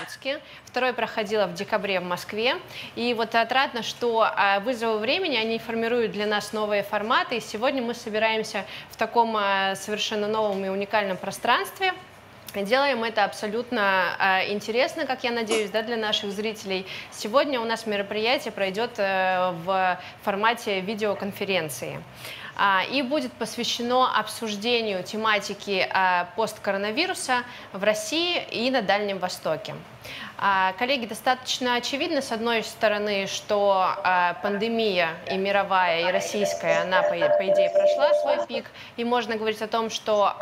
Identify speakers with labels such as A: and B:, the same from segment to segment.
A: Иркутске, второй проходила в декабре в Москве. И вот отрадно, что вызовы времени, они формируют для нас новые форматы. И сегодня мы собираемся в таком совершенно новом и уникальном пространстве. Делаем это абсолютно интересно, как я надеюсь, да, для наших зрителей. Сегодня у нас мероприятие пройдет в формате видеоконференции. И будет посвящено обсуждению тематики посткоронавируса в России и на Дальнем Востоке. Коллеги, достаточно очевидно, с одной стороны, что пандемия и мировая, и российская, она, по идее, прошла свой пик, и можно говорить о том, что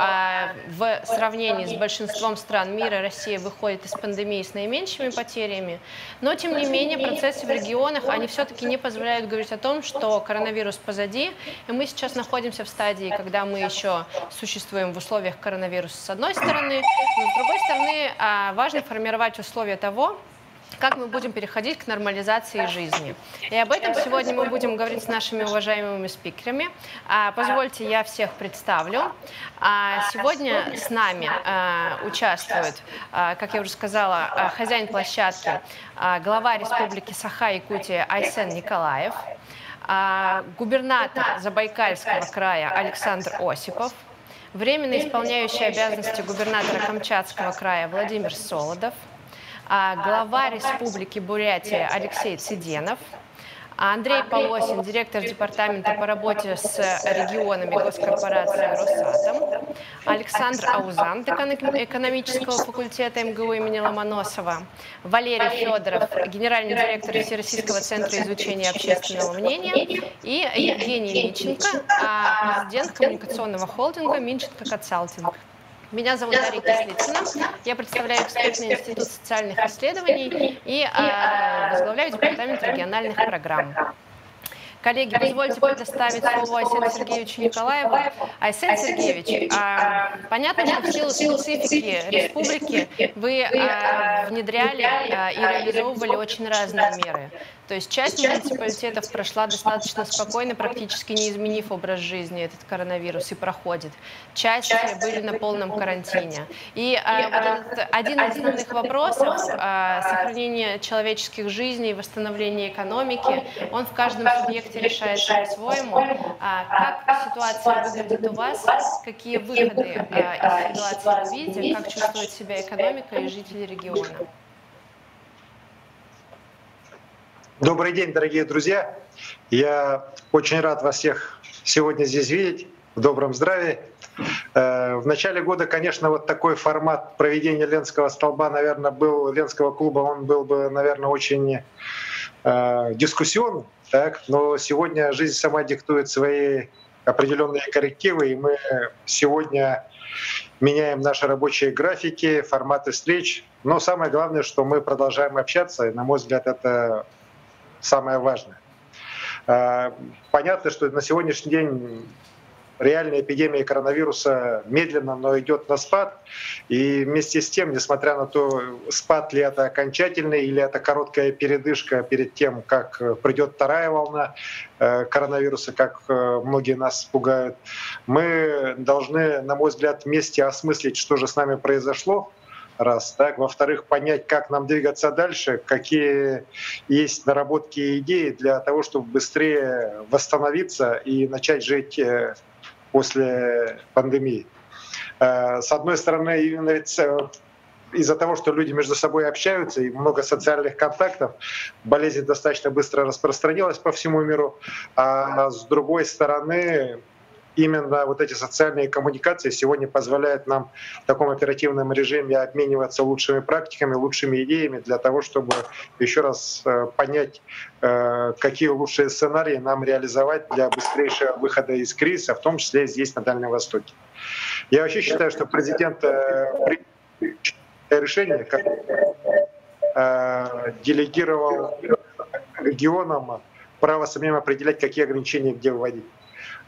A: в сравнении с большинством стран мира Россия выходит из пандемии с наименьшими потерями, но, тем не менее, процессы в регионах, они все-таки не позволяют говорить о том, что коронавирус позади, и мы сейчас находимся в стадии, когда мы еще существуем в условиях коронавируса с одной стороны, но с другой стороны, важно формировать условия того, как мы будем переходить к нормализации жизни. И об этом сегодня мы будем говорить с нашими уважаемыми спикерами. Позвольте, я всех представлю. Сегодня с нами участвует, как я уже сказала, хозяин площадки, глава Республики Саха-Якутия Айсен Николаев, губернатор Забайкальского края Александр Осипов, временно исполняющий обязанности губернатора Камчатского края Владимир Солодов, глава Республики Бурятия Алексей Циденов, Андрей Полосин, директор департамента по работе с регионами госкорпорации «Росатом», Александр Аузан, декан экономического факультета МГУ имени Ломоносова, Валерий Федоров, генеральный директор Всероссийского центра изучения общественного мнения, и Евгений Миченко, президент коммуникационного холдинга «Минченко Консалтинг». Меня зовут Дарья Кислицына, я представляю экспертный институт социальных исследований и возглавляю департамент региональных программ. Коллеги, позвольте предоставить слово Айсену Сергеевичу Николаеву. Айсен Сергеевич, понятно, что в силу специфики республики вы внедряли и реализовывали очень разные меры. То есть часть муниципалитетов прошла достаточно спокойно, практически не изменив образ жизни этот коронавирус, и проходит. Часть были на полном карантине. И вот этот один из основных вопросов сохранения человеческих жизней, восстановления экономики, он в каждом субъекте решается по-своему. Как ситуация выглядит у вас? Какие выходы из ситуации вы видите? Как чувствует себя экономика и жители региона?
B: Добрый день, дорогие друзья! Я очень рад вас всех сегодня здесь видеть, в добром здравии. В начале года, конечно, вот такой формат проведения Ленского столба, наверное, Ленского клуба, он был бы, наверное, очень дискуссионным, так? Но сегодня жизнь сама диктует свои определенные коррективы, и мы сегодня меняем наши рабочие графики, форматы встреч. Но самое главное, что мы продолжаем общаться, и, на мой взгляд, это самое важное. Понятно, что на сегодняшний день реальная эпидемия коронавируса медленно, но идет на спад. И вместе с тем, несмотря на то, спад ли это окончательный или это короткая передышка перед тем, как придет вторая волна коронавируса, как многие нас пугают, мы должны, на мой взгляд, вместе осмыслить, что же с нами произошло. Раз, так. Во-вторых, понять, как нам двигаться дальше, какие есть наработки и идеи для того, чтобы быстрее восстановиться и начать жить после пандемии. С одной стороны, именно из-за того, что люди между собой общаются и много социальных контактов, болезнь достаточно быстро распространилась по всему миру, а с другой стороны, именно вот эти социальные коммуникации сегодня позволяют нам в таком оперативном режиме обмениваться лучшими практиками, лучшими идеями для того, чтобы еще раз понять, какие лучшие сценарии нам реализовать для быстрейшего выхода из кризиса, в том числе здесь, на Дальнем Востоке. Я вообще считаю, что президент принял решение, как делегировал регионам право самим определять, какие ограничения где вводить.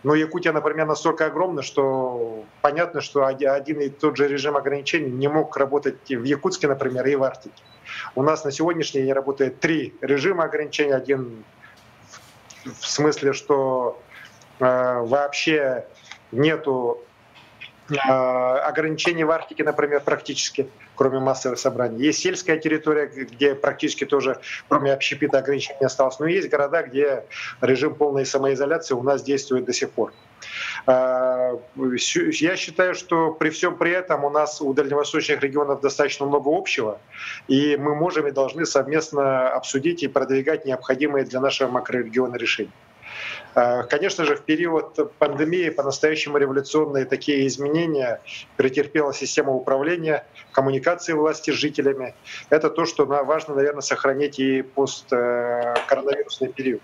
B: Но Якутия, например, настолько огромна, что понятно, что один и тот же режим ограничений не мог работать в Якутске, например, и в Арктике. У нас на сегодняшний день работает 3 режима ограничений. Один в смысле, что вообще нету ограничений в Арктике, например, практически, кроме массовых собраний. Есть сельская территория, где практически тоже, кроме общепита, ограничений не осталось. Но есть города, где режим полной самоизоляции у нас действует до сих пор. Я считаю, что при всем при этом у нас у дальневосточных регионов достаточно много общего, и мы можем и должны совместно обсудить и продвигать необходимые для нашего макрорегиона решения. Конечно же, в период пандемии по-настоящему революционные такие изменения претерпела система управления, коммуникации власти с жителями. Это то, что важно, наверное, сохранить и посткоронавирусный период.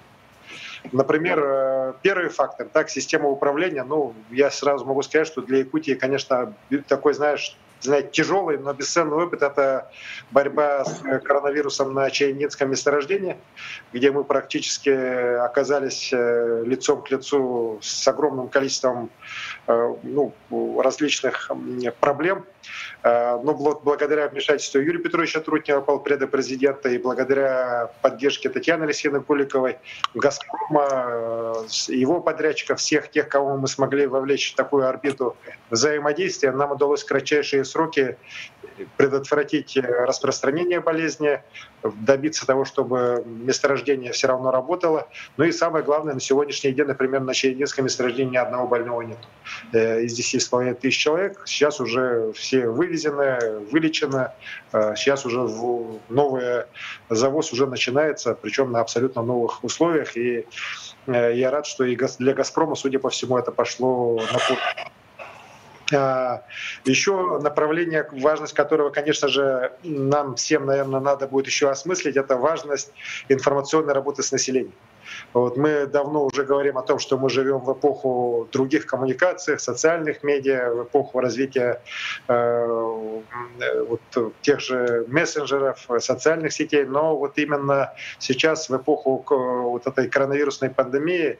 B: Например, первый фактор, система управления, я сразу могу сказать, что для Якутии, конечно, такой, тяжелый, но бесценный опыт — это борьба с коронавирусом на Чаянинском месторождении, где мы практически оказались лицом к лицу с огромным количеством различных проблем. Но благодаря вмешательству Юрия Петровича Трутнева, полпреда президента, и благодаря поддержке Татьяны Алексеевны Куликовой, «Газпрома», его подрядчиков, всех тех, кого мы смогли вовлечь в такую орбиту взаимодействия, нам удалось в кратчайшие сроки предотвратить распространение болезни, добиться того, чтобы месторождение все равно работало. Ну и самое главное, на сегодняшний день, например, на Чаянинском месторождении ни одного больного нет. Из 10,5 тысяч человек сейчас уже все вывезены, вылечены. Сейчас уже новый завоз уже начинается, причем на абсолютно новых условиях. И я рад, что и для «Газпрома», судя по всему, это пошло на пользу. Еще направление, важность которого, конечно же, нам всем, наверное, надо будет еще осмыслить, это важность информационной работы с населением. Мы давно уже говорим о том, что мы живем в эпоху других коммуникаций, социальных медиа, в эпоху развития тех же мессенджеров, социальных сетей, но именно сейчас, в эпоху этой коронавирусной пандемии,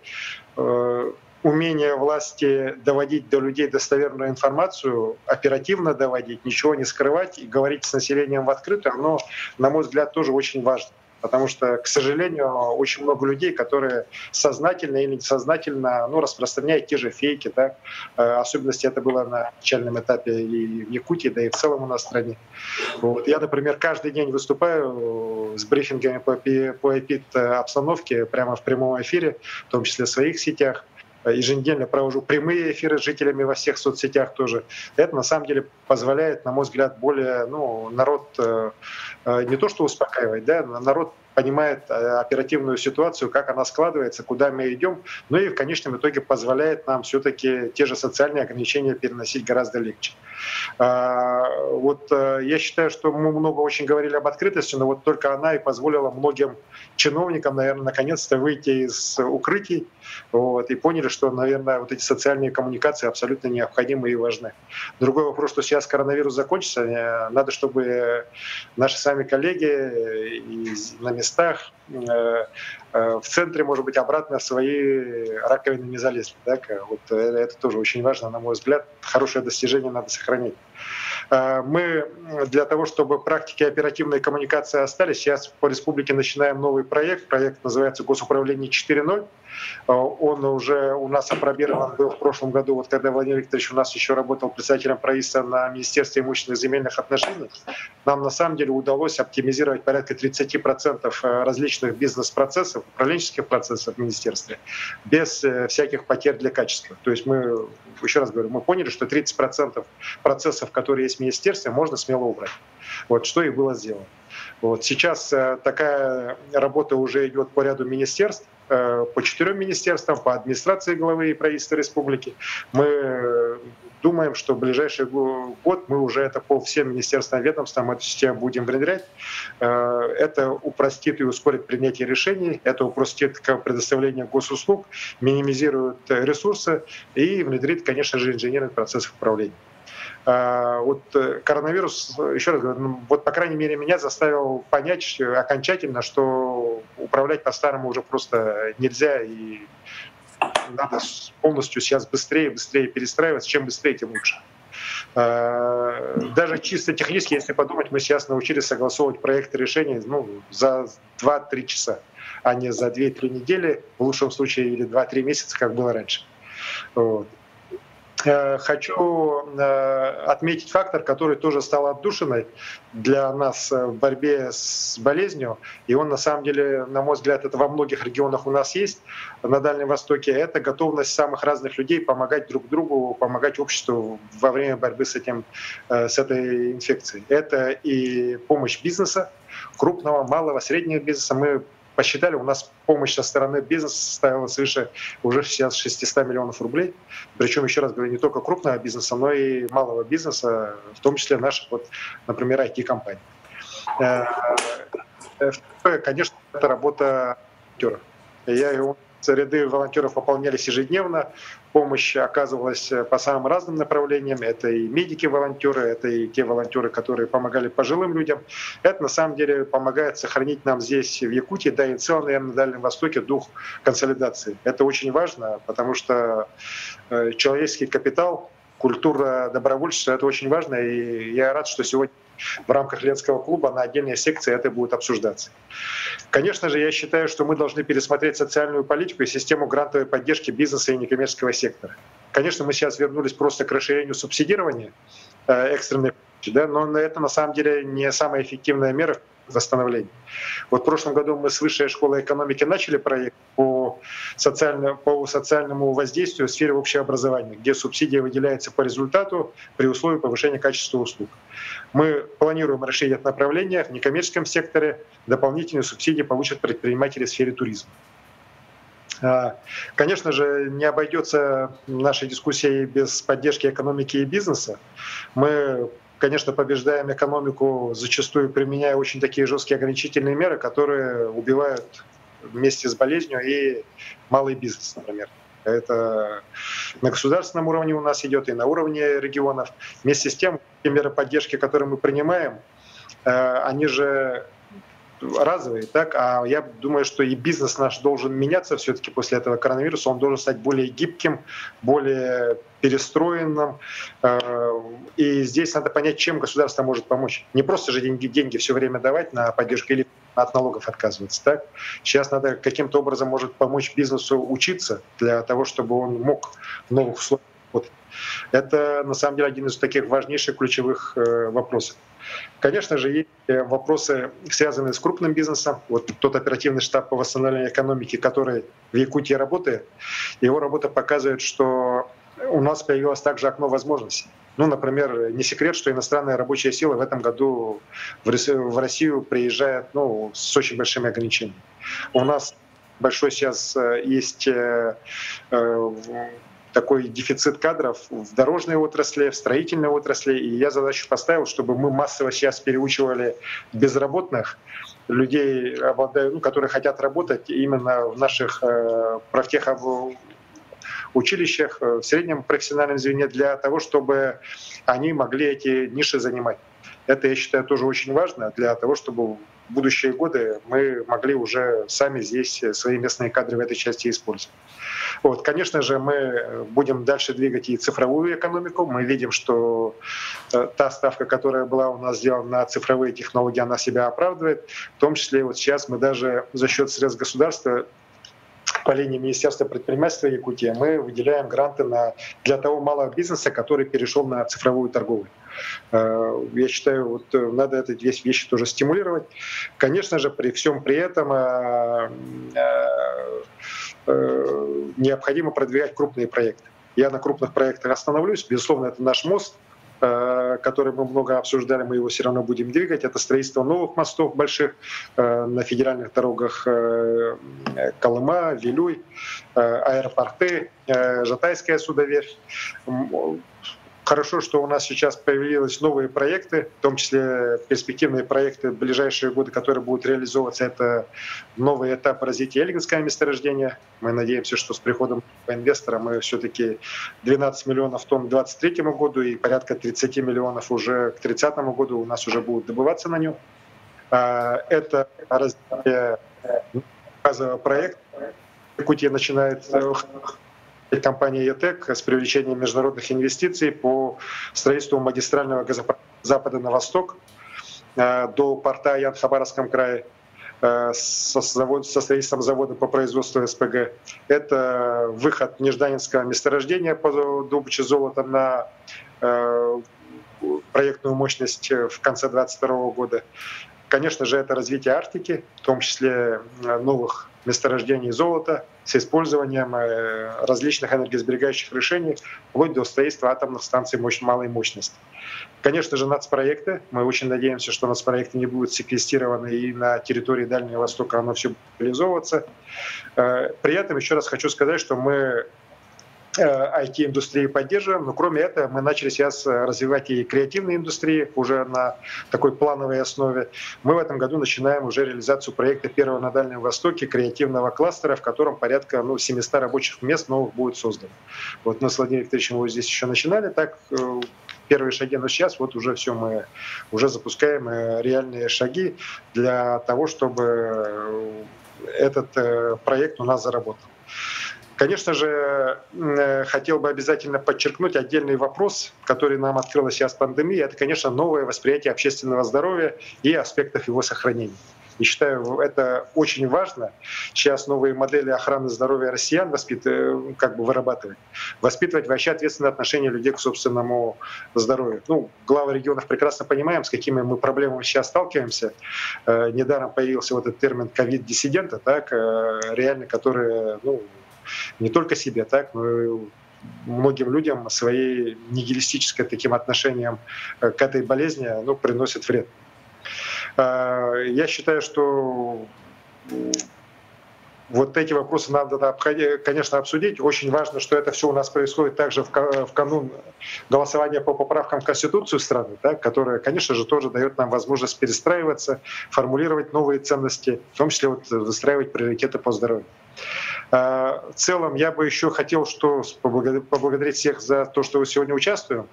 B: умение власти доводить до людей достоверную информацию, оперативно доводить, ничего не скрывать и говорить с населением в открытую, оно, на мой взгляд, тоже очень важно. Потому что, к сожалению, очень много людей, которые сознательно или несознательно распространяют те же фейки. Особенности это было на начальном этапе и в Якутии, да и в целом у нас в стране. Я, например, каждый день выступаю с брифингами по эпид-обстановке прямо в прямом эфире, в том числе в своих сетях. Еженедельно провожу прямые эфиры с жителями во всех соцсетях тоже. Это на самом деле позволяет, на мой взгляд, более народ не то что успокаивать, народ понимает оперативную ситуацию, как она складывается, куда мы идем, но и в конечном итоге позволяет нам все-таки те же социальные ограничения переносить гораздо легче. Я считаю, что мы много очень говорили об открытости, но только она и позволила многим чиновникам, наверное, наконец-то выйти из укрытий и поняли, что, наверное, эти социальные коммуникации абсолютно необходимы и важны. Другой вопрос, что сейчас коронавирус закончится, надо, чтобы наши сами коллеги на местах, в центре, может быть, обратно в свои раковины не залезли. Это тоже очень важно, на мой взгляд. Хорошее достижение надо сохранить. Мы для того, чтобы практики оперативной коммуникации остались, сейчас по республике начинаем новый проект. Проект называется «Госуправление 4.0». Он уже у нас апробирован был в прошлом году, когда Владимир Викторович у нас еще работал председателем правительства на Министерстве имущественных и земельных отношений. Нам на самом деле удалось оптимизировать порядка 30% различных бизнес-процессов, управленческих процессов в министерстве без всяких потерь для качества. То есть мы, еще раз говорю, мы поняли, что 30% процессов, которые есть в министерстве, можно смело убрать. Что и было сделано. Сейчас такая работа уже идет по ряду министерств, по 4 министерствам, по администрации главы и правительства республики. Мы думаем, что в ближайший год мы уже это по всем министерствам и ведомствам эту систему будем внедрять. Это упростит и ускорит принятие решений, это упростит предоставление госуслуг, минимизирует ресурсы и внедрит, конечно же, инженерный процесс управления. Коронавирус, еще раз говорю, по крайней мере, меня заставил понять окончательно, что управлять по-старому уже просто нельзя, и надо полностью сейчас быстрее перестраиваться. Чем быстрее, тем лучше. Даже чисто технически, если подумать, мы сейчас научились согласовывать проекты решений за 2-3 часа, а не за 2-3 недели, в лучшем случае, или 2-3 месяца, как было раньше. Хочу отметить фактор, который тоже стал отдушиной для нас в борьбе с болезнью. И он, на самом деле, на мой взгляд, это во многих регионах у нас есть, на Дальнем Востоке. Это готовность самых разных людей помогать друг другу, помогать обществу во время борьбы с этой инфекцией. Это и помощь бизнеса, крупного, малого, среднего бизнеса. Мы посчитали, у нас помощь со стороны бизнеса составила свыше уже сейчас 600 миллионов рублей. Причем, еще раз говорю, не только крупного бизнеса, но и малого бизнеса, в том числе наших, вот, например, IT-компаний. Конечно, это работа волонтеров. Ряды волонтеров пополнялись ежедневно, помощь оказывалась по самым разным направлениям. Это и медики-волонтеры, это и те волонтеры, которые помогали пожилым людям. Это на самом деле помогает сохранить нам здесь, в Якутии, да и в целом, наверное, на Дальнем Востоке, дух консолидации. Это очень важно, потому что человеческий капитал, культура добровольчества — это очень важно. И я рад, что сегодня в рамках Ленского клуба на отдельной секции это будет обсуждаться. Конечно же, я считаю, что мы должны пересмотреть социальную политику и систему грантовой поддержки бизнеса и некоммерческого сектора. Конечно, мы сейчас вернулись просто к расширению субсидирования экстренной помощи, да, но это на самом деле не самая эффективная мера восстановления. Вот в прошлом году мы с Высшей школой экономики начали проект по социальному воздействию в сфере общего образования, где субсидия выделяется по результату при условии повышения качества услуг. Мы планируем расширить это направление. В некоммерческом секторе дополнительные субсидии получат предприниматели в сфере туризма. Конечно же, не обойдется наша дискуссия без поддержки экономики и бизнеса. Мы, конечно, побеждаем экономику, зачастую применяя очень такие жесткие ограничительные меры, которые убивают вместе с болезнью и малый бизнес, например. Это на государственном уровне у нас идет и на уровне регионов. Вместе с тем, те меры поддержки, которые мы принимаем, они же разовые, так? А я думаю, что и бизнес наш должен меняться все-таки после этого коронавируса. Он должен стать более гибким, более перестроенным. И здесь надо понять, чем государство может помочь. Не просто же деньги все время давать на поддержку или от налогов отказываться. Так? Сейчас надо каким-то образом может помочь бизнесу учиться для того, чтобы он мог в новых условиях работать. Это на самом деле один из таких важнейших ключевых вопросов. Конечно же, есть вопросы, связанные с крупным бизнесом. Вот тот оперативный штаб по восстановлению экономики, который в Якутии работает, его работа показывает, что у нас появилось также окно возможностей. Ну, например, не секрет, что иностранная рабочая сила в этом году в Россию приезжает с очень большими ограничениями. У нас большой сейчас есть такой дефицит кадров в дорожной отрасли, в строительной отрасли. И я задачу поставил, чтобы мы массово сейчас переучивали безработных людей, которые хотят работать именно в наших профтехучилищах, в среднем профессиональном звене, для того, чтобы они могли эти ниши занимать. Это, я считаю, тоже очень важно для того, чтобы в будущие годы мы могли уже сами здесь свои местные кадры в этой части использовать. Вот, конечно же, мы будем дальше двигать и цифровую экономику. Мы видим, что та ставка, которая была у нас сделана на цифровые технологии, она себя оправдывает. В том числе вот сейчас мы даже за счет средств государства по линии Министерства предпринимательства Якутии мы выделяем гранты для того малого бизнеса, который перешел на цифровую торговлю. Я считаю, надо эти вещи тоже стимулировать. Конечно же, при всем при этом необходимо продвигать крупные проекты. Я на крупных проектах остановлюсь. Безусловно, это наш мост, который мы много обсуждали, мы его все равно будем двигать. Это строительство новых мостов больших на федеральных дорогах Колыма, Вилюй, аэропорты, Жатайская судоверфь. Хорошо, что у нас сейчас появились новые проекты, в том числе перспективные проекты в ближайшие годы, которые будут реализовываться. Это новый этап развития Эльгинского месторождения. Мы надеемся, что с приходом инвестора мы все-таки 12 миллионов тонн к 2023 году и порядка 30 миллионов уже к 2030 году у нас уже будут добываться на нем. Это развитие газового проекта. Якутия начинает компания ЕТЭК с привлечением международных инвестиций по строительству магистрального газопровода с запада на восток до порта Аян в Хабаровском крае. со строительством завода по производству СПГ. Это выход Нежданинского месторождения по добыче золота на проектную мощность в конце 2022 года. Конечно же, это развитие Арктики, в том числе новых месторождений золота с использованием различных энергосберегающих решений, вплоть до строительства атомных станций малой мощности. Конечно же, нацпроекты. Мы очень надеемся, что нацпроекты не будут секвестированы и на территории Дальнего Востока оно все будет реализовываться. При этом еще раз хочу сказать, что мы IT-индустрию поддерживаем, но кроме этого мы начали сейчас развивать и креативные индустрии уже на такой плановой основе. Мы в этом году начинаем уже реализацию проекта первого на Дальнем Востоке креативного кластера, в котором порядка 700 рабочих мест новых будет создано. Вот мы с Владимиром Викторовичем его здесь еще начинали, так первые шаги, но сейчас вот уже все, мы уже запускаем реальные шаги для того, чтобы этот проект у нас заработал. Конечно же, хотел бы обязательно подчеркнуть отдельный вопрос, который нам открыла сейчас пандемия. Это, конечно, новое восприятие общественного здоровья и аспектов его сохранения. И считаю, это очень важно. Сейчас новые модели охраны здоровья россиян вырабатывать. Воспитывать вообще ответственное отношение людей к собственному здоровью. Главы регионов прекрасно понимаем, с какими мы проблемами сейчас сталкиваемся. Недаром появился вот этот термин ковид-диссидента, реально, которые не только себе, но и многим людям своей нигилистической таким отношением к этой болезни приносит вред. Я считаю, что вот эти вопросы надо, конечно, обсудить. Очень важно, что это все у нас происходит также в канун голосования по поправкам в Конституцию страны, которая, конечно же, тоже дает нам возможность перестраиваться, формулировать новые ценности, в том числе выстраивать приоритеты по здоровью. В целом, я бы еще хотел поблагодарить всех за то, что вы сегодня участвуем,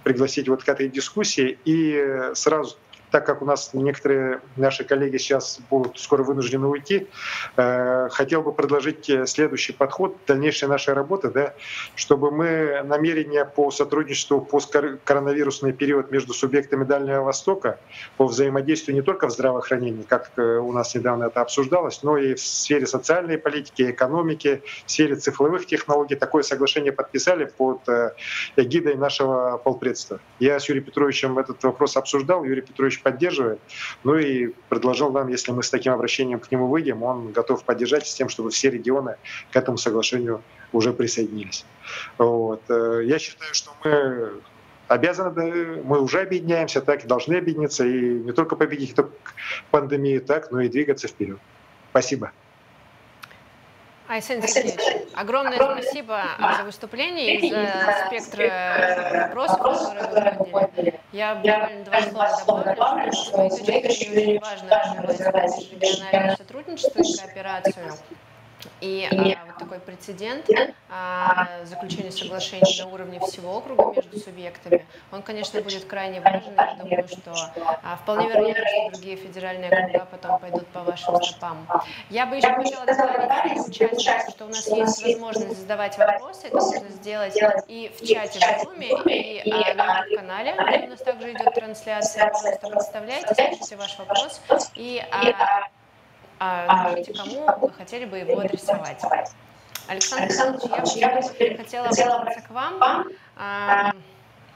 B: пригласить к этой дискуссии. И сразу, так как у нас некоторые наши коллеги сейчас будут скоро вынуждены уйти, хотел бы предложить следующий подход дальнейшей нашей работы, чтобы мы намерения по сотрудничеству в посткоронавирусный период между субъектами Дальнего Востока, по взаимодействию не только в здравоохранении, как у нас недавно это обсуждалось, но и в сфере социальной политики, экономики, в сфере цифровых технологий. Такое соглашение подписали под эгидой нашего полпредства. Я с Юрием Петровичем этот вопрос обсуждал, Юрий Петрович поддерживает, и предложил нам, если мы с таким обращением к нему выйдем, он готов поддержать с тем, чтобы все регионы к этому соглашению уже присоединились. Я считаю, что мы обязаны, мы уже объединяемся, так и должны объединиться, и не только победить эту пандемию, но и двигаться вперед. Спасибо.
A: Айсен Сергеевич, огромное спасибо за выступление и за спектр вопросов, которые вы проводили. Я буквально два слова добавлю, что с моей точки зрения очень важно развивать региональное сотрудничество и кооперацию. И вот такой прецедент заключения соглашений на уровне всего округа между субъектами, он, конечно, будет крайне важен. Я думаю, что вполне вероятно, что другие федеральные округа потом пойдут по вашим стопам. Я бы еще хотела добавить участникам, что у нас есть возможность задавать вопросы. Это можно сделать и в чате в Zoom, и на YouTube-канале, где у нас также идет трансляция. Пожалуйста, представляйте, слушайте ваш вопрос и напишите, кому вы хотели бы его адресовать. Александр Александрович, я бы хотела обратиться к вам.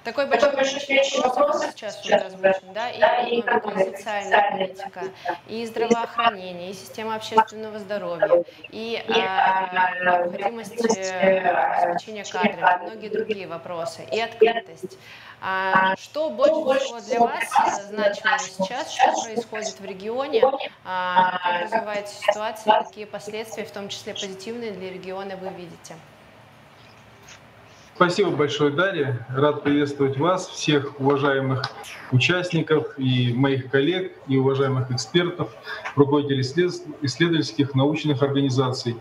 A: Такой большой вопрос сейчас уже озвучен, и экономика, и социальная политика, и здравоохранение, и система общественного здоровья, и необходимость обеспечения кадрами, и многие другие вопросы, и открытость. Что больше всего для вас значимо сейчас, что происходит в регионе, как развивается ситуация, какие последствия, в том числе позитивные для региона, вы видите?
C: Спасибо большое, Дарья. Рад приветствовать вас, всех уважаемых участников и моих коллег, и уважаемых экспертов, руководителей исследовательских научных организаций.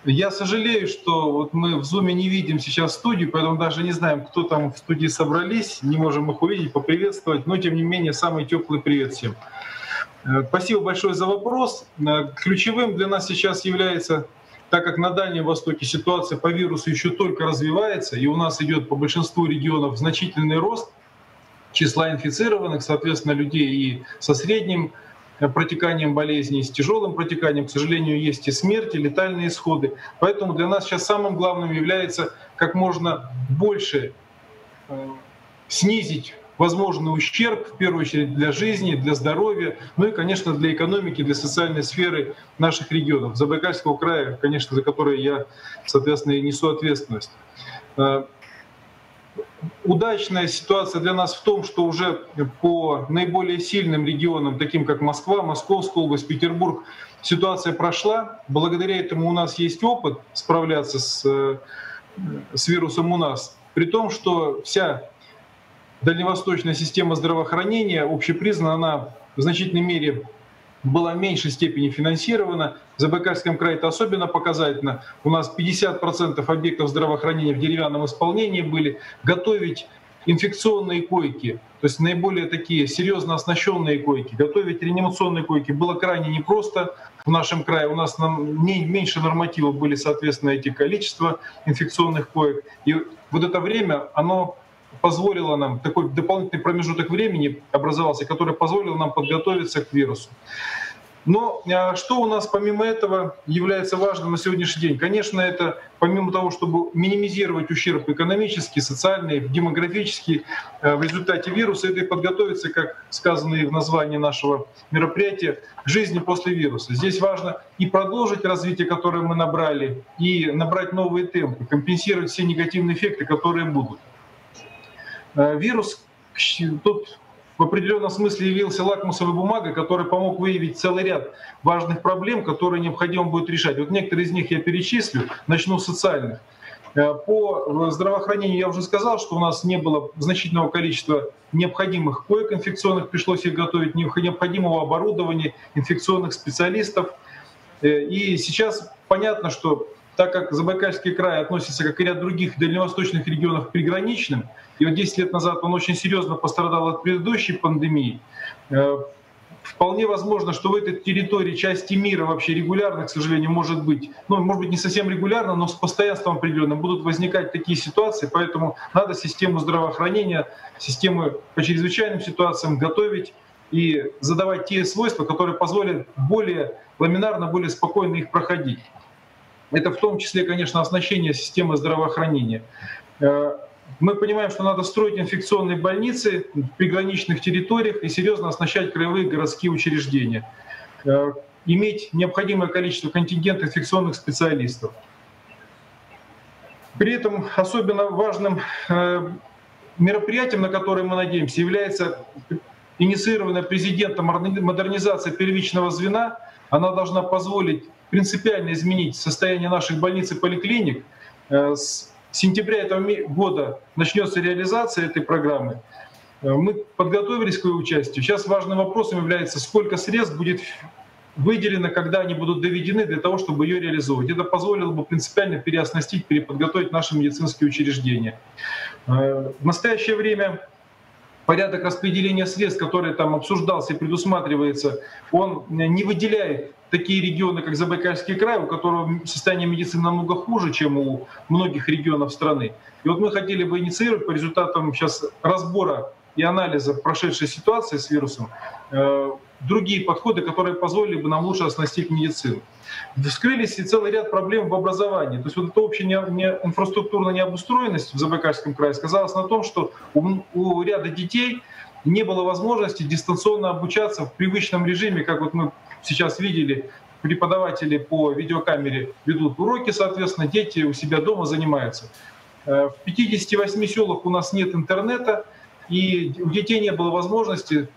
C: Я сожалею, что мы в Zoom не видим сейчас студию, поэтому даже не знаем, кто там в студии собрались, не можем их увидеть, поприветствовать, но тем не менее самый теплый привет всем. Спасибо большое за вопрос. Ключевым для нас сейчас является, так как на Дальнем Востоке ситуация по вирусу еще только развивается, и у нас идет по большинству регионов значительный рост числа инфицированных, соответственно, людей и со средним протеканием болезней, с тяжелым протеканием, к сожалению, есть и смерти, летальные исходы. Поэтому для нас сейчас самым главным является как можно больше снизить возможный ущерб, в первую очередь для жизни, для здоровья, ну и, конечно, для экономики, для социальной сферы наших регионов. Забайкальского края, конечно, за который я, соответственно, и несу ответственность. Удачная ситуация для нас в том, что уже по наиболее сильным регионам, таким как Москва, Московская область, Петербург, ситуация прошла. Благодаря этому у нас есть опыт справляться с вирусом у нас. При том, что вся дальневосточная система здравоохранения, общепризнана, она в значительной мере была в меньшей степени финансирована. В Забайкальском крае это особенно показательно. У нас 50% объектов здравоохранения в деревянном исполнении были. Готовить инфекционные койки, то есть наиболее такие серьезно оснащенные койки, готовить реанимационные койки было крайне непросто в нашем крае. У нас меньше нормативов были, соответственно, эти количества инфекционных коек. И вот это время, оно позволило нам, такой дополнительный промежуток времени образовался, который позволил нам подготовиться к вирусу. Но что у нас помимо этого является важным на сегодняшний день? Конечно, это помимо того, чтобы минимизировать ущерб экономический, социальный, демографический в результате вируса, это и подготовиться, как сказано и в названии нашего мероприятия, к жизни после вируса. Здесь важно и продолжить развитие, которое мы набрали, и набрать новые темпы, компенсировать все негативные эффекты, которые будут. Вирус тут в определенном смысле явился лакмусовой бумагой, который помог выявить целый ряд важных проблем, которые необходимо будет решать. Вот некоторые из них я перечислю, начну с социальных. По здравоохранению я уже сказал, что у нас не было значительного количества необходимых коек инфекционных, пришлось их готовить, необходимого оборудования, инфекционных специалистов. И сейчас понятно, что так как Забайкальский край относится, как и ряд других дальневосточных регионов, к приграничным, и вот 10 лет назад он очень серьезно пострадал от предыдущей пандемии, вполне возможно, что в этой территории части мира вообще регулярно, к сожалению, может быть не совсем регулярно, но с постоянством определенным будут возникать такие ситуации, поэтому надо систему здравоохранения, систему по чрезвычайным ситуациям готовить и задавать те свойства, которые позволят более ламинарно, более спокойно их проходить. Это в том числе, конечно, оснащение системы здравоохранения. Мы понимаем, что надо строить инфекционные больницы в приграничных территориях и серьезно оснащать краевые городские учреждения. Иметь необходимое количество контингента инфекционных специалистов. При этом особенно важным мероприятием, на которое мы надеемся, является инициированная президентом модернизация первичного звена. Она должна позволить принципиально изменить состояние наших больниц и поликлиник. С сентября этого года начнется реализация этой программы. Мы подготовились к ее участию. Сейчас важным вопросом является, сколько средств будет выделено, когда они будут доведены для того, чтобы ее реализовывать. Это позволило бы принципиально переоснастить, переподготовить наши медицинские учреждения. В настоящее время порядок распределения средств, который там обсуждался и предусматривается, он не выделяет такие регионы, как Забайкальский край, у которого состояние медицины намного хуже, чем у многих регионов страны. И вот мы хотели бы инициировать по результатам сейчас разбора и анализа прошедшей ситуации с вирусом другие подходы, которые позволили бы нам лучше оснастить медицину. Вскрылись и целый ряд проблем в образовании. То есть вот эта общая инфраструктурная необустроенность в Забайкальском крае сказалась на том, что у ряда детей не было возможности дистанционно обучаться в привычном режиме, как вот мы сейчас видели, преподаватели по видеокамере ведут уроки, соответственно, дети у себя дома занимаются. В 58 селах у нас нет интернета, и у детей не было возможности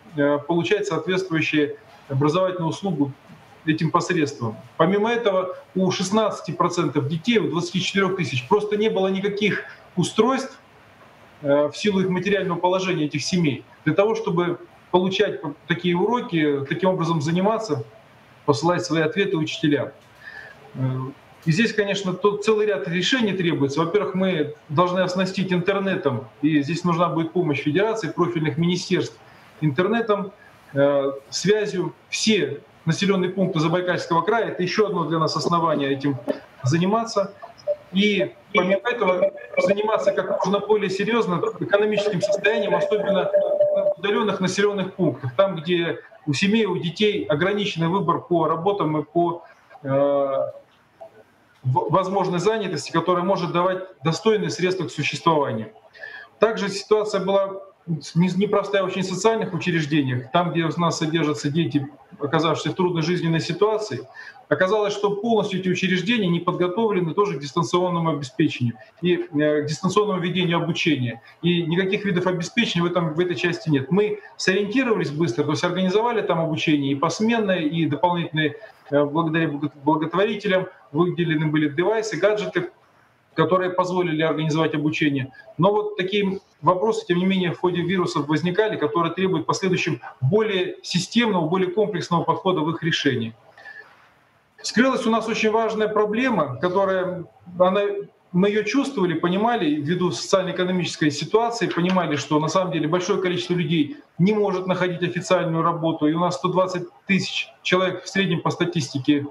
C: получать соответствующие образовательную услугу этим посредством. Помимо этого, у 16% детей, у 24 тысяч, просто не было никаких устройств в силу их материального положения этих семей для того, чтобы получать такие уроки, таким образом заниматься, посылать свои ответы учителям. И здесь, конечно, целый ряд решений требуется. Во-первых, мы должны оснастить интернетом, и здесь нужна будет помощь Федерации, профильных министерств, интернетом, связью. Все населенные пункты Забайкальского края — это еще одно для нас основание этим заниматься. И помимо этого заниматься как можно более серьезно экономическим состоянием, особенно удаленных населенных пунктах, там, где у семей, у детей ограниченный выбор по работам и по возможной занятости, которая может давать достойные средства к существованию. Также ситуация была непростая очень в социальных учреждениях, там, где у нас содержатся дети, оказавшиеся в трудной жизненной ситуации. Оказалось, что полностью эти учреждения не подготовлены тоже к дистанционному обеспечению и к дистанционному ведению обучения. И никаких видов обеспечения в этой части нет. Мы сориентировались быстро, то есть организовали там обучение и посменное, и дополнительные, благодаря благотворителям, выделены были девайсы, гаджеты, которые позволили организовать обучение. Но вот такие вопросы, тем не менее, в ходе вирусов возникали, которые требуют в последующем более системного, более комплексного подхода в их решении. Скрылась у нас очень важная проблема, мы ее чувствовали, понимали, ввиду социально-экономической ситуации, понимали, что на самом деле большое количество людей не может находить официальную работу, и у нас 120 тысяч человек в среднем по статистике,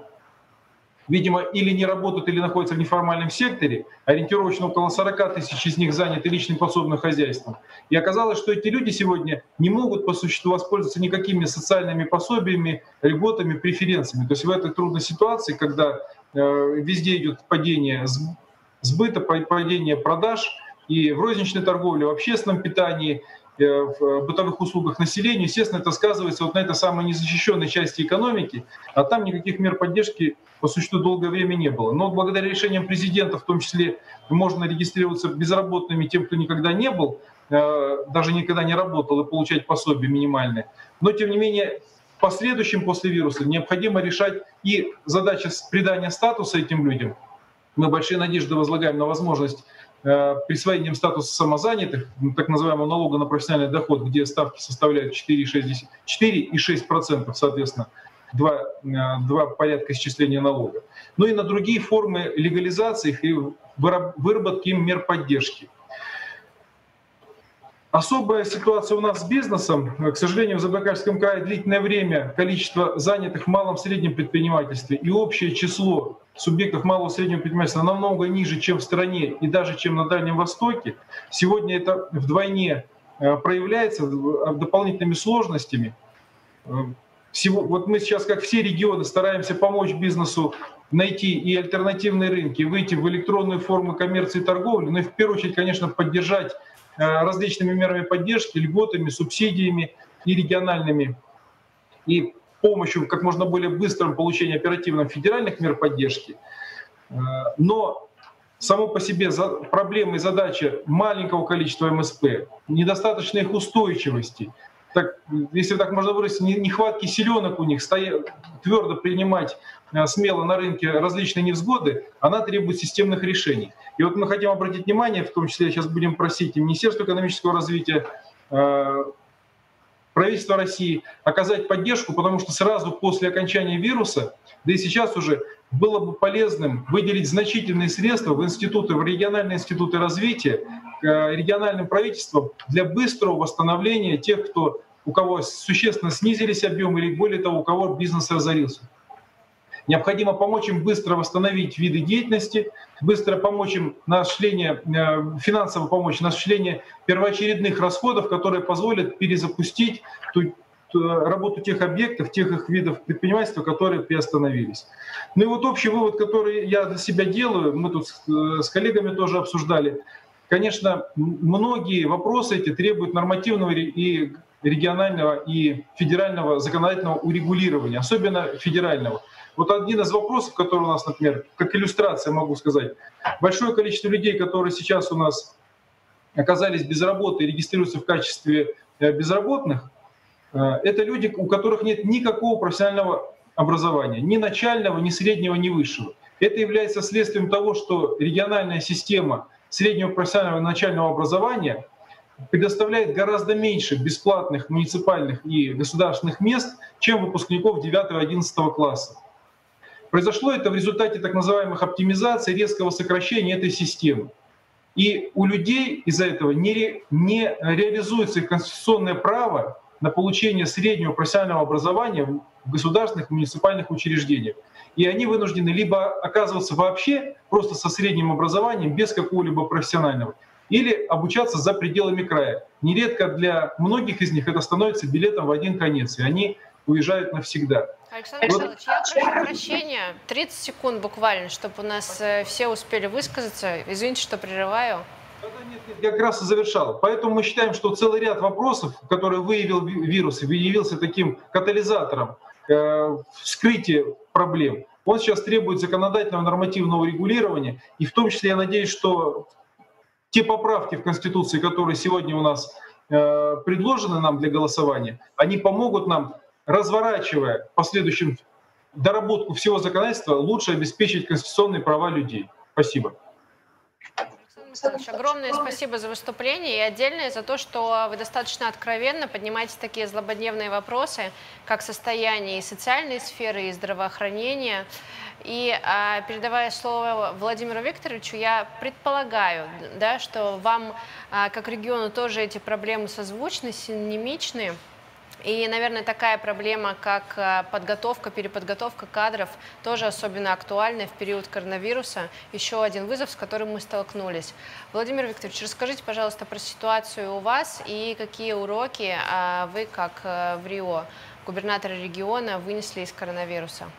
C: видимо, или не работают, или находятся в неформальном секторе, ориентировочно около 40 тысяч из них заняты личным подсобным хозяйством. И оказалось, что эти люди сегодня не могут по существу воспользоваться никакими социальными пособиями, льготами, преференциями. То есть в этой трудной ситуации, когда везде идет падение сбыта, падение продаж и в розничной торговле, в общественном питании, в бытовых услугах населения, естественно, это сказывается вот на этой самой незащищенной части экономики, а там никаких мер поддержки по существу долгое время не было. Но благодаря решениям президента, в том числе, можно регистрироваться безработными тем, кто никогда не был, даже никогда не работал, и получать пособие минимальное. Но, тем не менее, в последующем после вируса необходимо решать и задачи придания статуса этим людям. Мы большие надежды возлагаем на возможность присвоением статуса самозанятых, так называемого налога на профессиональный доход, где ставки составляют 4,6%, соответственно, два порядка исчисления налога. Ну и на другие формы легализации и выработки им мер поддержки. Особая ситуация у нас с бизнесом. К сожалению, в Забайкальском крае длительное время количество занятых в малом и среднем предпринимательстве и общее число субъектов малого и среднего предпринимательства намного ниже, чем в стране и даже чем на Дальнем Востоке. Сегодня это вдвойне проявляется дополнительными сложностями. Вот мы сейчас, как все регионы, стараемся помочь бизнесу найти и альтернативные рынки, выйти в электронную форму коммерции и торговли, но и в первую очередь, конечно, поддержать различными мерами поддержки, льготами, субсидиями и региональными, и помощью как можно более быстрому получению оперативных федеральных мер поддержки. Но само по себе проблема и задача маленького количества МСП, недостаточной их устойчивости, так, если так можно выразить, нехватки силенок у них, твердо принимать смело на рынке различные невзгоды, она требует системных решений. И вот мы хотим обратить внимание, в том числе сейчас будем просить и Министерство экономического развития, правительство России оказать поддержку, потому что сразу после окончания вируса, да и сейчас уже, было бы полезным выделить значительные средства в институты, в региональные институты развития, региональным правительствам для быстрого восстановления тех, у кого существенно снизились объемы, или более того, у кого бизнес разорился. Необходимо помочь им быстро восстановить виды деятельности, быстро помочь им финансово помочь на осуществление первоочередных расходов, которые позволят перезапустить работу тех объектов, тех их видов предпринимательства, которые приостановились. Ну и вот общий вывод, который я для себя делаю, мы тут с коллегами тоже обсуждали. Конечно, многие вопросы эти требуют нормативного и регионального и федерального законодательного урегулирования, особенно федерального. Вот один из вопросов, который у нас, например, как иллюстрация могу сказать, большое количество людей, которые сейчас у нас оказались без работы и регистрируются в качестве безработных, это люди, у которых нет никакого профессионального образования, ни начального, ни среднего, ни высшего. Это является следствием того, что региональная система среднего профессионального и начального образования предоставляет гораздо меньше бесплатных муниципальных и государственных мест, чем выпускников 9-11 класса. Произошло это в результате так называемых оптимизаций, резкого сокращения этой системы. И у людей из-за этого не реализуется их конституционное право на получение среднего профессионального образования в государственных и муниципальных учреждениях. И они вынуждены либо оказываться вообще просто со средним образованием, без какого-либо профессионального, или обучаться за пределами края. Нередко для многих из них это становится билетом в один конец, и они уезжают навсегда.
A: Александр Михайлович, я прошу прощения, 30 секунд буквально, чтобы у нас все успели высказаться. Извините, что прерываю.
C: Нет, я как раз и завершал. Поэтому мы считаем, что целый ряд вопросов, которые выявил вирус и явился таким катализатором вскрытия проблем, он сейчас требует законодательного нормативного регулирования. И в том числе я надеюсь, что те поправки в Конституции, которые сегодня у нас предложены нам для голосования, они помогут нам, разворачивая в последующем доработку всего законодательства, лучше обеспечить конституционные права людей. Спасибо.
A: Александр Михайлович, огромное спасибо за выступление и отдельное за то, что вы достаточно откровенно поднимаете такие злободневные вопросы, как состояние и социальной сферы, и здравоохранения. И передавая слово Владимиру Викторовичу, я предполагаю, да, что вам, как региону, тоже эти проблемы созвучны, синонимичны. И, наверное, такая проблема, как подготовка, переподготовка кадров, тоже особенно актуальна в период коронавируса. Еще один вызов, с которым мы столкнулись. Владимир Викторович, расскажите, пожалуйста, про ситуацию у вас и какие уроки вы, как в Рио, губернатор региона, вынесли из коронавируса.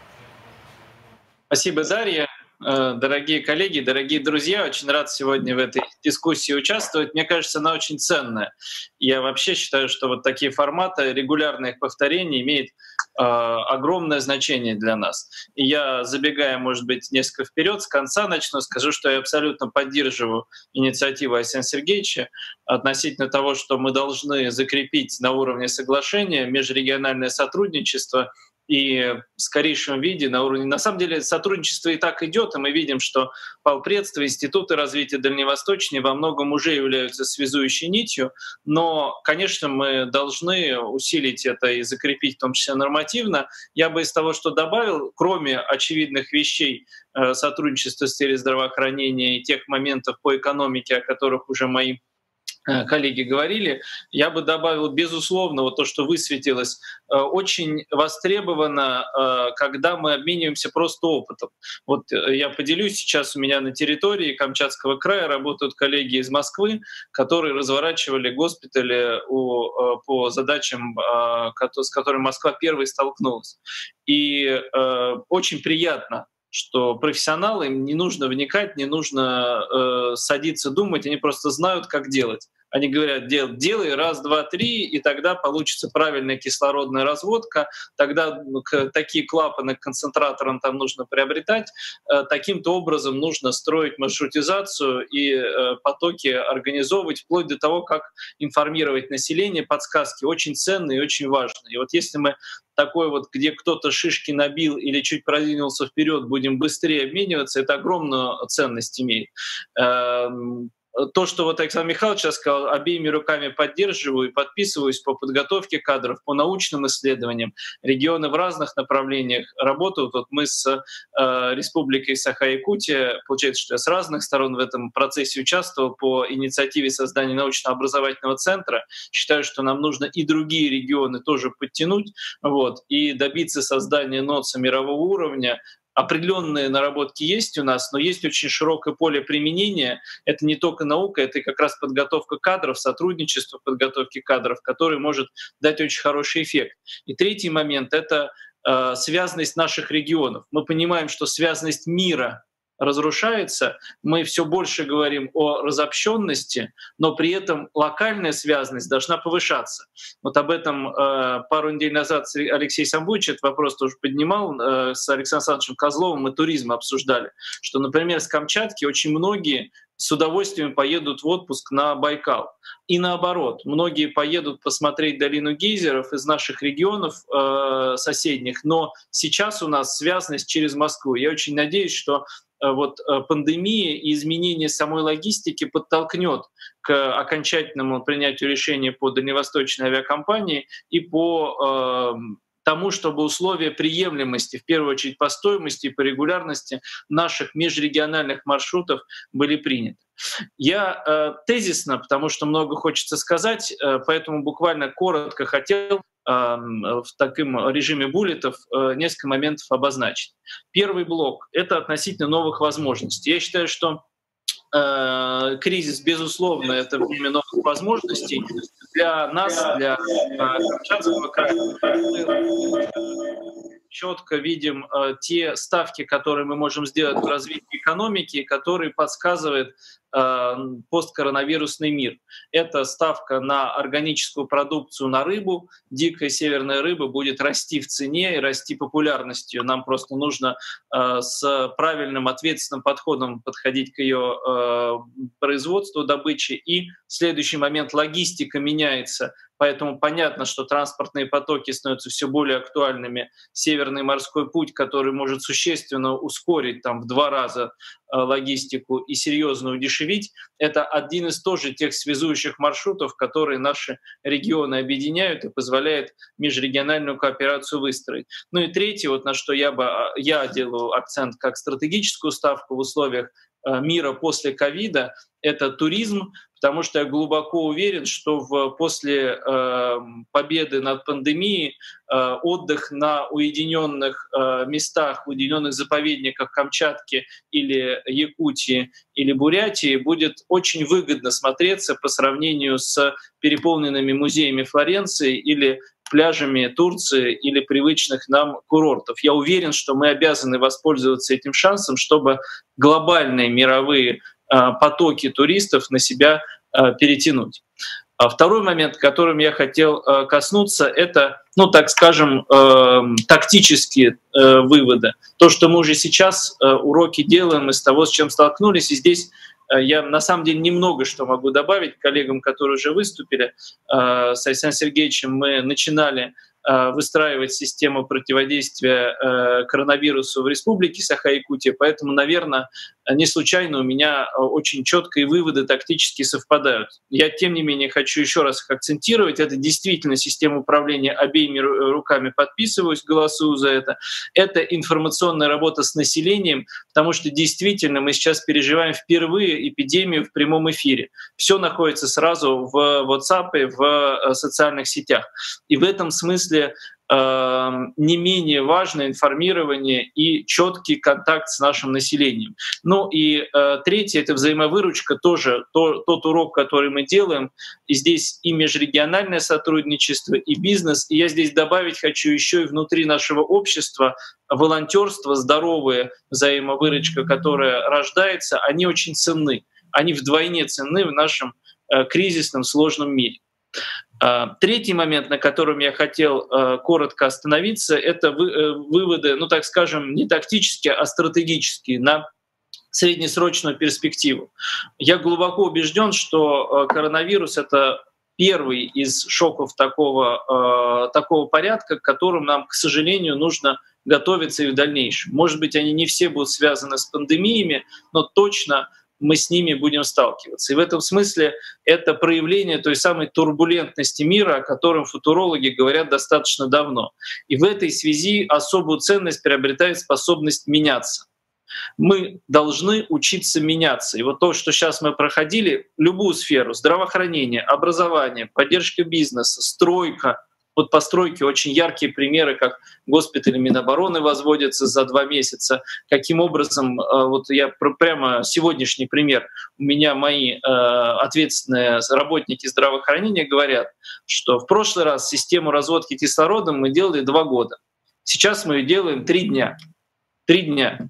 D: Спасибо, Дарья. Дорогие коллеги, дорогие друзья, очень рад сегодня в этой дискуссии участвовать. Мне кажется, она очень ценная. Я вообще считаю, что вот такие форматы, регулярное их повторение имеет огромное значение для нас. И я, забегая, может быть, несколько вперед, с конца начну, скажу, что я абсолютно поддерживаю инициативу Арсения Сергеевича относительно того, что мы должны закрепить на уровне соглашения межрегиональное сотрудничество и в скорейшем виде на уровне... На самом деле сотрудничество и так идет, и мы видим, что Полпредство, институты развития Дальневосточнее во многом уже являются связующей нитью, но, конечно, мы должны усилить это и закрепить, в том числе нормативно. Я бы из того, что добавил, кроме очевидных вещей сотрудничества в сфере здравоохранения и тех моментов по экономике, о которых уже мои коллеги говорили, я бы добавил, безусловно, вот то, что высветилось, очень востребовано, когда мы обмениваемся просто опытом. Вот я поделюсь, сейчас у меня на территории Камчатского края работают коллеги из Москвы, которые разворачивали госпитали по задачам, с которыми Москва первой столкнулась. И очень приятно, что профессионалы, им не нужно вникать, не нужно садиться думать, они просто знают, как делать. Они говорят, делай раз, два, три, и тогда получится правильная кислородная разводка, тогда такие клапаны к концентраторам там нужно приобретать, таким-то образом нужно строить маршрутизацию и потоки организовывать, вплоть до того, как информировать население, подсказки очень ценные и очень важные. И вот если мы такой вот, где кто-то шишки набил или чуть продвинулся вперед, будем быстрее обмениваться, это огромную ценность имеет. То, что вот Александр Михайлович сейчас сказал, обеими руками поддерживаю и подписываюсь по подготовке кадров, по научным исследованиям. Регионы в разных направлениях работают. Вот мы с Республикой Саха-Якутия, получается, что я с разных сторон в этом процессе участвовал по инициативе создания научно-образовательного центра. Считаю, что нам нужно и другие регионы тоже подтянуть, вот, и добиться создания НОЦа мирового уровня. Определенные наработки есть у нас, но есть очень широкое поле применения. Это не только наука, это как раз подготовка кадров, сотрудничество в подготовке кадров, который может дать очень хороший эффект. И третий момент — это связанность наших регионов. Мы понимаем, что связанность мира разрушается, мы все больше говорим о разобщенности, но при этом локальная связанность должна повышаться. Вот об этом пару недель назад Алексей Самбуевич этот вопрос тоже поднимал, с Александром Александровичем Козловым мы туризм обсуждали, что, например, с Камчатки очень многие с удовольствием поедут в отпуск на Байкал. И наоборот, многие поедут посмотреть долину гейзеров из наших регионов соседних, но сейчас у нас связанность через Москву. Я очень надеюсь, что вот пандемия и изменение самой логистики подтолкнет к окончательному принятию решения по дальневосточной авиакомпании и по тому, чтобы условия приемлемости, в первую очередь по стоимости и по регулярности наших межрегиональных маршрутов были приняты. Я тезисно, потому что много хочется сказать, поэтому буквально коротко хотел в таком режиме буллетов несколько моментов обозначить. Первый блок — это относительно новых возможностей. Я считаю, что кризис, безусловно, это время новых возможностей для нас, для Камчатского края. Мы четко видим те ставки, которые мы можем сделать в развитии экономики, которые подсказывает посткоронавирусный мир. Это ставка на органическую продукцию, на рыбу. Дикая северная рыба будет расти в цене и расти популярностью. Нам просто нужно с правильным, ответственным подходом подходить к ее производству, добыче. И в следующий момент логистика меняется. Поэтому понятно, что транспортные потоки становятся все более актуальными. Северный морской путь, который может существенно ускорить там, в 2 раза логистику и серьезно удешевить, это один из тоже тех связующих маршрутов, которые наши регионы объединяют и позволяют межрегиональную кооперацию выстроить. Ну и третье, вот на что я делаю акцент как стратегическую ставку в условиях мира после ковида, это туризм, потому что я глубоко уверен, что после победы над пандемией отдых на уединенных местах, уединенных заповедниках Камчатки или Якутии или Бурятии будет очень выгодно смотреться по сравнению с переполненными музеями Флоренции или пляжами Турции или привычных нам курортов. Я уверен, что мы обязаны воспользоваться этим шансом, чтобы глобальные мировые потоки туристов на себя перетянуть. А второй момент, которым я хотел коснуться, это, ну, так скажем, тактические выводы. То, что мы уже сейчас уроки делаем из того, с чем столкнулись. И здесь я на самом деле немного что могу добавить коллегам, которые уже выступили. С Александром Сергеевичем мы начинали выстраивать систему противодействия коронавирусу в Республике Саха-Якутия, поэтому, наверное, не случайно у меня очень четкие выводы тактически совпадают. Я, тем не менее, хочу еще раз их акцентировать. Это действительно система управления, обеими руками подписываюсь, голосую за это. Это информационная работа с населением, потому что действительно мы сейчас переживаем впервые эпидемию в прямом эфире. Все находится сразу в WhatsApp и в социальных сетях. И в этом смысле не менее важно информирование и четкий контакт с нашим населением. Ну и третье — это взаимовыручка, тоже тот урок, который мы делаем. И здесь и межрегиональное сотрудничество, и бизнес. И я здесь добавить хочу еще и внутри нашего общества волонтерство, здоровая взаимовыручка, которая рождается, они очень ценны. Они вдвойне ценны в нашем кризисном, сложном мире. Третий момент, на котором я хотел коротко остановиться, это выводы, ну так скажем, не тактические, а стратегические на среднесрочную перспективу. Я глубоко убежден, что коронавирус — это первый из шоков такого порядка, к которым нам, к сожалению, нужно готовиться и в дальнейшем. Может быть, они не все будут связаны с пандемиями, но точно мы с ними будем сталкиваться. И в этом смысле это проявление той самой турбулентности мира, о котором футурологи говорят достаточно давно. И в этой связи особую ценность приобретает способность меняться. Мы должны учиться меняться. И вот то, что сейчас мы проходили, любую сферу — здравоохранение, образование, поддержка бизнеса, стройка. Вот по стройке очень яркие примеры, как госпитали Минобороны возводятся за 2 месяца. Каким образом, вот я прямо сегодняшний пример, у меня мои ответственные работники здравоохранения говорят, что в прошлый раз систему разводки кислородом мы делали 2 года. Сейчас мы ее делаем 3 дня. 3 дня.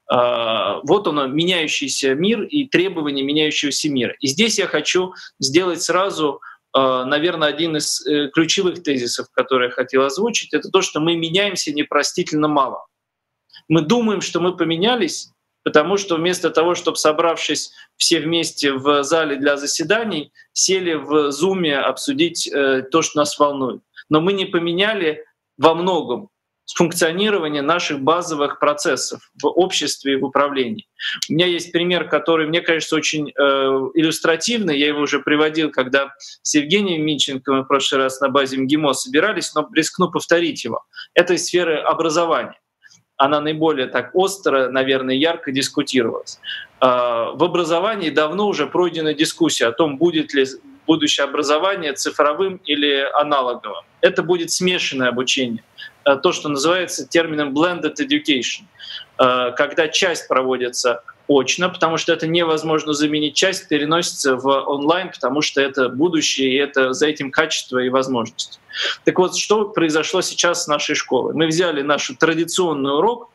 D: Вот оно, меняющийся мир и требования меняющегося мира. И здесь я хочу сделать сразу, наверное, один из ключевых тезисов, который я хотел озвучить, это то, что мы меняемся непростительно мало. Мы думаем, что мы поменялись, потому что вместо того, чтобы, собравшись все вместе в зале для заседаний, сели в Zoom обсудить то, что нас волнует. Но мы не поменяли во многом функционирование наших базовых процессов в обществе и в управлении. У меня есть пример, который, мне кажется, очень иллюстративный. Я его уже приводил, когда с Евгением Минченко мы в прошлый раз на базе МГИМО собирались, но рискну повторить его. Это из сферы образования. Она наиболее так остро, наверное, ярко дискутировалась. В образовании давно уже пройдена дискуссия о том, будет ли будущее образование цифровым или аналоговым. Это будет смешанное обучение. То, что называется термином blended education, когда часть проводится очно, потому что это невозможно заменить, часть переносится в онлайн, потому что это будущее, и это за этим качество и возможность. Так вот, что произошло сейчас с нашей школой? Мы взяли наш традиционный урок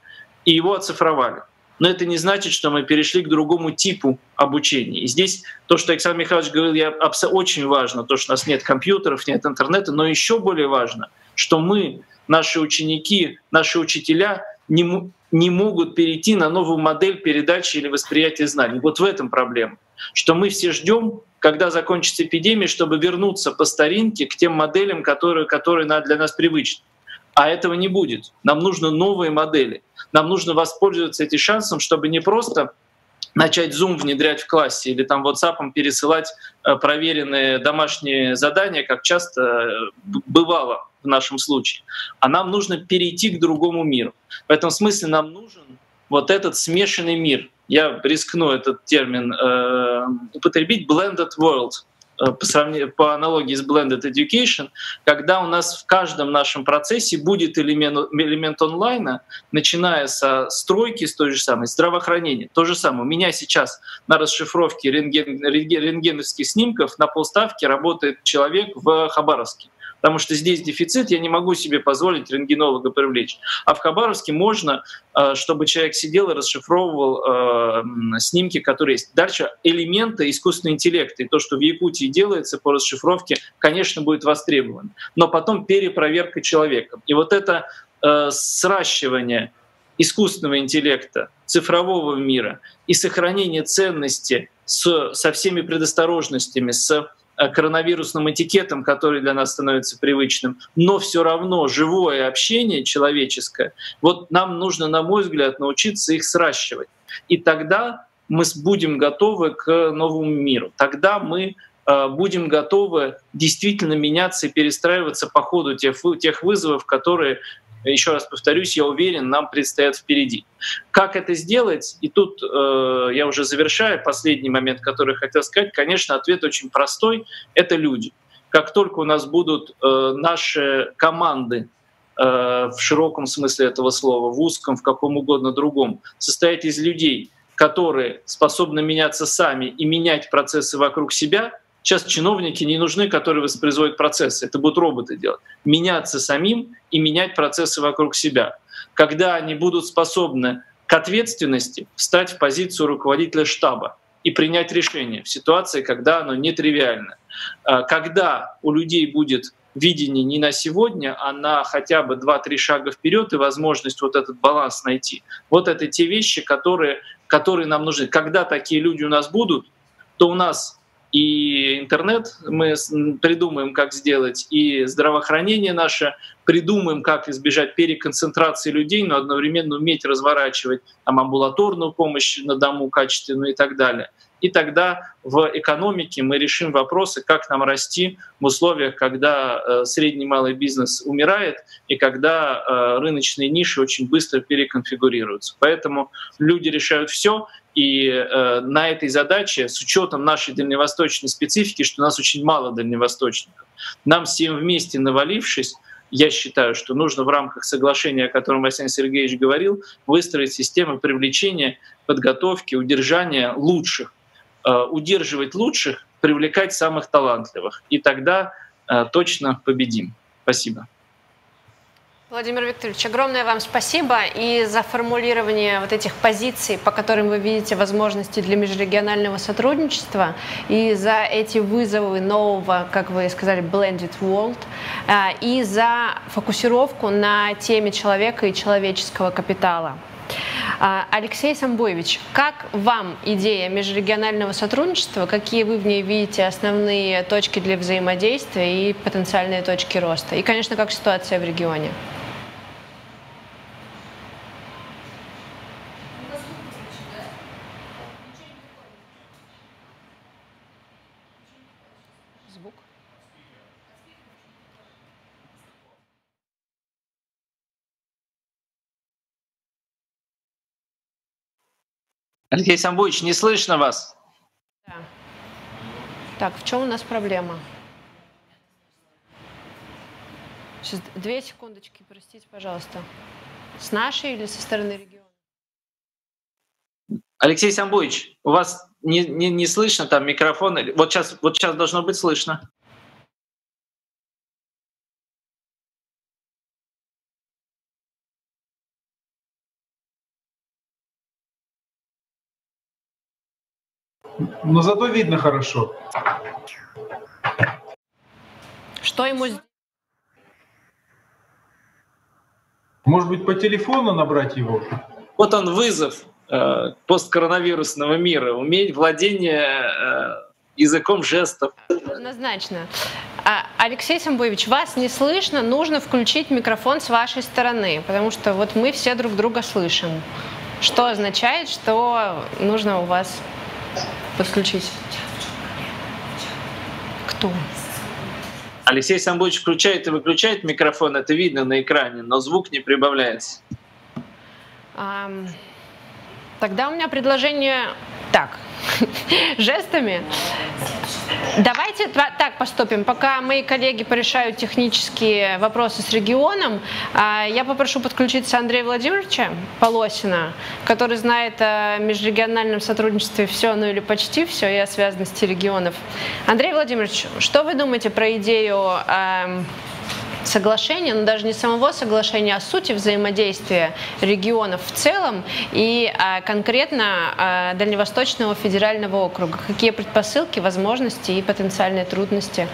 D: и его оцифровали. Но это не значит, что мы перешли к другому типу обучения. И здесь то, что Александр Михайлович говорил, очень важно, то, что у нас нет компьютеров, нет интернета, но еще более важно, что мы, наши ученики, наши учителя не могут перейти на новую модель передачи или восприятия знаний. Вот в этом проблема. Что мы все ждем, когда закончится эпидемия, чтобы вернуться по старинке к тем моделям, которые для нас привычны. А этого не будет. Нам нужны новые модели. Нам нужно воспользоваться этим шансом, чтобы не просто начать Zoom внедрять в классе или там WhatsApp пересылать проверенные домашние задания, как часто бывало в нашем случае. А нам нужно перейти к другому миру. В этом смысле нам нужен вот этот смешанный мир. Я рискну этот термин употребить, blended world, по аналогии с blended education, когда у нас в каждом нашем процессе будет элемент онлайна, начиная со стройки, с той же самой, здравоохранения. То же самое. У меня сейчас на расшифровке рентгеновских снимков на полставки работает человек в Хабаровске. Потому что здесь дефицит, я не могу себе позволить рентгенолога привлечь. А в Хабаровске можно, чтобы человек сидел и расшифровывал снимки, которые есть. Дальше элементы искусственного интеллекта и то, что в Якутии делается по расшифровке, конечно, будет востребовано. Но потом перепроверка человеком. И вот это сращивание искусственного интеллекта, цифрового мира и сохранение ценности со всеми предосторожностями, с коронавирусным этикетом, который для нас становится привычным, но все равно живое общение человеческое, вот нам нужно, на мой взгляд, научиться их сращивать. И тогда мы будем готовы к новому миру. Тогда мы будем готовы действительно меняться и перестраиваться по ходу тех вызовов, которые, еще раз повторюсь, я уверен, нам предстоят впереди. Как это сделать? И тут я уже завершаю последний момент, который хотел сказать. Конечно, ответ очень простой — это люди. Как только у нас будут наши команды в широком смысле этого слова, в узком, в каком угодно другом, состоять из людей, которые способны меняться сами и менять процессы вокруг себя. Сейчас чиновники не нужны, которые воспроизводят процессы. Это будут роботы делать. Меняться самим и менять процессы вокруг себя. Когда они будут способны к ответственности, встать в позицию руководителя штаба и принять решение в ситуации, когда оно нетривиально. Когда у людей будет видение не на сегодня, а на хотя бы 2-3 шага вперед и возможность вот этот баланс найти. Вот это те вещи, которые нам нужны. Когда такие люди у нас будут, то у нас и интернет мы придумаем, как сделать, и здравоохранение наше придумаем, как избежать переконцентрации людей, но одновременно уметь разворачивать там амбулаторную помощь на дому качественную и так далее. И тогда в экономике мы решим вопросы, как нам расти в условиях, когда средний и малый бизнес умирает и когда рыночные ниши очень быстро переконфигурируются. Поэтому люди решают все. И на этой задаче, с учетом нашей дальневосточной специфики, что у нас очень мало дальневосточников, нам всем вместе навалившись, я считаю, что нужно в рамках соглашения, о котором Александр Сергеевич говорил, выстроить систему привлечения, подготовки, удержания лучших, удерживать лучших, привлекать самых талантливых. И тогда точно победим. Спасибо.
A: Владимир Викторович, огромное вам спасибо и за формулирование вот этих позиций, по которым вы видите возможности для межрегионального сотрудничества, и за эти вызовы нового, как вы сказали, blended world, и за фокусировку на теме человека и человеческого капитала. Алексей Самбуевич, как вам идея межрегионального сотрудничества? Какие вы в ней видите основные точки для взаимодействия и потенциальные точки роста? И, конечно, как ситуация в регионе?
D: Алексей Самбуевич, не слышно вас.
A: Да. Так, в чем у нас проблема? Сейчас 2 секундочки, простите, пожалуйста. С нашей или со стороны региона?
D: Алексей Самбуевич, у вас не слышно там микрофон? Вот сейчас должно быть слышно.
C: Но зато видно хорошо.
A: Что ему...
C: Может быть, по телефону набрать его?
D: Вот он вызов посткоронавирусного мира, владение языком жестов.
A: Однозначно. Алексей Самбуевич, вас не слышно, нужно включить микрофон с вашей стороны, потому что вот мы все друг друга слышим. Что означает, что нужно у вас подключить? Кто?
D: Алексей Самбуевич включает и выключает микрофон, это видно на экране, но звук не прибавляется.
A: Тогда у меня предложение так, жестами. Давайте так поступим. Пока мои коллеги порешают технические вопросы с регионом, я попрошу подключиться Андрея Владимировича Полосина, который знает о межрегиональном сотрудничестве все, ну или почти все, и о связанности регионов. Андрей Владимирович, что вы думаете про идею соглашения, но даже не самого соглашения, а сути взаимодействия регионов в целом и конкретно Дальневосточного федерального округа? Какие предпосылки, возможности и потенциальные трудности?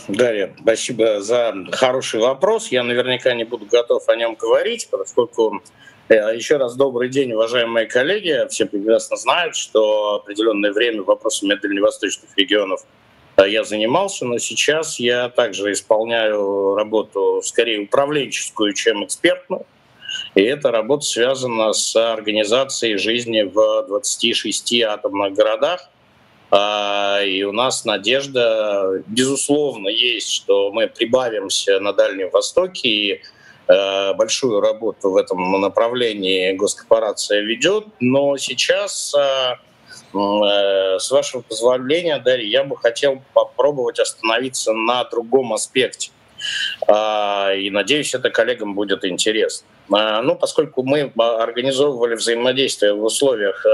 E: Дарья, спасибо за хороший вопрос. Я наверняка не буду готов о нем говорить, поскольку, еще раз добрый день, уважаемые коллеги. Все прекрасно знают, что определенное время вопросами дальневосточных регионов я занимался, но сейчас я также исполняю работу скорее управленческую, чем экспертную. И эта работа связана с организацией жизни в 26 атомных городах. И у нас надежда, безусловно, есть, что мы прибавимся на Дальнем Востоке. И большую работу в этом направлении госкорпорация ведет. Но сейчас, с вашего позволения, Дарья, я бы хотел попробовать остановиться на другом аспекте. И надеюсь, это коллегам будет интересно. Поскольку мы организовывали взаимодействие в условиях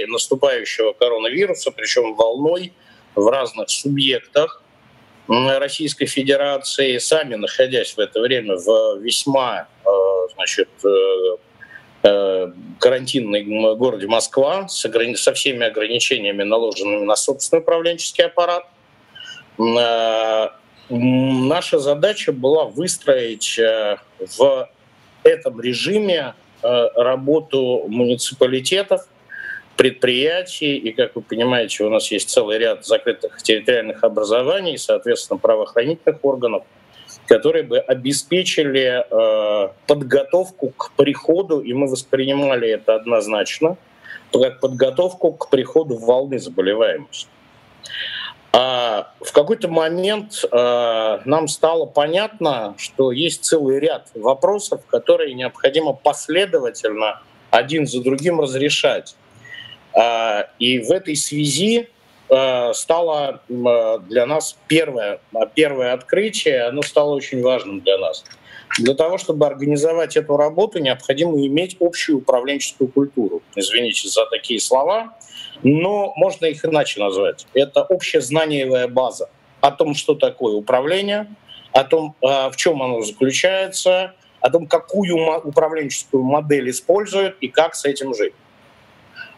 E: наступающего коронавируса, причем волной в разных субъектах Российской Федерации, сами находясь в это время в весьма карантинной городе Москва, со всеми ограничениями, наложенными на собственный управленческий аппарат, наша задача была выстроить в этом режиме работу муниципалитетов, предприятий, и, как вы понимаете, у нас есть целый ряд закрытых территориальных образований, соответственно, правоохранительных органов, которые бы обеспечили подготовку к приходу, и мы воспринимали это однозначно, как подготовку к приходу волны заболеваемости. В какой-то момент нам стало понятно, что есть целый ряд вопросов, которые необходимо последовательно один за другим разрешать. И в этой связи стало для нас первое открытие, оно стало очень важным для нас. Для того, чтобы организовать эту работу, необходимо иметь общую управленческую культуру. Извините за такие слова, но можно их иначе назвать. Это общезнаниевая база о том, что такое управление, о том, в чем оно заключается, о том, какую управленческую модель используют и как с этим жить.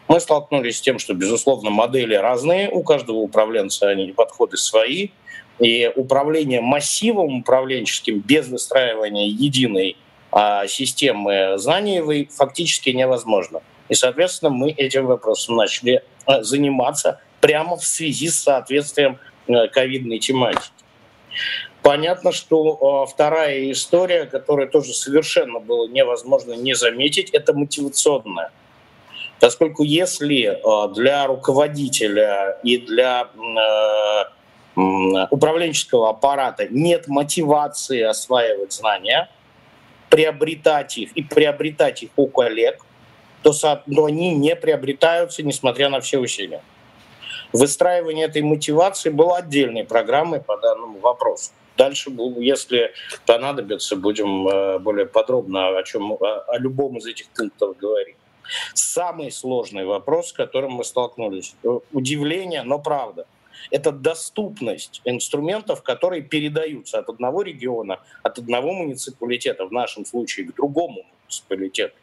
E: Мы столкнулись с тем, что, безусловно, модели разные, у каждого управленца они подходы свои, и управление массивом управленческим без выстраивания единой системы знаниевой фактически невозможно. И, соответственно, мы этим вопросом начали заниматься прямо в связи с соответствием ковидной тематики. Понятно, что вторая история, которую тоже совершенно было невозможно не заметить, это мотивационная. Поскольку если для руководителя и для управленческого аппарата нет мотивации осваивать знания, приобретать их у коллег, то они не приобретаются, несмотря на все усилия. Выстраивание этой мотивации было отдельной программой по данному вопросу. Дальше, если понадобится, будем более подробно о любом из этих пунктов говорить. Самый сложный вопрос, с которым мы столкнулись, удивление, но правда, это доступность инструментов, которые передаются от одного региона, от одного муниципалитета, в нашем случае, к другому муниципалитету.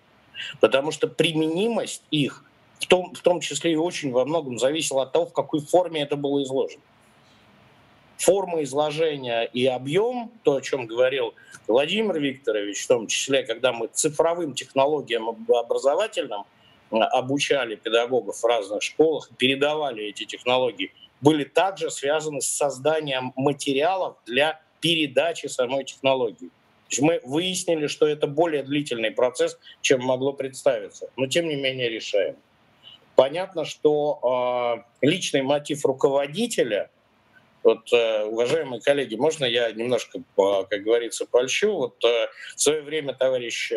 E: Потому что применимость их, в том числе и очень во многом, зависела от того, в какой форме это было изложено. Форма изложения и объем, то, о чем говорил Владимир Викторович, в том числе, когда мы цифровым технологиям образовательным обучали педагогов в разных школах, передавали эти технологии, были также связаны с созданием материалов для передачи самой технологии. То есть мы выяснили, что это более длительный процесс, чем могло представиться, но тем не менее решаем. Понятно, что личный мотив руководителя, вот, уважаемые коллеги, можно я немножко, как говорится, польщу? Вот в свое время товарищ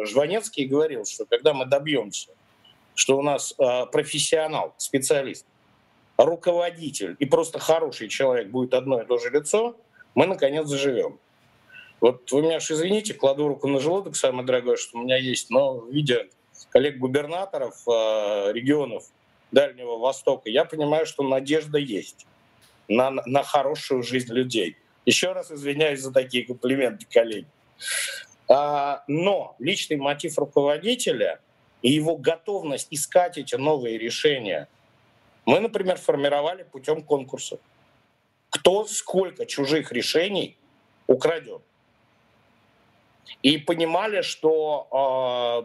E: Жванецкий говорил, что когда мы добьемся, что у нас профессионал, специалист, руководитель и просто хороший человек будет одно и то же лицо, мы наконец заживем. Вот вы меня уж извините, кладу руку на желудок, самое дорогое, что у меня есть, но видя коллег-губернаторов регионов Дальнего Востока, я понимаю, что надежда есть на хорошую жизнь людей. Еще раз извиняюсь за такие комплименты, коллеги. Но личный мотив руководителя и его готовность искать эти новые решения мы, например, формировали путем конкурсов. Кто сколько чужих решений украдет. И понимали, что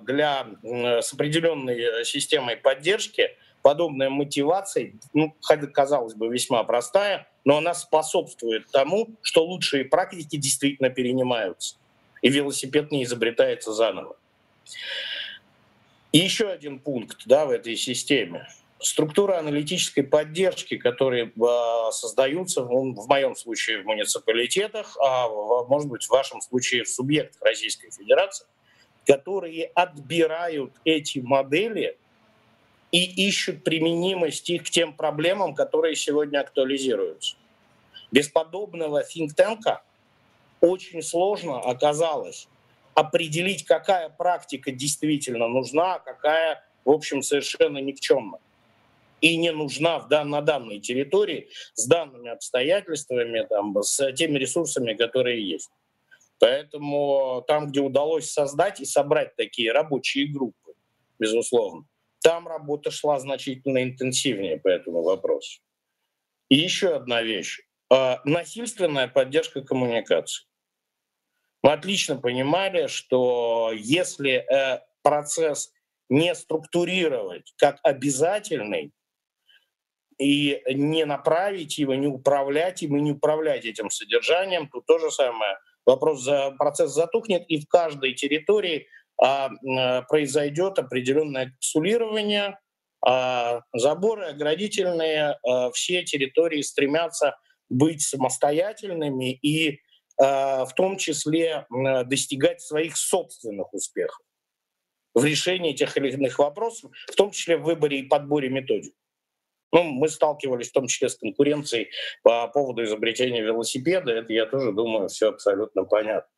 E: с определенной системой поддержки подобная мотивация, казалось бы, весьма простая, но она способствует тому, что лучшие практики действительно перенимаются, и велосипед не изобретается заново. И еще один пункт в этой системе. Структура аналитической поддержки, которые создаются, в моем случае, в муниципалитетах, а может быть, в вашем случае, в субъектах Российской Федерации, которые отбирают эти модели и ищут применимость их к тем проблемам, которые сегодня актуализируются. Без подобного think-tank очень сложно оказалось определить, какая практика действительно нужна, а какая, в общем, совершенно никчемна и не нужна на данной территории с данными обстоятельствами, с теми ресурсами, которые есть. Поэтому там, где удалось создать и собрать такие рабочие группы, безусловно, там работа шла значительно интенсивнее по этому вопросу. И еще одна вещь. Насильственная поддержка коммуникаций. Мы отлично понимали, что если процесс не структурировать как обязательный, и не направить его, не управлять им, и не управлять этим содержанием, то то же самое. Процесс затухнет, и в каждой территории произойдет определенное капсулирование, заборы оградительные, все территории стремятся быть самостоятельными и в том числе достигать своих собственных успехов в решении тех или иных вопросов, в том числе в выборе и подборе методик. Мы сталкивались в том числе с конкуренцией по поводу изобретения велосипеда. Это, я тоже думаю, все абсолютно понятно.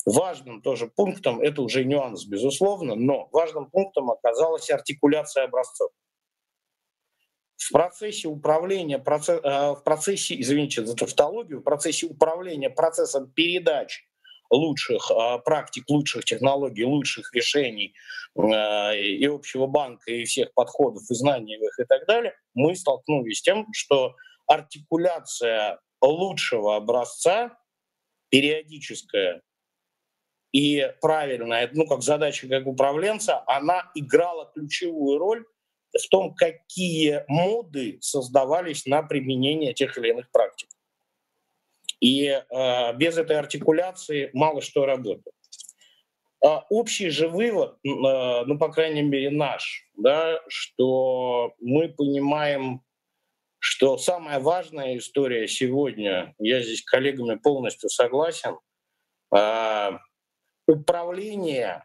E: Важным тоже пунктом, это уже нюанс, безусловно, но важным пунктом оказалась артикуляция образцов. В процессе управления, извините за тавтологию, в процессе управления процессом передачи лучших практик, лучших технологий, лучших решений и общего банка, и всех подходов, и знаний их и так далее, мы столкнулись с тем, что артикуляция лучшего образца, периодическая и правильная, как задача как управленца, она играла ключевую роль в том, какие моды создавались на применение тех или иных практик. И без этой артикуляции мало что работает. Общий же вывод, по крайней мере наш, что мы понимаем, что самая важная история сегодня, я здесь с коллегами полностью согласен, управление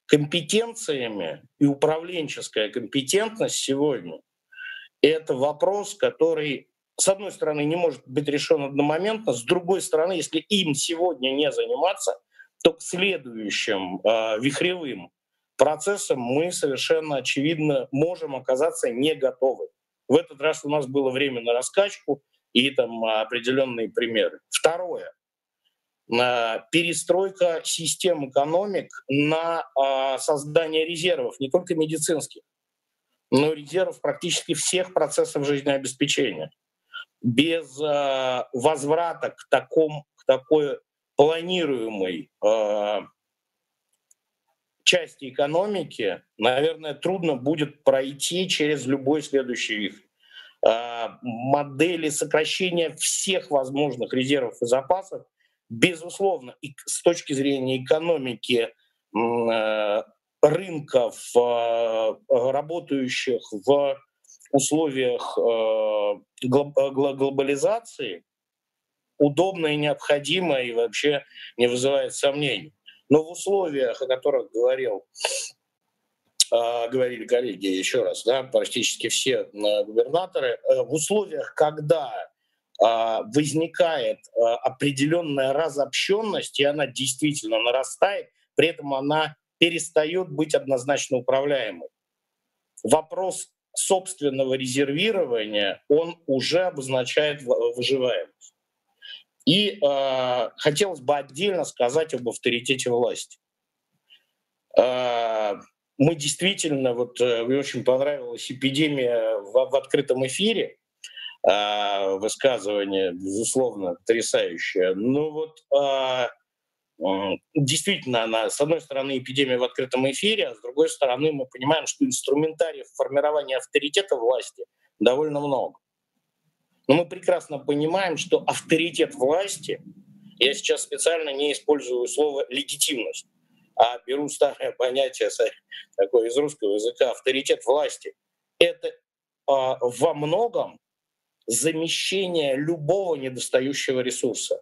E: компетенциями и управленческая компетентность сегодня — это вопрос, который с одной стороны, не может быть решен одномоментно, с другой стороны, если им сегодня не заниматься, то к следующим вихревым процессам мы совершенно очевидно можем оказаться не готовы. В этот раз у нас было время на раскачку и там определенные примеры. Второе. Перестройка систем экономик на создание резервов, не только медицинских, но и резервов практически всех процессов жизнеобеспечения. Без возврата к такой планируемой части экономики, наверное, трудно будет пройти через любой следующий вихрь. Модели сокращения всех возможных резервов и запасов, безусловно, и с точки зрения экономики, рынков, работающих в условиях глобализации, удобно и необходимо, и вообще не вызывает сомнений. Но в условиях, о которых говорили коллеги еще раз, да, практически все губернаторы, в условиях, когда возникает определенная разобщенность, и она действительно нарастает, при этом она перестает быть однозначно управляемой. Вопрос собственного резервирования, он уже обозначает выживаемость. И хотелось бы отдельно сказать об авторитете власти. Мы действительно, вот мне очень понравилась эпидемия в открытом эфире, высказывание, безусловно, потрясающее. Ну вот действительно, она, с одной стороны, эпидемия в открытом эфире, а с другой стороны, мы понимаем, что инструментариев формирования авторитета власти довольно много. Но мы прекрасно понимаем, что авторитет власти, я сейчас специально не использую слово «легитимность», а беру старое понятие такое из русского языка, авторитет власти, это во многом замещение любого недостающего ресурса,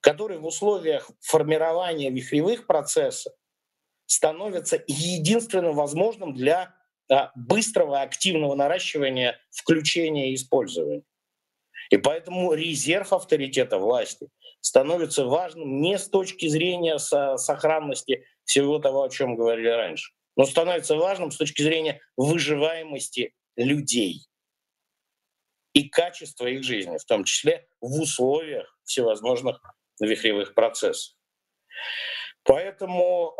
E: который в условиях формирования вихревых процессов становится единственным возможным для быстрого активного наращивания, включения и использования. И поэтому резерв авторитета власти становится важным не с точки зрения сохранности всего того, о чем говорили раньше, но становится важным с точки зрения выживаемости людей и качества их жизни, в том числе в условиях всевозможных вихревых процессов. Поэтому,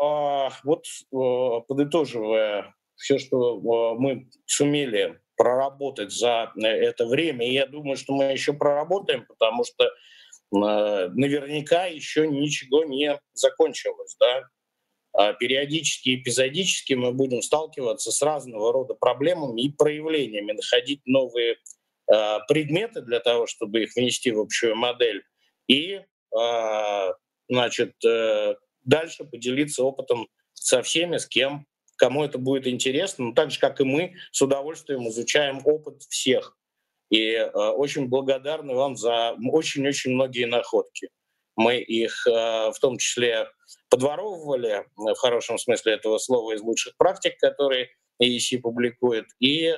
E: подытоживая все, что мы сумели проработать за это время, и я думаю, что мы еще проработаем, потому что наверняка еще ничего не закончилось. Да? Периодически, эпизодически мы будем сталкиваться с разного рода проблемами и проявлениями, находить новые предметы для того, чтобы их внести в общую модель, и дальше поделиться опытом со всеми, с кем, кому это будет интересно. Но так же, как и мы, с удовольствием изучаем опыт всех. И очень благодарны вам за очень-очень многие находки. Мы их в том числе подворовывали, в хорошем смысле этого слова, из лучших практик, которые ЕИСИ публикует, и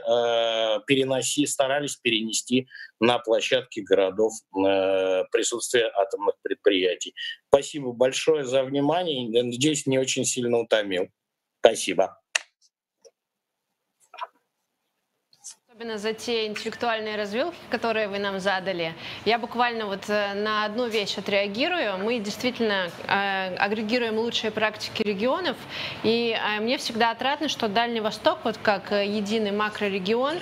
E: старались перенести на площадки городов присутствие атомных предприятий. Спасибо большое за внимание. Надеюсь, не очень сильно утомил. Спасибо.
A: Особенно за те интеллектуальные развилки, которые вы нам задали. Я буквально на одну вещь отреагирую. Мы действительно агрегируем лучшие практики регионов, и мне всегда отрадно, что Дальний Восток, как единый макрорегион,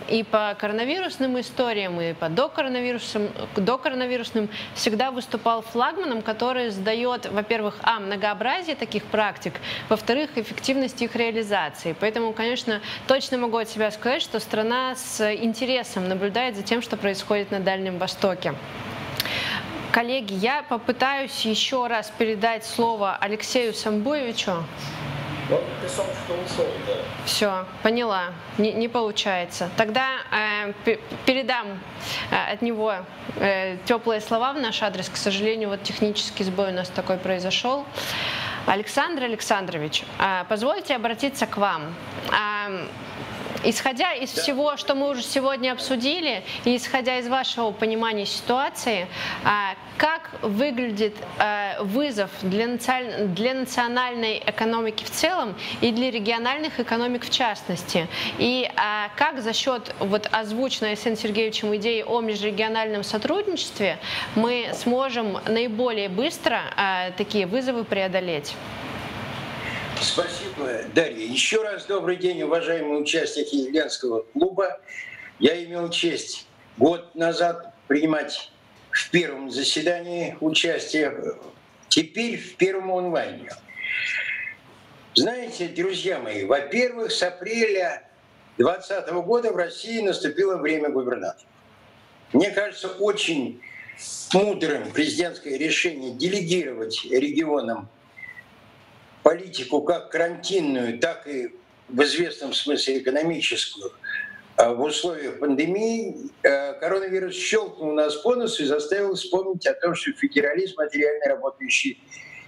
A: и по коронавирусным историям, и по докоронавирусным всегда выступал флагманом, который сдает, во-первых, многообразие таких практик, во-вторых, эффективность их реализации. Поэтому, конечно, точно могу от себя сказать, что страна с интересом наблюдает за тем, что происходит на Дальнем Востоке. Коллеги, я попытаюсь еще раз передать слово Алексею Самбуевичу.
E: Ты сам что ушел, да?
A: Все, поняла. Не получается. Тогда передам от него теплые слова в наш адрес. К сожалению, технический сбой у нас такой произошел. Александр Александрович, позвольте обратиться к вам. Исходя из всего, что мы уже сегодня обсудили, и исходя из вашего понимания ситуации, как выглядит вызов для национальной экономики в целом и для региональных экономик в частности? И как за счет озвученной Александром Сергеевичем идеи о межрегиональном сотрудничестве мы сможем наиболее быстро такие вызовы преодолеть?
F: Спасибо, Дарья. Еще раз добрый день, уважаемые участники Ленского клуба. Я имел честь год назад принимать в первом заседании участие, теперь в первом онлайне. Знаете, друзья мои, во-первых, с апреля 2020 года в России наступило время губернаторов. Мне кажется, очень мудрым президентское решение делегировать регионам политику как карантинную, так и в известном смысле экономическую в условиях пандемии. Коронавирус щелкнул нас по носу и заставил вспомнить о том, что федерализм — это реально работающий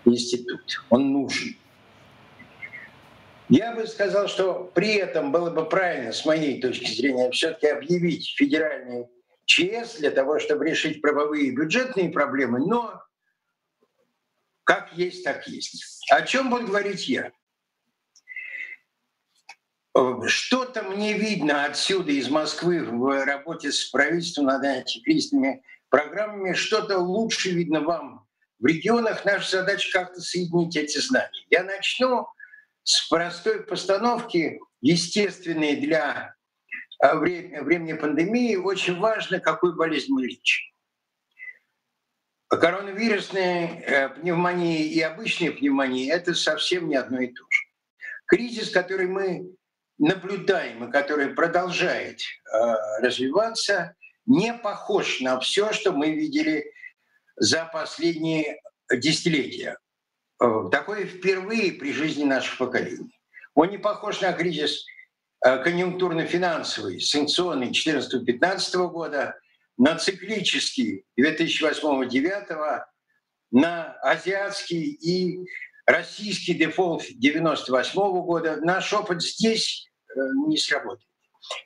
F: институт. Он нужен. Я бы сказал, что при этом было бы правильно, с моей точки зрения, все-таки объявить федеральный ЧС для того, чтобы решить правовые и бюджетные проблемы, но как есть, так есть. О чем буду говорить я? Что-то мне видно отсюда, из Москвы, в работе с правительством над антикризисными программами, что-то лучше видно вам в регионах. Наша задача как-то соединить эти знания. Я начну с простой постановки, естественной для времени пандемии. Очень важно, какую болезнь мы лечим. Коронавирусная пневмония и обычная пневмония — это совсем не одно и то же. Кризис, который мы наблюдаем и который продолжает развиваться, не похож на все, что мы видели за последние десятилетия. Такое впервые при жизни наших поколений. Он не похож на кризис конъюнктурно-финансовый, санкционный 2014-2015 года, на циклический 2008-2009, на азиатский и российский дефолт 1998 года. Наш опыт здесь не сработает.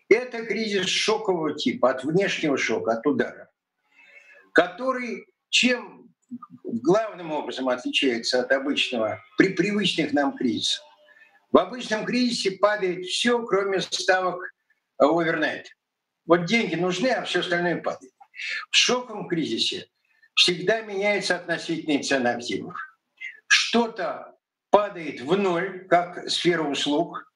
F: Это кризис шокового типа, от внешнего шока, от удара, который чем главным образом отличается от обычного, при привычных нам кризисах. В обычном кризисе падает все, кроме ставок овернайт. Вот деньги нужны, а все остальное падает. В шоковом кризисе всегда меняется относительная цена активов. Что-то падает в ноль, как сфера услуг,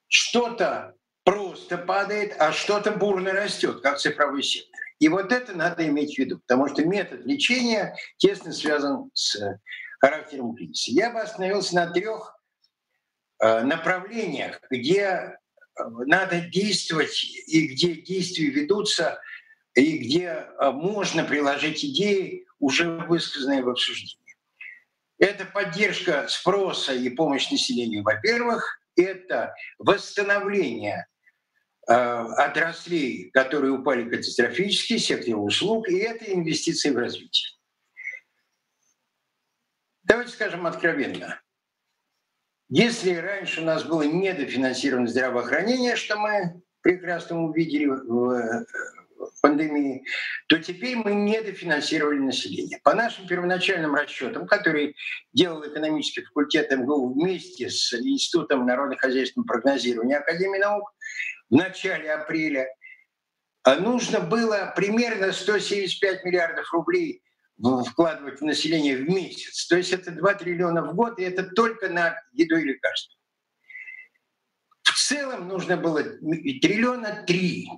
F: что-то просто падает, а что-то бурно растет, как цифровой сектор. И вот это надо иметь в виду, потому что метод лечения тесно связан с характером кризиса. Я бы остановился на 3 направлениях, где надо действовать и где действия ведутся, и где можно приложить идеи, уже высказанные в обсуждении. Это поддержка спроса и помощь населению, во-первых. Это восстановление отраслей, которые упали катастрофически, сектора услуг, и это инвестиции в развитие. Давайте скажем откровенно. Если раньше у нас было недофинансировано здравоохранение, что мы прекрасно увидели в пандемии, то теперь мы недофинансировали население. По нашим первоначальным расчетам, которые делал экономический факультет МГУ вместе с Институтом народно-хозяйственного прогнозирования Академии наук, в начале апреля нужно было примерно 175 миллиардов рублей вкладывать в население в месяц. То есть это 2 триллиона в год, и это только на еду и лекарства. В целом нужно было 3 триллиона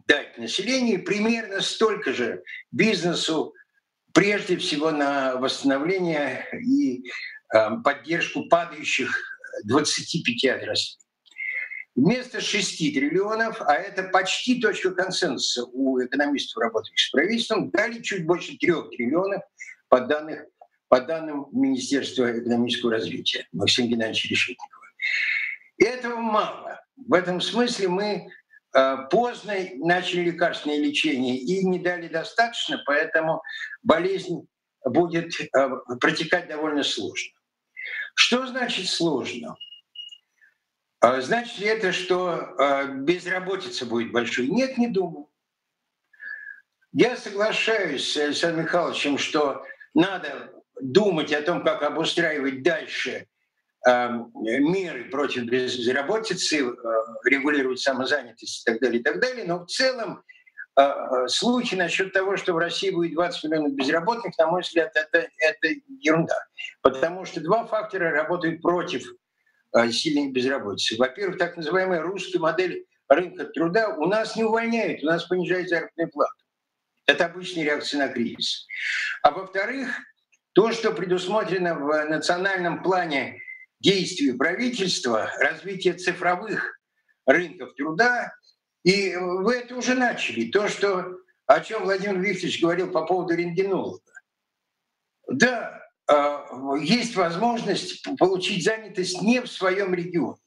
F: дать населению, примерно столько же бизнесу, прежде всего на восстановление и поддержку падающих 25 отраслей. Вместо 6 триллионов, а это почти точка консенсуса у экономистов, работающих с правительством, дали чуть больше 3 триллионов по данным Министерства экономического развития Максима Геннадьевича Решетникова. И этого мало. В этом смысле мы поздно начали лекарственное лечение и не дали достаточно, поэтому болезнь будет протекать довольно сложно. Что значит сложно? Значит ли это, что безработица будет большой? Нет, не думаю. Я соглашаюсь с Александром Михайловичем, что надо думать о том, как обустраивать дальше меры против безработицы, регулировать самозанятость и так далее. Но в целом слухи насчет того, что в России будет 20 миллионов безработных, на мой взгляд, это ерунда. Потому что два фактора работают против сильной безработицы. Во-первых, так называемая русская модель рынка труда у нас не увольняют, у нас понижают заработную плату. Это обычная реакция на кризис. А во-вторых, то, что предусмотрено в национальном плане действий правительства, развитие цифровых рынков труда, и вы это уже начали. То, о чем Владимир Викторович говорил по поводу рентгенолога. Да, есть возможность получить занятость не в своем регионе.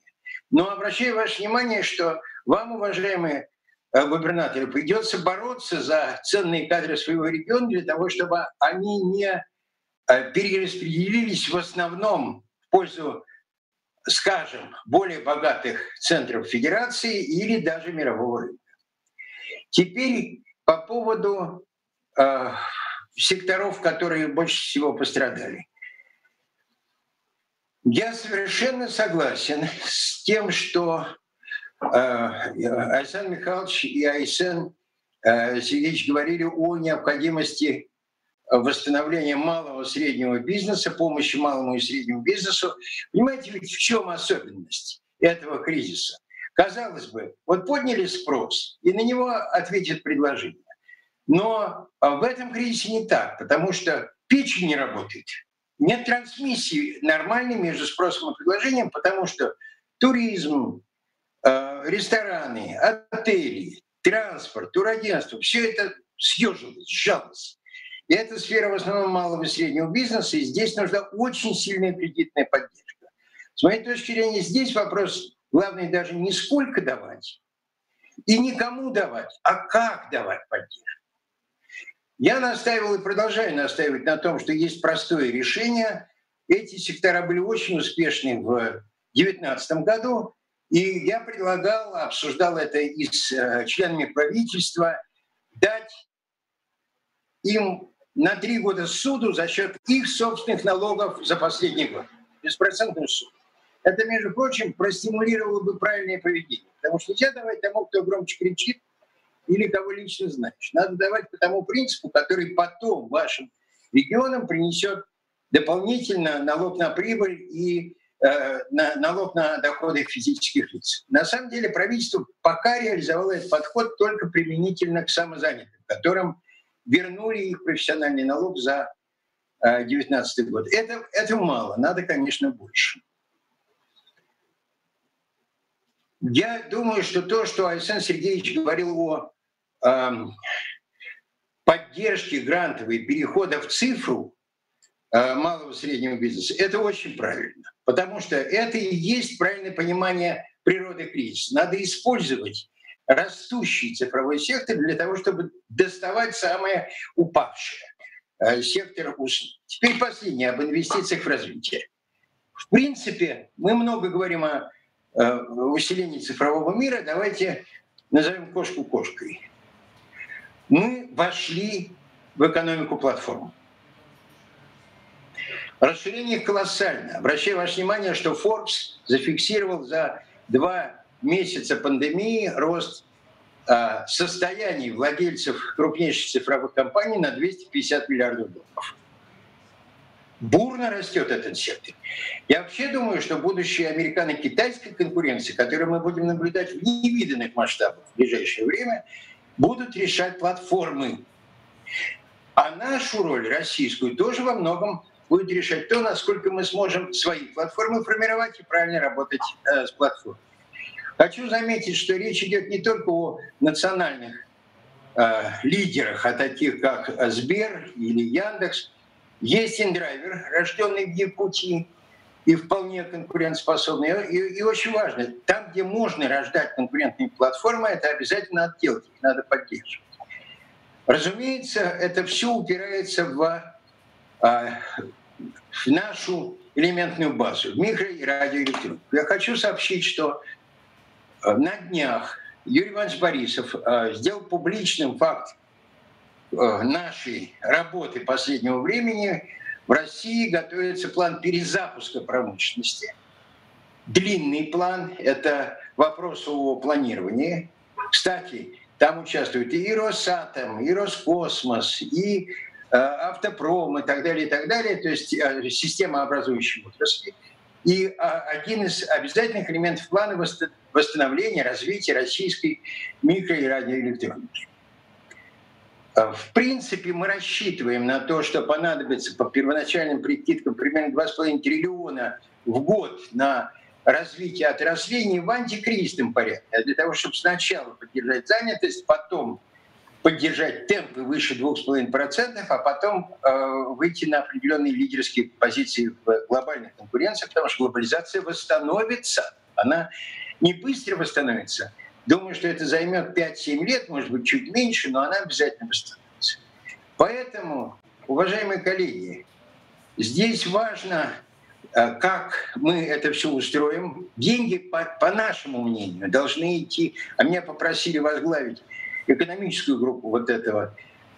F: Но обращаю ваше внимание, что вам, уважаемые губернаторы, придется бороться за ценные кадры своего региона для того, чтобы они не перераспределились в основном в пользу, скажем, более богатых центров федерации или даже мирового рынка. Теперь по поводу секторов, которые больше всего пострадали. Я совершенно согласен с тем, что Александр Михайлович и Айсен Сергеевич говорили о необходимости восстановления малого и среднего бизнеса, помощи малому и среднему бизнесу. Понимаете, ведь в чем особенность этого кризиса? Казалось бы, вот подняли спрос, и на него ответит предложение. Но в этом кризисе не так, потому что печень не работает. Нет трансмиссии нормальной между спросом и предложением, потому что туризм, рестораны, отели, транспорт, турагентство, все это съежилось, сжалось. И это сфера в основном малого и среднего бизнеса, и здесь нужна очень сильная кредитная поддержка. С моей точки зрения, здесь вопрос главный даже не сколько давать и не кому давать, а как давать поддержку. Я настаивал и продолжаю настаивать на том, что есть простое решение. Эти сектора были очень успешны в 2019 году, и я предлагал, обсуждал это и с членами правительства, дать им на 3 года суду за счет их собственных налогов за последний год. Беспроцентный суд. Это, между прочим, простимулировало бы правильное поведение. Потому что нельзя давать тому, кто громче кричит или кого лично знаешь. Надо давать по тому принципу, который потом вашим регионам принесет дополнительно налог на прибыль и налог на доходы физических лиц. На самом деле правительство пока реализовало этот подход только применительно к самозанятым, которым вернули их профессиональный налог за 2019 год. Это мало, надо, конечно, больше. Я думаю, что то, что Александр Сергеевич говорил о поддержке грантовой перехода в цифру малого и среднего бизнеса, это очень правильно. Потому что это и есть правильное понимание природы кризиса. Надо использовать растущий цифровой сектор для того, чтобы доставать самое упавшее. Сектор услуг. Теперь последнее об инвестициях в развитие. В принципе, мы много говорим о усилении цифрового мира. Давайте назовем кошку кошкой. Мы вошли в экономику платформ. Расширение колоссальное. Обращаю ваше внимание, что Forbes зафиксировал за 2 месяца пандемии рост состояний владельцев крупнейших цифровых компаний на 250 миллиардов долларов. Бурно растет этот сектор. Я вообще думаю, что будущее американо-китайской конкуренции, которую мы будем наблюдать в невиданных масштабах в ближайшее время, будут решать платформы. А нашу роль, российскую, тоже во многом будет решать то, насколько мы сможем свои платформы формировать и правильно работать с платформой. Хочу заметить, что речь идет не только о национальных лидерах, а таких как Сбер или Яндекс. Есть индрайвер, рожденный в Якутии и вполне конкурентоспособный. И очень важно, там, где можно рождать конкурентные платформы, это обязательно отделки, их надо поддерживать. Разумеется, это все упирается в нашу элементную базу, микро- и радиоэлектронику. Я хочу сообщить, что на днях Юрий Иванович Борисов сделал публичным факт нашей работы последнего времени. В России готовится план перезапуска промышленности. Длинный план – это вопрос о планировании. Кстати, там участвуют и Росатом, и Роскосмос, и Автопром, и так далее, и так далее. То есть системообразующие отрасли. И один из обязательных элементов плана – восстановления, развития российской микро- и радиоэлектроники. В принципе, мы рассчитываем на то, что понадобится по первоначальным прикидкам примерно 2,5 триллиона в год на развитие отраслей не в антикризисном порядке, а для того, чтобы сначала поддержать занятость, потом поддержать темпы выше 2,5%, а потом выйти на определенные лидерские позиции в глобальных конкуренциях, потому что глобализация восстановится. Она не быстро восстановится. Думаю, что это займет 5-7 лет, может быть, чуть меньше, но она обязательно восстановится. Поэтому, уважаемые коллеги, здесь важно, как мы это все устроим. Деньги, по нашему мнению, должны идти, а меня попросили возглавить экономическую группу вот этого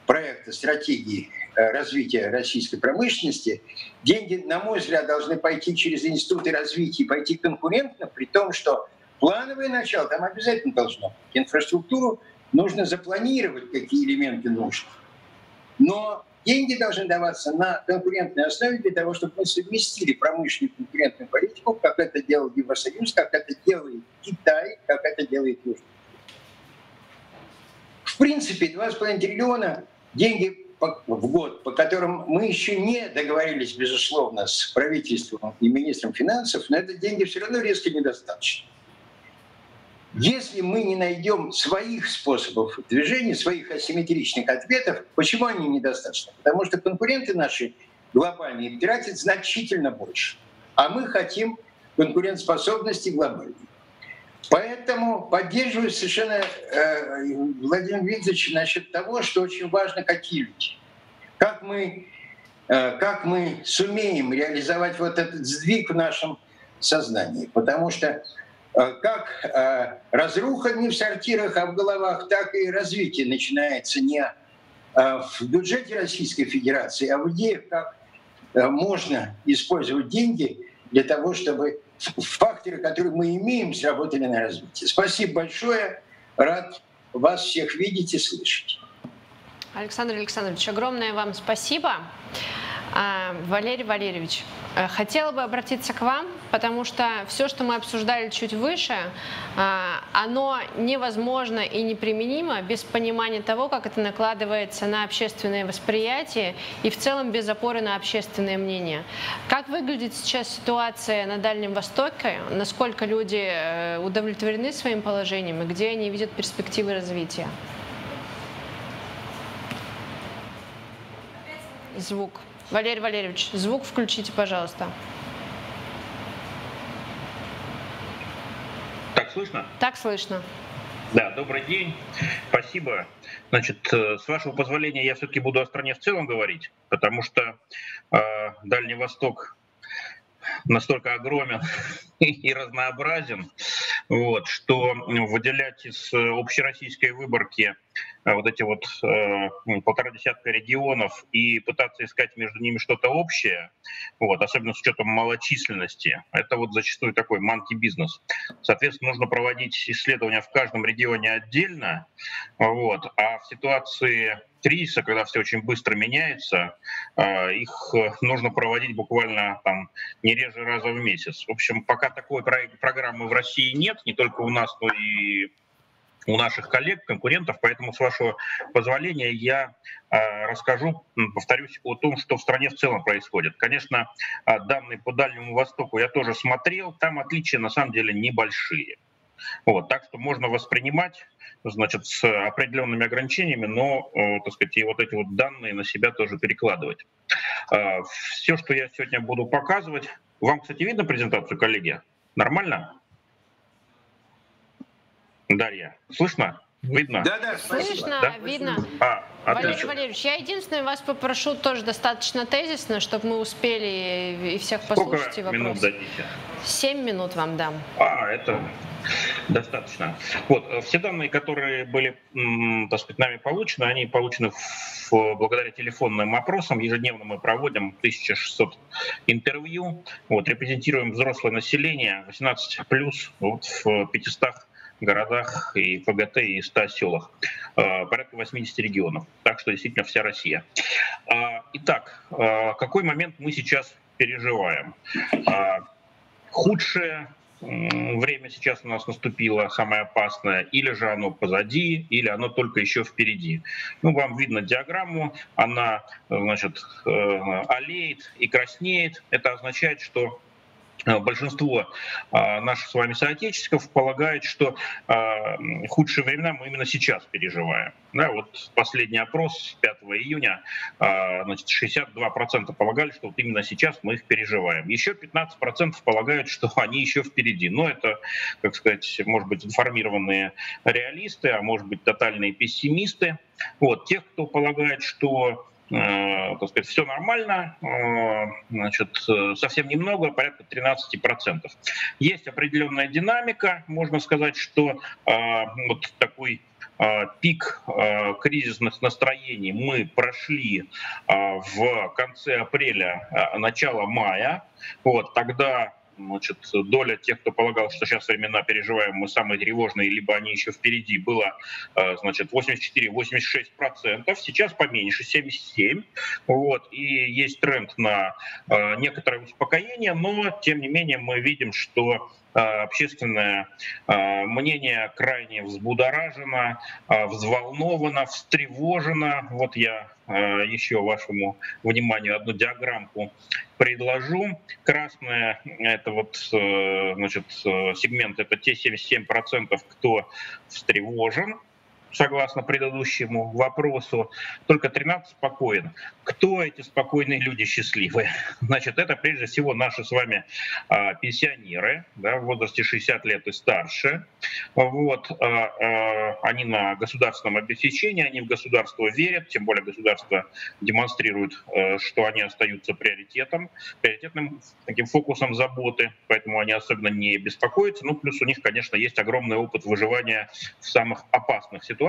F: проекта стратегии развития российской промышленности. Деньги, на мой взгляд, должны пойти через институты развития, пойти конкурентно, при том, что плановое начало там обязательно должно быть. Инфраструктуру нужно запланировать, какие элементы нужны. Но деньги должны даваться на конкурентной основе для того, чтобы мы совместили промышленную конкурентную политику, как это делал Евросоюз, как это делает Китай, как это делает Южная. В принципе, 2,5 триллиона деньги в год, по которым мы еще не договорились, безусловно, с правительством и министром финансов, но это деньги все равно резко недостаточно. Если мы не найдем своих способов движения, своих асимметричных ответов, почему они недостаточны? Потому что конкуренты наши глобальные тратят значительно больше. А мы хотим конкурентоспособности глобальной. Поэтому поддерживаю совершенно Владимира Викторовича насчет того, что очень важно, какие люди. Как мы сумеем реализовать вот этот сдвиг в нашем сознании. Потому что как разруха не в сортирах, а в головах, так и развитие начинается не в бюджете Российской Федерации, а в идеях, как можно использовать деньги для того, чтобы факторы, которые мы имеем, сработали на развитие. Спасибо большое. Рад вас всех видеть и слышать.
A: Александр Александрович, огромное вам спасибо. Валерий Валерьевич, хотела бы обратиться к вам, потому что все, что мы обсуждали чуть выше, оно невозможно и неприменимо без понимания того, как это накладывается на общественное восприятие и в целом без опоры на общественное мнение. Как выглядит сейчас ситуация на Дальнем Востоке? Насколько люди удовлетворены своим положением и где они видят перспективы развития? Звук. Валерий Валерьевич, звук включите, пожалуйста.
G: Так слышно?
A: Так слышно.
G: Да, добрый день. Спасибо. Значит, с вашего позволения я все-таки буду о стране в целом говорить, потому что Дальний Восток настолько огромен и разнообразен, вот, что выделять из общероссийской выборки вот эти вот 1,5 десятка регионов и пытаться искать между ними что-то общее, вот, особенно с учетом малочисленности, это вот зачастую такой манки-бизнес. Соответственно, нужно проводить исследования в каждом регионе отдельно, вот, а в ситуации кризиса, когда все очень быстро меняется, их нужно проводить буквально там не реже раза в месяц. В общем, пока такой программы в России нет, не только у нас, но и у наших коллег, конкурентов, поэтому, с вашего позволения, я расскажу, повторюсь, о том, что в стране в целом происходит. Конечно, данные по Дальнему Востоку я тоже смотрел, там отличия на самом деле небольшие. Вот, так что можно воспринимать, значит, с определенными ограничениями, но, так сказать, и вот эти вот данные на себя тоже перекладывать. Все, что я сегодня буду показывать, вам, кстати, видно презентацию, коллеги? Нормально? Дарья, слышно? Видно?
F: Да,
A: Слышно,
G: Да?
A: видно.
G: Отлично.
A: Валерий Валерьевич, я единственное вас попрошу тоже достаточно тезисно, чтобы мы успели и всех послушать, и
G: Сколько минут
A: вопросы.
G: дадите?
A: 7 минут вам дам.
G: Это достаточно. Вот, все данные, которые были, так сказать, нами получены, они получены благодаря телефонным опросам. Ежедневно мы проводим 1600 интервью. Вот, репрезентируем взрослое население 18+, вот, в 500 городах и ПГТ, и 100 селах, порядка 80 регионов. Так что действительно вся Россия. Итак, какой момент мы сейчас переживаем? Худшее время сейчас у нас наступило, самое опасное, или же оно позади, или оно только еще впереди. Ну, вам видно диаграмму, она, значит, аллеет и краснеет. Это означает, что большинство наших с вами соотечественников полагает, что худшие времена мы именно сейчас переживаем. Да, вот последний опрос 5 июня, значит, 62% полагали, что вот именно сейчас мы их переживаем. Еще 15% полагают, что они еще впереди. Но это, как сказать, может быть, информированные реалисты, а может быть, тотальные пессимисты. Вот, тех, кто полагает, что так сказать, все нормально, значит, совсем немного, порядка 13%. Есть определенная динамика, можно сказать, что вот такой пик кризисных настроений мы прошли в конце апреля, начало мая. Вот, тогда, значит, доля тех, кто полагал, что сейчас времена переживаем мы самые тревожные, либо они еще впереди, была, значит, 84-86%, сейчас поменьше, 77%. Вот, и есть тренд на некоторое успокоение, но, тем не менее, мы видим, что общественное мнение крайне взбудоражено, взволновано, встревожено. Вот я еще вашему вниманию одну диаграммку предложу. Красная — это вот, значит, сегмент, это те 77%, кто встревожен, согласно предыдущему вопросу, только 13 спокоен. Кто эти спокойные люди счастливые? Значит, это прежде всего наши с вами пенсионеры, да, в возрасте 60 лет и старше. Вот, они на государственном обеспечении, они в государство верят, тем более государство демонстрирует, что они остаются приоритетным таким фокусом заботы, поэтому они особенно не беспокоятся. Ну, плюс у них, конечно, есть огромный опыт выживания в самых опасных ситуациях.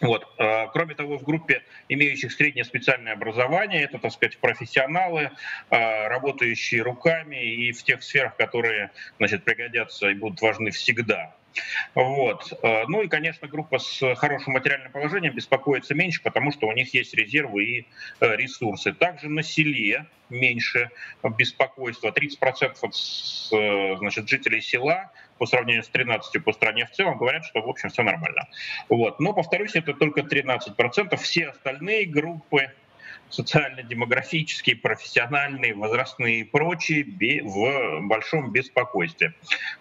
G: Вот. Кроме того, в группе имеющих среднее специальное образование, это, так сказать, профессионалы, работающие руками и в тех сферах, которые, значит, пригодятся и будут важны всегда. Вот. Ну и, конечно, группа с хорошим материальным положением беспокоится меньше, потому что у них есть резервы и ресурсы. Также на селе меньше беспокойства. 30% значит, жителей села по сравнению с 13% по стране в целом говорят, что, в общем, все нормально. Вот. Но, повторюсь, это только 13%. Все остальные группы, социально-демографические, профессиональные, возрастные и прочие, в большом беспокойстве.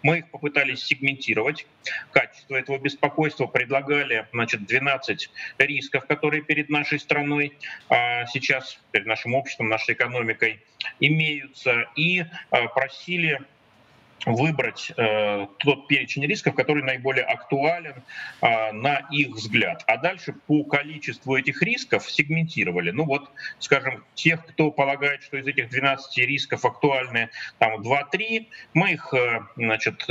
G: Мы их попытались сегментировать. Качество этого беспокойства предлагали, значит, 12 рисков, которые перед нашей страной сейчас, перед нашим обществом, нашей экономикой имеются, и просили выбрать тот перечень рисков, который наиболее актуален на их взгляд. А дальше по количеству этих рисков сегментировали. Ну вот, скажем, тех, кто полагает, что из этих 12 рисков актуальны там 2-3, мы их, значит,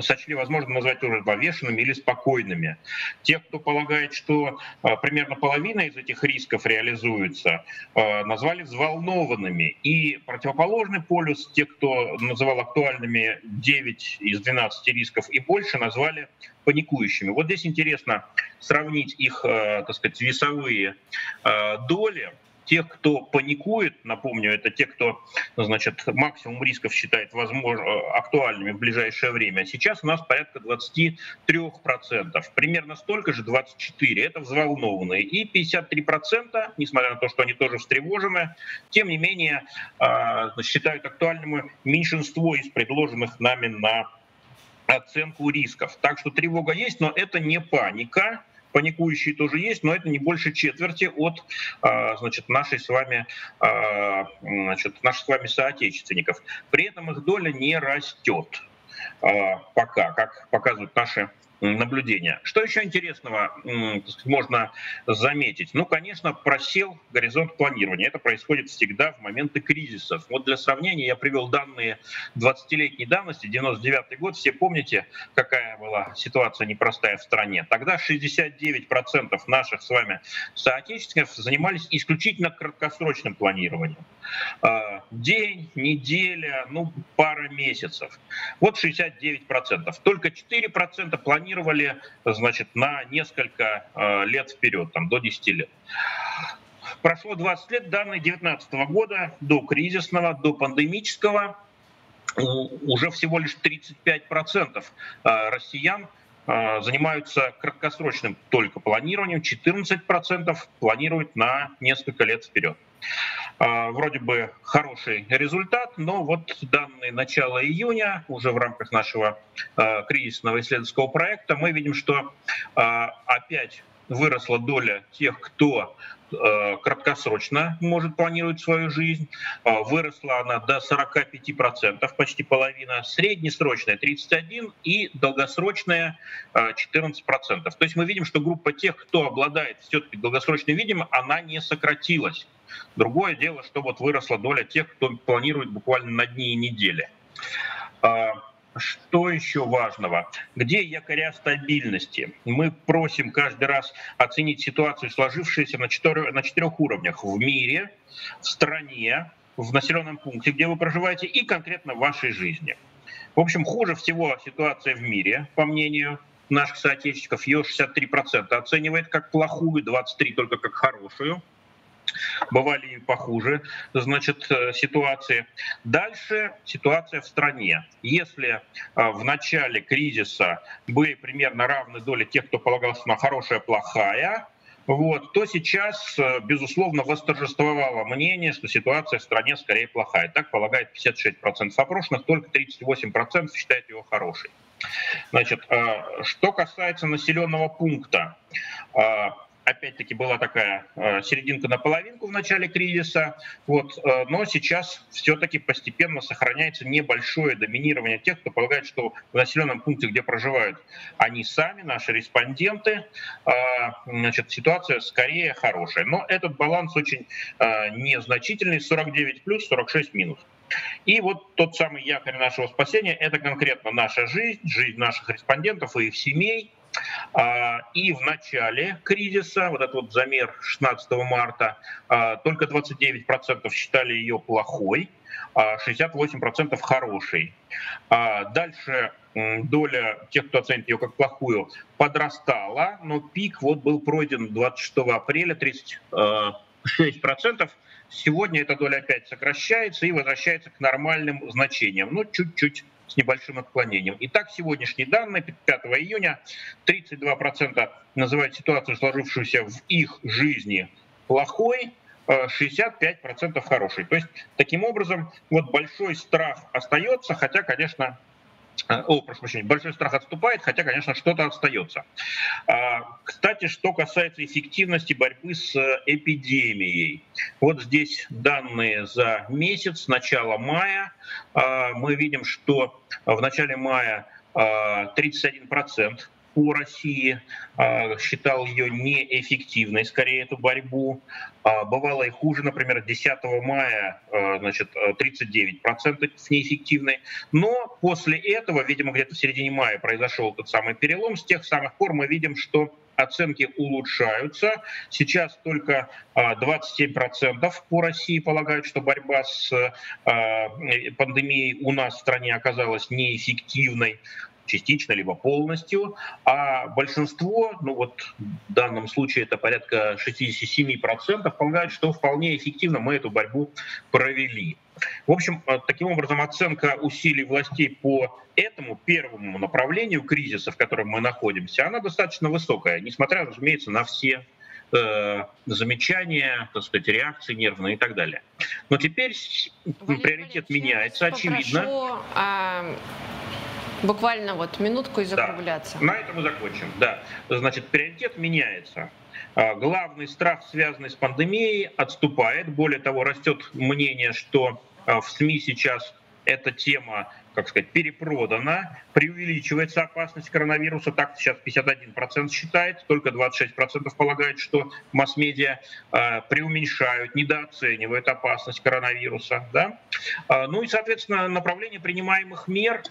G: сочли возможно назвать уже повешенными или спокойными. Те, кто полагает, что примерно половина из этих рисков реализуется, назвали взволнованными. И противоположный полюс, те, кто называл актуальными 9 из 12 рисков и больше, назвали паникующими. Вот здесь интересно сравнить их, так сказать, весовые доли. Тех, кто паникует, напомню, это те, кто, значит, максимум рисков считает актуальными в ближайшее время. Сейчас у нас порядка 23%. Примерно столько же, 24%, это взволнованные. И 53%, несмотря на то, что они тоже встревожены, тем не менее считают актуальными меньшинство из предложенных нами на оценку рисков. Так что тревога есть, но это не паника. Паникующие тоже есть, но это не больше четверти от, значит, наших с вами соотечественников. При этом их доля не растет пока, как показывают наши наблюдения. Что еще интересного можно заметить? Ну, конечно, просел горизонт планирования. Это происходит всегда в моменты кризисов. Вот для сравнения я привел данные 20-летней давности, 99 год. Все помните, какая была ситуация непростая в стране? Тогда 69% наших с вами соотечественников занимались исключительно краткосрочным планированием. День, неделя, ну, пара месяцев. Вот 69%. Только 4% планировали, значит, на несколько лет вперед, там, до 10 лет. Прошло 20 лет, данные 2019 года, до кризисного, до пандемического, уже всего лишь 35% россиян занимаются краткосрочным только планированием, 14% планируют на несколько лет вперед. Вроде бы хороший результат, но вот данные начала июня, уже в рамках нашего кризисного исследовательского проекта, мы видим, что опять выросла доля тех, кто краткосрочно может планировать свою жизнь. Выросла она до 45%, почти половина. Среднесрочная 31% и долгосрочная 14%. То есть мы видим, что группа тех, кто обладает все-таки долгосрочным видением, она не сократилась. Другое дело, что вот выросла доля тех, кто планирует буквально на дни и недели. Что еще важного? Где якоря стабильности? Мы просим каждый раз оценить ситуацию, сложившуюся на 4 уровнях: в мире, в стране, в населенном пункте, где вы проживаете, и конкретно в вашей жизни. В общем, хуже всего ситуация в мире, по мнению наших соотечественников. Ее 63% оценивает как плохую, 23% только как хорошую. Бывали и похуже, значит, ситуации. Дальше ситуация в стране. Если в начале кризиса были примерно равны доли тех, кто полагался на хорошая, плохая, вот, то сейчас, безусловно, восторжествовало мнение, что ситуация в стране скорее плохая. Так полагает 56% опрошенных, только 38% считают его хорошей. Значит, что касается населенного пункта, опять-таки была такая серединка на половинку в начале кризиса, вот, но сейчас все-таки постепенно сохраняется небольшое доминирование тех, кто полагает, что в населенном пункте, где проживают они сами, наши респонденты, значит, ситуация скорее хорошая. Но этот баланс очень незначительный: 49 плюс, 46 минус. И вот тот самый якорь нашего спасения — это конкретно наша жизнь, жизнь наших респондентов и их семей. И в начале кризиса, вот этот вот замер 16 марта, только 29% считали ее плохой, 68% хорошей. Дальше доля тех, кто оценит ее как плохую, подрастала, но пик вот был пройден 26 апреля, 36%. Сегодня эта доля опять сокращается и возвращается к нормальным значениям, но чуть-чуть с небольшим отклонением. Итак, сегодняшние данные, 5 июня, 32% называют ситуацию, сложившуюся в их жизни, плохой, 65% хорошей. То есть, таким образом, вот большой страх остается, хотя, конечно, прошу прощения, большой страх отступает, хотя, конечно, что-то остается. Кстати, что касается эффективности борьбы с эпидемией. Вот здесь данные за месяц, с начала мая. Мы видим, что в начале мая 31% по России считал ее неэффективной, скорее, эту борьбу. Бывало и хуже, например, 10 мая, значит, 39% неэффективной. Но после этого, видимо, где-то в середине мая произошел тот самый перелом. С тех самых пор мы видим, что оценки улучшаются. Сейчас только 27% по России полагают, что борьба с пандемией у нас в стране оказалась неэффективной, частично либо полностью, а большинство, ну вот в данном случае это порядка 67%, полагают, что вполне эффективно мы эту борьбу провели. В общем, таким образом, оценка усилий властей по этому первому направлению кризиса, в котором мы находимся, она достаточно высокая, несмотря, разумеется, на все замечания, так сказать, реакции нервные и так далее. Но теперь приоритет меняется, очевидно.
A: Буквально вот минутку и закругляться.
G: Да, на этом мы закончим. Да. Значит, приоритет меняется. Главный страх, связанный с пандемией, отступает. Более того, растет мнение, что в СМИ сейчас эта тема, как сказать, перепродана, преувеличивается опасность коронавируса, так сейчас 51% считает, только 26% полагают, что масс-медиа преуменьшают, недооценивают опасность коронавируса. Да? Ну и, соответственно, направление принимаемых мер.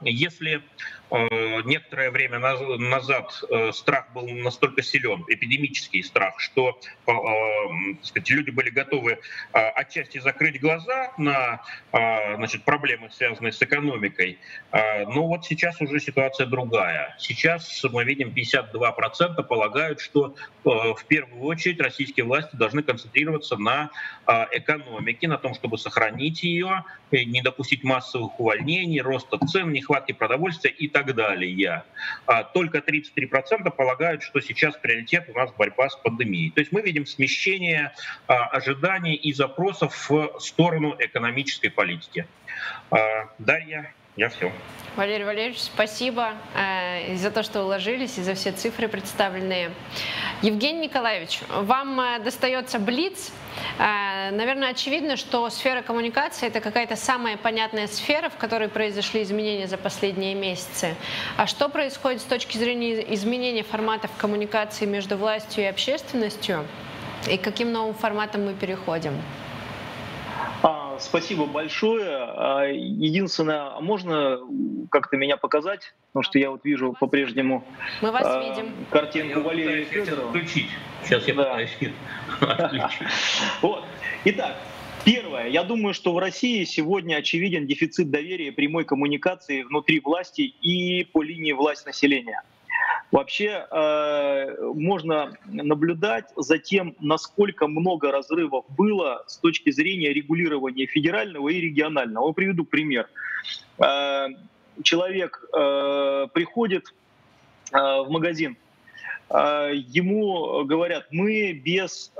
G: Если некоторое время назад страх был настолько силен, эпидемический страх, что так сказать, люди были готовы отчасти закрыть глаза на проблемы, связанные с экономикой, но вот сейчас уже ситуация другая. Сейчас мы видим, 52% полагают, что в первую очередь российские власти должны концентрироваться на экономике, на том, чтобы сохранить ее, не допустить массовых увольнений, роста цен, нехватки продовольствия и так далее. Только 33% полагают, что сейчас приоритет у нас борьба с пандемией. То есть мы видим смещение ожиданий и запросов в сторону экономической политики. Дарья, я все.
A: Валерий Валерьевич, спасибо за то, что уложились, и за все цифры представленные. Евгений Николаевич, вам достается блиц. Наверное, очевидно, что сфера коммуникации – это какая-то самая понятная сфера, в которой произошли изменения за последние месяцы. А что происходит с точки зрения изменения форматов коммуникации между властью и общественностью? И к каким новым форматам мы переходим?
H: Спасибо большое. Единственное, можно как-то меня показать? Потому что я вот вижу по-прежнему
A: мы вас видим.
H: Картинку Валерия Федорова.
G: Включить. Сейчас я пытаюсь отключить.
H: Вот. Итак, первое. Я думаю, что в России сегодня очевиден дефицит доверия и прямой коммуникации внутри власти и по линии власть-населения. Вообще можно наблюдать за тем, насколько много разрывов было с точки зрения регулирования федерального и регионального. Я приведу пример. Человек приходит в магазин, ему говорят: мы без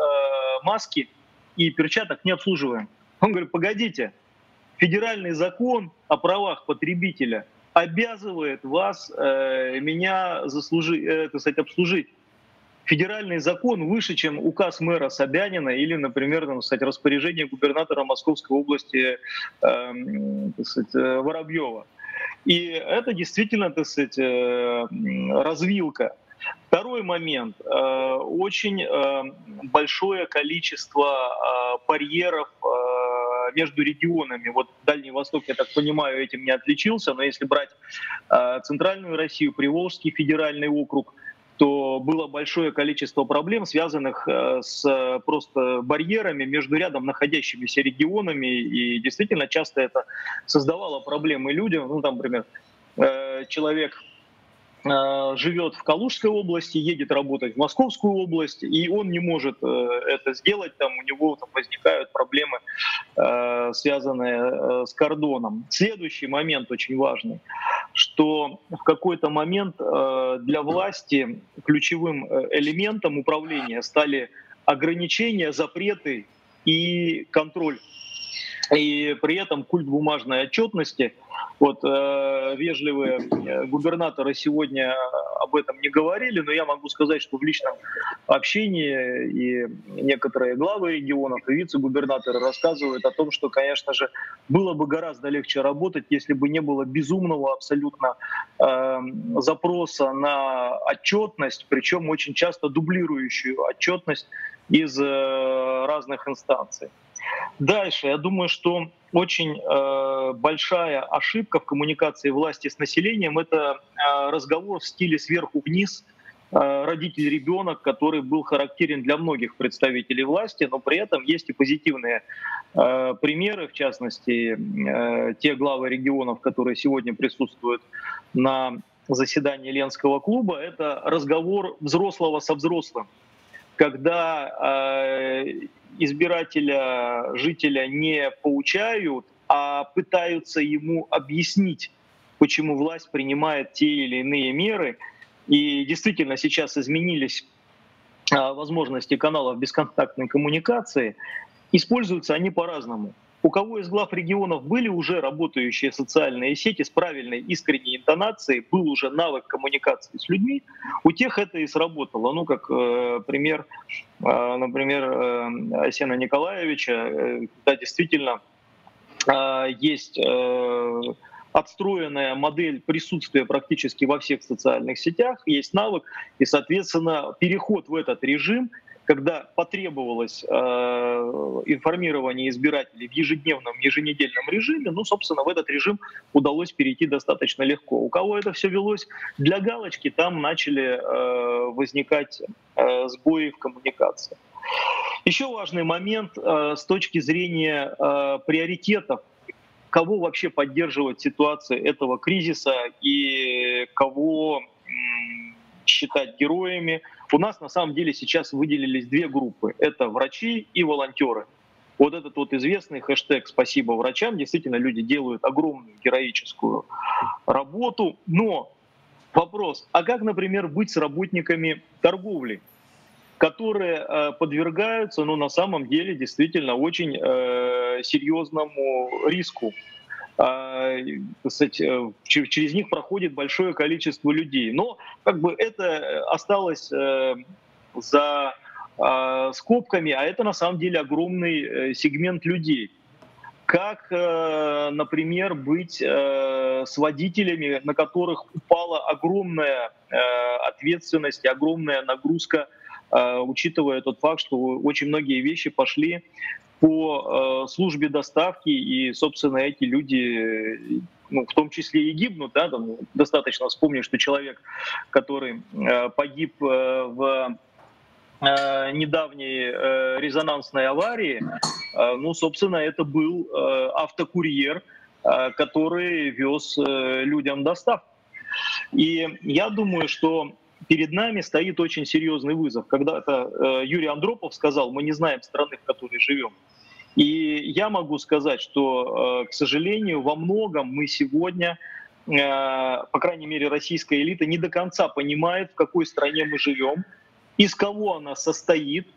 H: маски и перчаток не обслуживаем. Он говорит: погодите, федеральный закон о правах потребителя обязывает вас меня обслужить. Федеральный закон выше, чем указ мэра Собянина или, например, распоряжение губернатора Московской области Воробьева. И это действительно, развилка. Второй момент. Очень большое количество барьеров между регионами. Вот Дальний Восток, я так понимаю, этим не отличился, но если брать Центральную Россию, Приволжский федеральный округ, то было большое количество проблем, связанных с просто барьерами между рядом находящимися регионами, и действительно часто это создавало проблемы людям. Ну, там, например, человек живет в Калужской области, едет работать в Московскую область, и он не может это сделать, там у него там возникают проблемы, связанные с кордоном. Следующий момент очень важный, что в какой-то момент для власти ключевым элементом управления стали ограничения, запреты и контроль. И при этом культ бумажной отчетности. Вот вежливые губернаторы сегодня об этом не говорили, но я могу сказать, что в личном общении и некоторые главы регионов и вице-губернаторы рассказывают о том, что, конечно же, было бы гораздо легче работать, если бы не было безумного абсолютно запроса на отчетность, причем очень часто дублирующую отчетность из разных инстанций. Дальше, я думаю, что очень большая ошибка в коммуникации власти с населением — это разговор в стиле сверху вниз, родитель-ребенок, который был характерен для многих представителей власти, но при этом есть и позитивные примеры, в частности, те главы регионов, которые сегодня присутствуют на заседании Ленского клуба, это разговор взрослого со взрослым, когда избирателя, жителя не поучают, а пытаются ему объяснить, почему власть принимает те или иные меры. И действительно сейчас изменились возможности каналов бесконтактной коммуникации. Используются они по-разному. У кого из глав регионов были уже работающие социальные сети с правильной искренней интонацией, был уже навык коммуникации с людьми, у тех это и сработало. Ну, как пример, например, Арсена Николаевича, когда действительно есть отстроенная модель присутствия практически во всех социальных сетях, есть навык, и, соответственно, переход в этот режим, когда потребовалось информирование избирателей в ежедневном, еженедельном режиме, ну, собственно, в этот режим удалось перейти достаточно легко. У кого это все велось для галочки, там начали возникать сбои в коммуникации. Еще важный момент с точки зрения приоритетов, кого вообще поддерживать в ситуации этого кризиса и кого считать героями. У нас на самом деле сейчас выделились две группы. Это врачи и волонтеры. Вот этот вот известный хэштег «Спасибо врачам». Действительно, люди делают огромную героическую работу. Но вопрос, а как, например, быть с работниками торговли, которые подвергаются, ну, на самом деле, действительно очень серьезному риску? Кстати, через них проходит большое количество людей. Но как бы это осталось за скобками, а это на самом деле огромный сегмент людей. Как, например, быть с водителями, на которых упала огромная ответственность и огромная нагрузка, учитывая тот факт, что очень многие вещи пошли по службе доставки, и, собственно, эти люди, ну, в том числе и гибнут. Да? Там достаточно вспомнить, что человек, который погиб в недавней резонансной аварии, ну, собственно, это был автокурьер, который вез людям доставку. И я думаю, что перед нами стоит очень серьезный вызов. Когда-то Юрий Андропов сказал: мы не знаем страны, в которой живем. И я могу сказать, что, к сожалению, во многом мы сегодня, по крайней мере, российская элита не до конца понимает, в какой стране мы живем, из кого она состоит,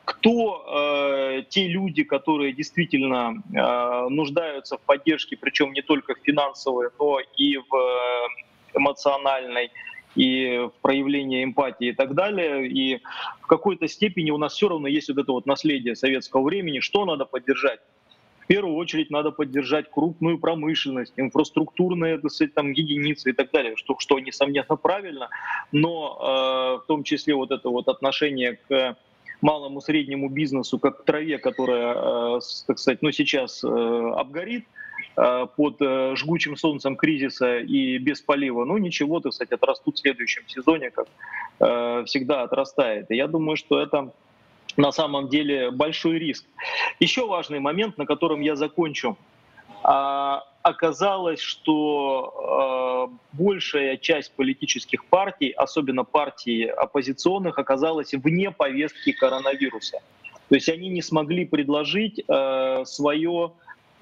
H: кто те люди, которые действительно нуждаются в поддержке, причем не только в финансовой, но и в эмоциональной, и в проявлении эмпатии и так далее. И в какой-то степени у нас все равно есть вот это вот наследие советского времени. Что надо поддержать? В первую очередь надо поддержать крупную промышленность, инфраструктурные, так сказать, там, единицы и так далее, что несомненно правильно, но в том числе вот это вот отношение к малому среднему бизнесу, как к траве, которая, так сказать, ну, сейчас обгорит под жгучим солнцем кризиса и без полива, ну ничего, так сказать, отрастут в следующем сезоне, как всегда отрастает. И я думаю, что это на самом деле большой риск. Еще важный момент, на котором я закончу. Оказалось, что большая часть политических партий, особенно партий оппозиционных, оказалась вне повестки коронавируса. То есть они не смогли предложить свое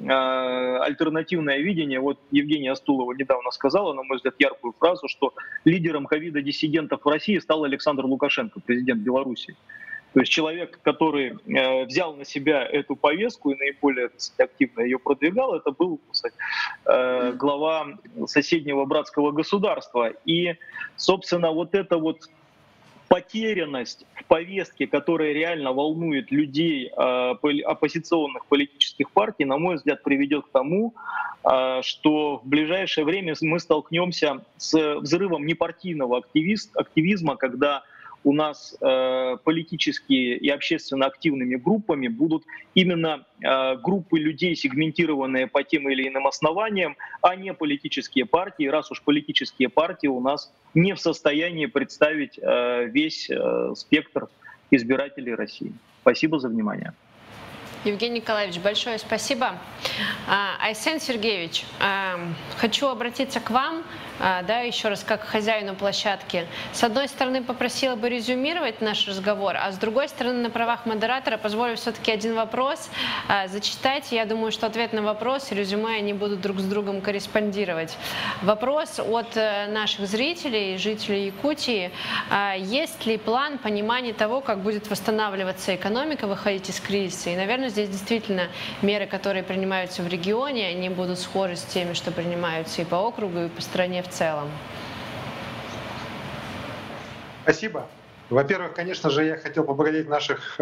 H: альтернативное видение. Вот Евгения Астулова недавно сказала, на мой взгляд, яркую фразу, что лидером ковида-диссидентов в России стал Александр Лукашенко, президент Беларуси. То есть человек, который взял на себя эту повестку и наиболее, так сказать, активно ее продвигал, это был, так сказать, глава соседнего братского государства. И, собственно, вот эта вот потерянность в повестке, которая реально волнует людей оппозиционных политических партий, на мой взгляд, приведет к тому, что в ближайшее время мы столкнемся с взрывом непартийного активизма, когда у нас политические и общественно активными группами будут именно группы людей, сегментированные по тем или иным основаниям, а не политические партии, раз уж политические партии у нас не в состоянии представить весь спектр избирателей России. Спасибо за внимание.
A: Евгений Николаевич, большое спасибо. Айсен Сергеевич, хочу обратиться к вам, да, еще раз, как к хозяину площадки. С одной стороны, попросила бы резюмировать наш разговор, а с другой стороны, на правах модератора позволю все-таки один вопрос зачитать. Я думаю, что ответ на вопрос и резюме, они будут друг с другом корреспондировать. Вопрос от наших зрителей, жителей Якутии. Есть ли план понимания того, как будет восстанавливаться экономика, выходить из кризиса? И, наверное, здесь действительно меры, которые принимаются в регионе, они будут схожи с теми, что принимаются и по округу, и по стране в целом.
B: Спасибо. Во-первых, конечно же, я хотел поблагодарить наших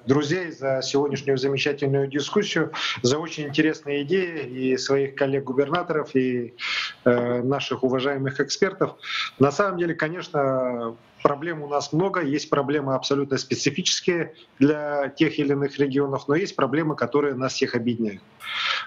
B: друзей за сегодняшнюю замечательную дискуссию, за очень интересные идеи и своих коллег-губернаторов, и наших уважаемых экспертов. На самом деле, конечно, проблем у нас много, есть проблемы абсолютно специфические для тех или иных регионов, но есть проблемы, которые нас всех объединяют.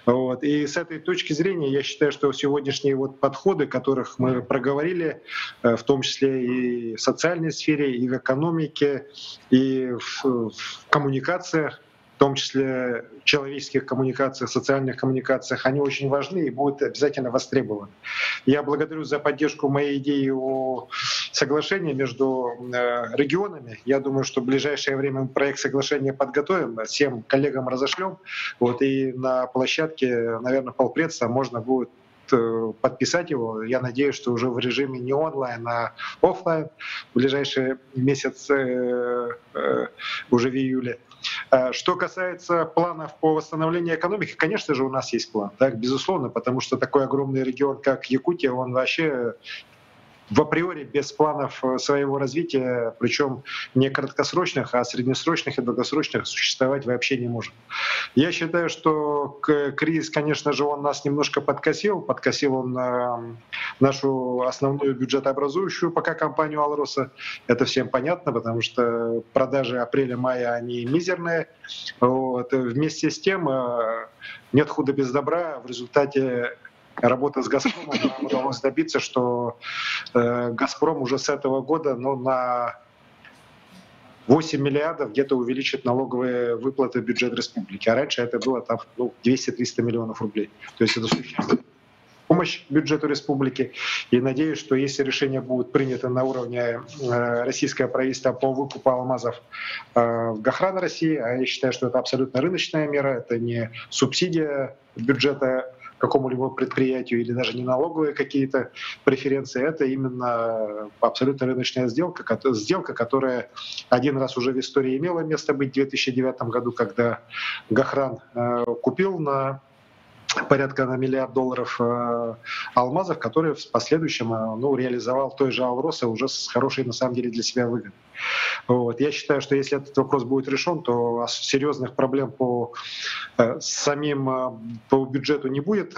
B: Вот. И с этой точки зрения я считаю, что сегодняшние вот подходы, которых мы проговорили, в том числе и в социальной сфере, и в экономике, и в коммуникациях, в том числе человеческих коммуникациях, социальных коммуникациях, они очень важны и будут обязательно востребованы. Я благодарю за поддержку моей идеи о соглашении между регионами. Я думаю, что в ближайшее время мы проект соглашения подготовим, всем коллегам разошлем. Вот, и на площадке, наверное, полпредства можно будет подписать его. Я надеюсь, что уже в режиме не онлайн, а офлайн в ближайший месяц, уже в июле. Что касается планов по восстановлению экономики, конечно же, у нас есть план, так, безусловно, потому что такой огромный регион, как Якутия, он вообще в априори без планов своего развития, причем не краткосрочных, а среднесрочных и долгосрочных, существовать вообще не может. Я считаю, что кризис, конечно же, он нас немножко подкосил. Подкосил он нашу основную бюджетообразующую пока компанию «Алроса». Это всем понятно, потому что продажи апреля-мая, они мизерные. Вот. Вместе с тем нет худа без добра. В результате работа с «Газпромом» нам удалось добиться, что «Газпром» уже с этого года на 8 миллиардов где-то увеличит налоговые выплаты в бюджет республики. А раньше это было там 200-300 миллионов рублей. То есть это существенная помощь бюджету республики. И надеюсь, что если решение будет принято на уровне российского правительства по выкупу алмазов в Гохран России, а я считаю, что это абсолютно рыночная мера, это не субсидия бюджета какому-либо предприятию или даже не налоговые какие-то преференции, это именно абсолютно рыночная сделка, которая один раз уже в истории имела место быть в 2009 году, когда Гохран купил на порядка на $1 миллиард алмазов, которые в последующем реализовал той же «Алроса» уже с хорошей, на самом деле, для себя выгодой. Вот. Я считаю, что если этот вопрос будет решен, то серьезных проблем по бюджету не будет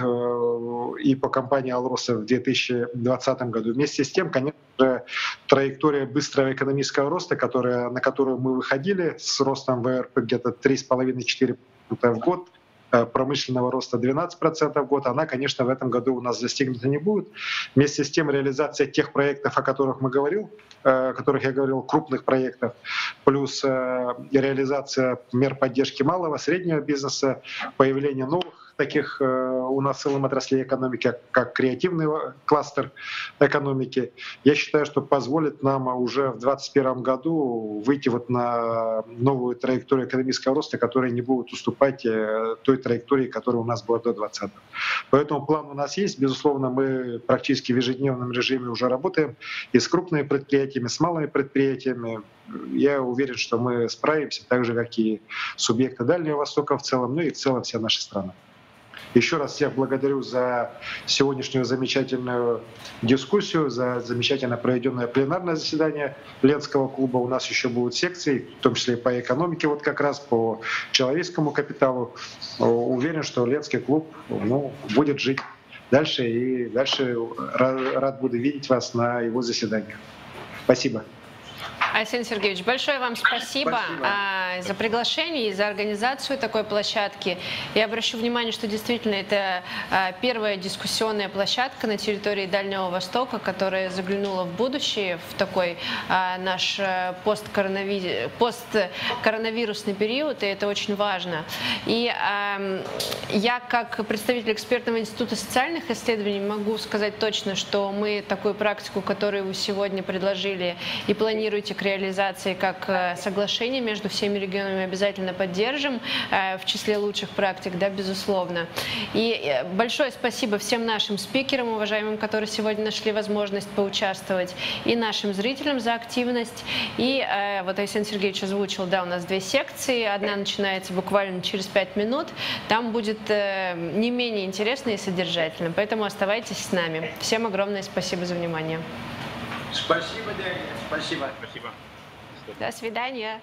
B: и по компании «Алроса» в 2020 году. Вместе с тем, конечно же, траектория быстрого экономического роста, на которую мы выходили с ростом ВРП где-то 3,5-4% в год, промышленного роста 12% в год, она, конечно, в этом году у нас достигнута не будет. Вместе с тем реализация тех проектов, о которых я говорил, крупных проектов, плюс реализация мер поддержки малого, среднего бизнеса, появление новых таких у нас целым отраслей экономики, как креативный кластер экономики, я считаю, что позволит нам уже в 2021 году выйти на новую траекторию экономического роста, которая не будет уступать той траектории, которая у нас была до 2020. Поэтому план у нас есть. Безусловно, мы практически в ежедневном режиме уже работаем и с крупными предприятиями, с малыми предприятиями. Я уверен, что мы справимся, так же, как и субъекты Дальнего Востока в целом, и в целом вся наша страна. Еще раз всех благодарю за сегодняшнюю замечательную дискуссию, за замечательно проведенное пленарное заседание Ленского клуба. У нас еще будут секции, в том числе и по экономике, как раз по человеческому капиталу. Уверен, что Ленский клуб будет жить дальше, и дальше рад буду видеть вас на его заседаниях. Спасибо.
A: Арсений Сергеевич, большое вам спасибо за приглашение и за организацию такой площадки. Я обращу внимание, что действительно это первая дискуссионная площадка на территории Дальнего Востока, которая заглянула в будущее, в такой наш посткоронавирусный период, и это очень важно. И я, как представитель экспертного института социальных исследований, могу сказать точно, что мы такую практику, которую вы сегодня предложили и планируете к реализации как соглашение между всеми регионами, обязательно поддержим в числе лучших практик, да, безусловно. И большое спасибо всем нашим спикерам, уважаемым, которые сегодня нашли возможность поучаствовать, и нашим зрителям за активность. И вот Арсений Сергеевич озвучил, да, у нас 2 секции. Одна начинается буквально через 5 минут. Там будет не менее интересно и содержательно. Поэтому оставайтесь с нами. Всем огромное спасибо за внимание.
F: Спасибо, Дарья. Спасибо.
G: Спасибо.
A: До свидания.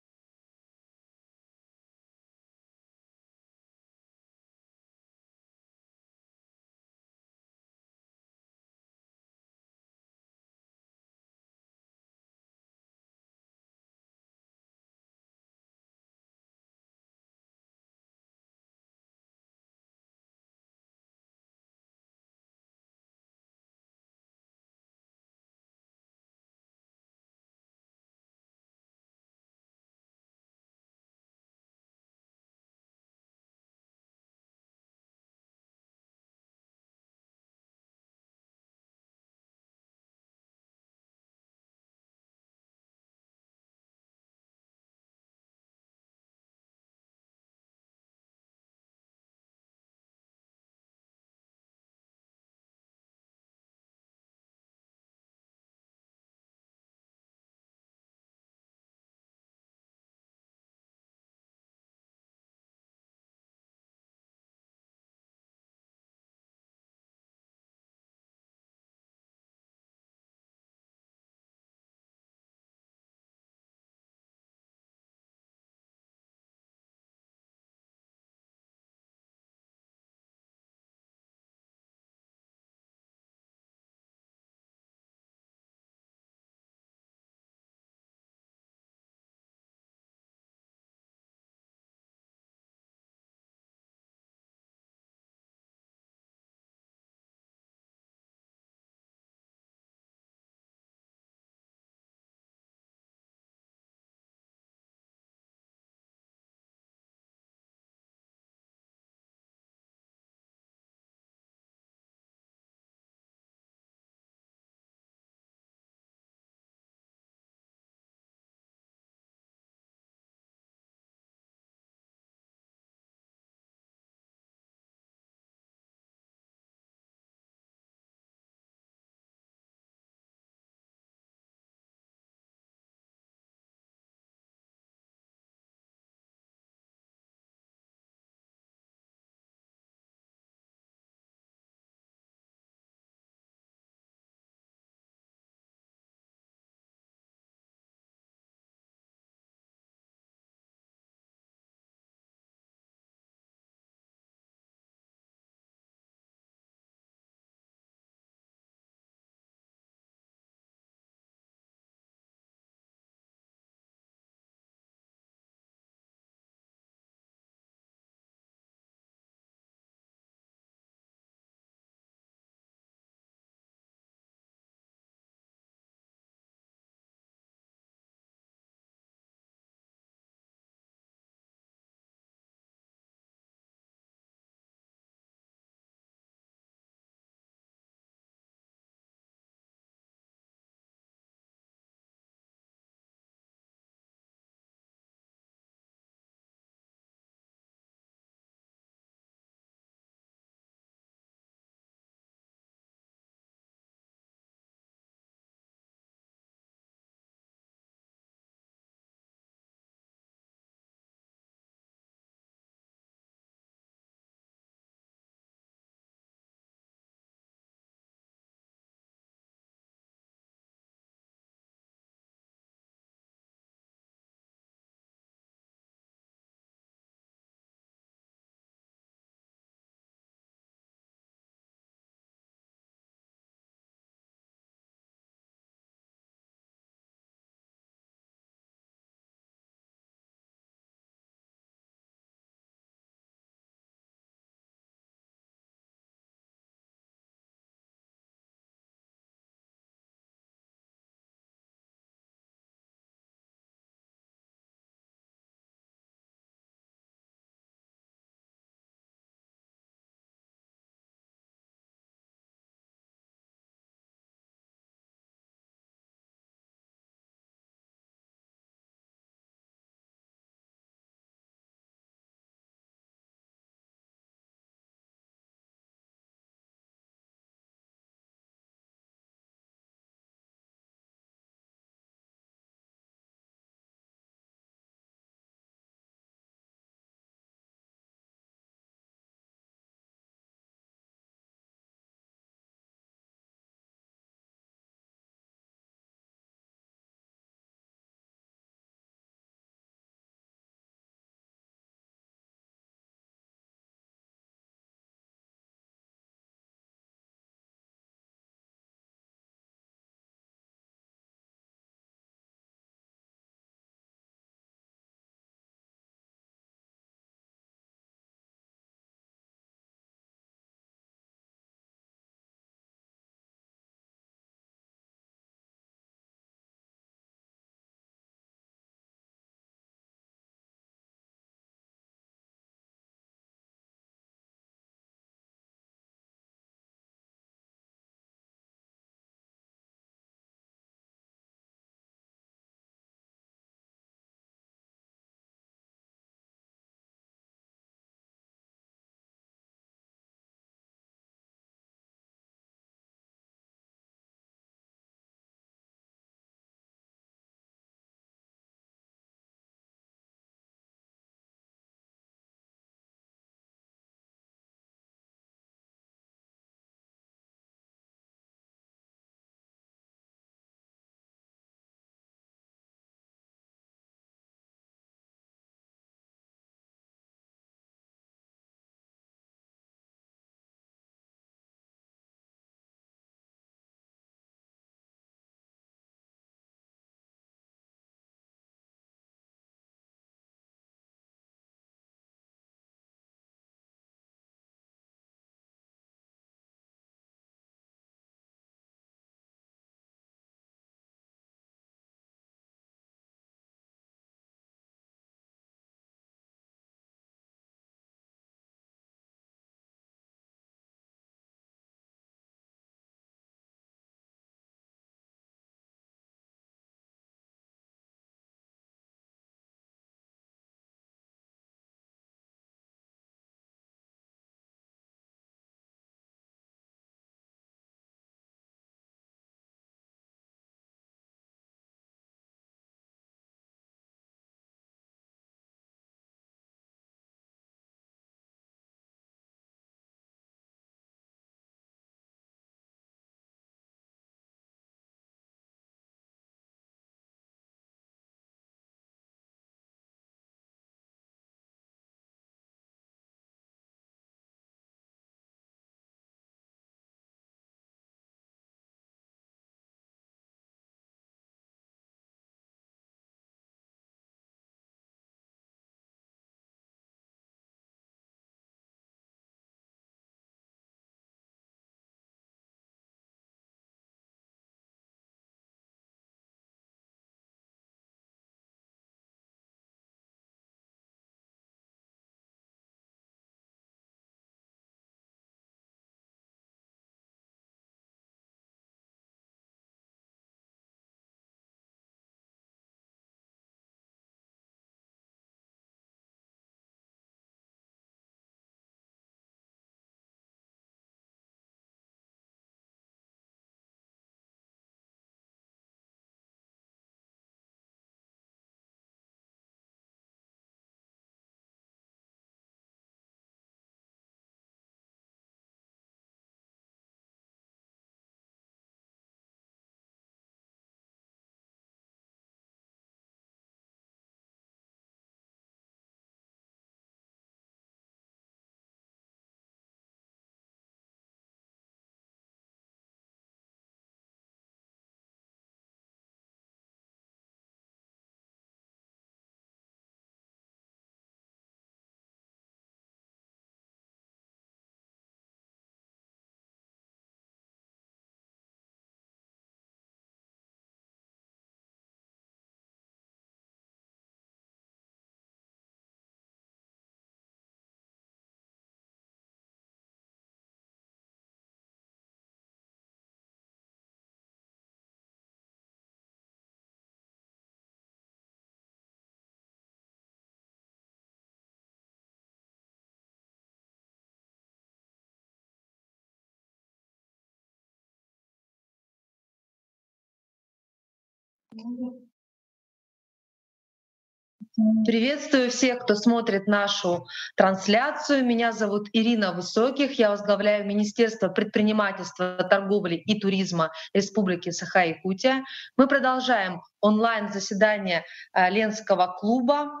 I: Приветствую всех, кто смотрит нашу трансляцию. Меня зовут Ирина Высоких. Я возглавляю Министерство предпринимательства, торговли и туризма Республики Саха-Якутия. Мы продолжаем онлайн-заседание Ленского клуба.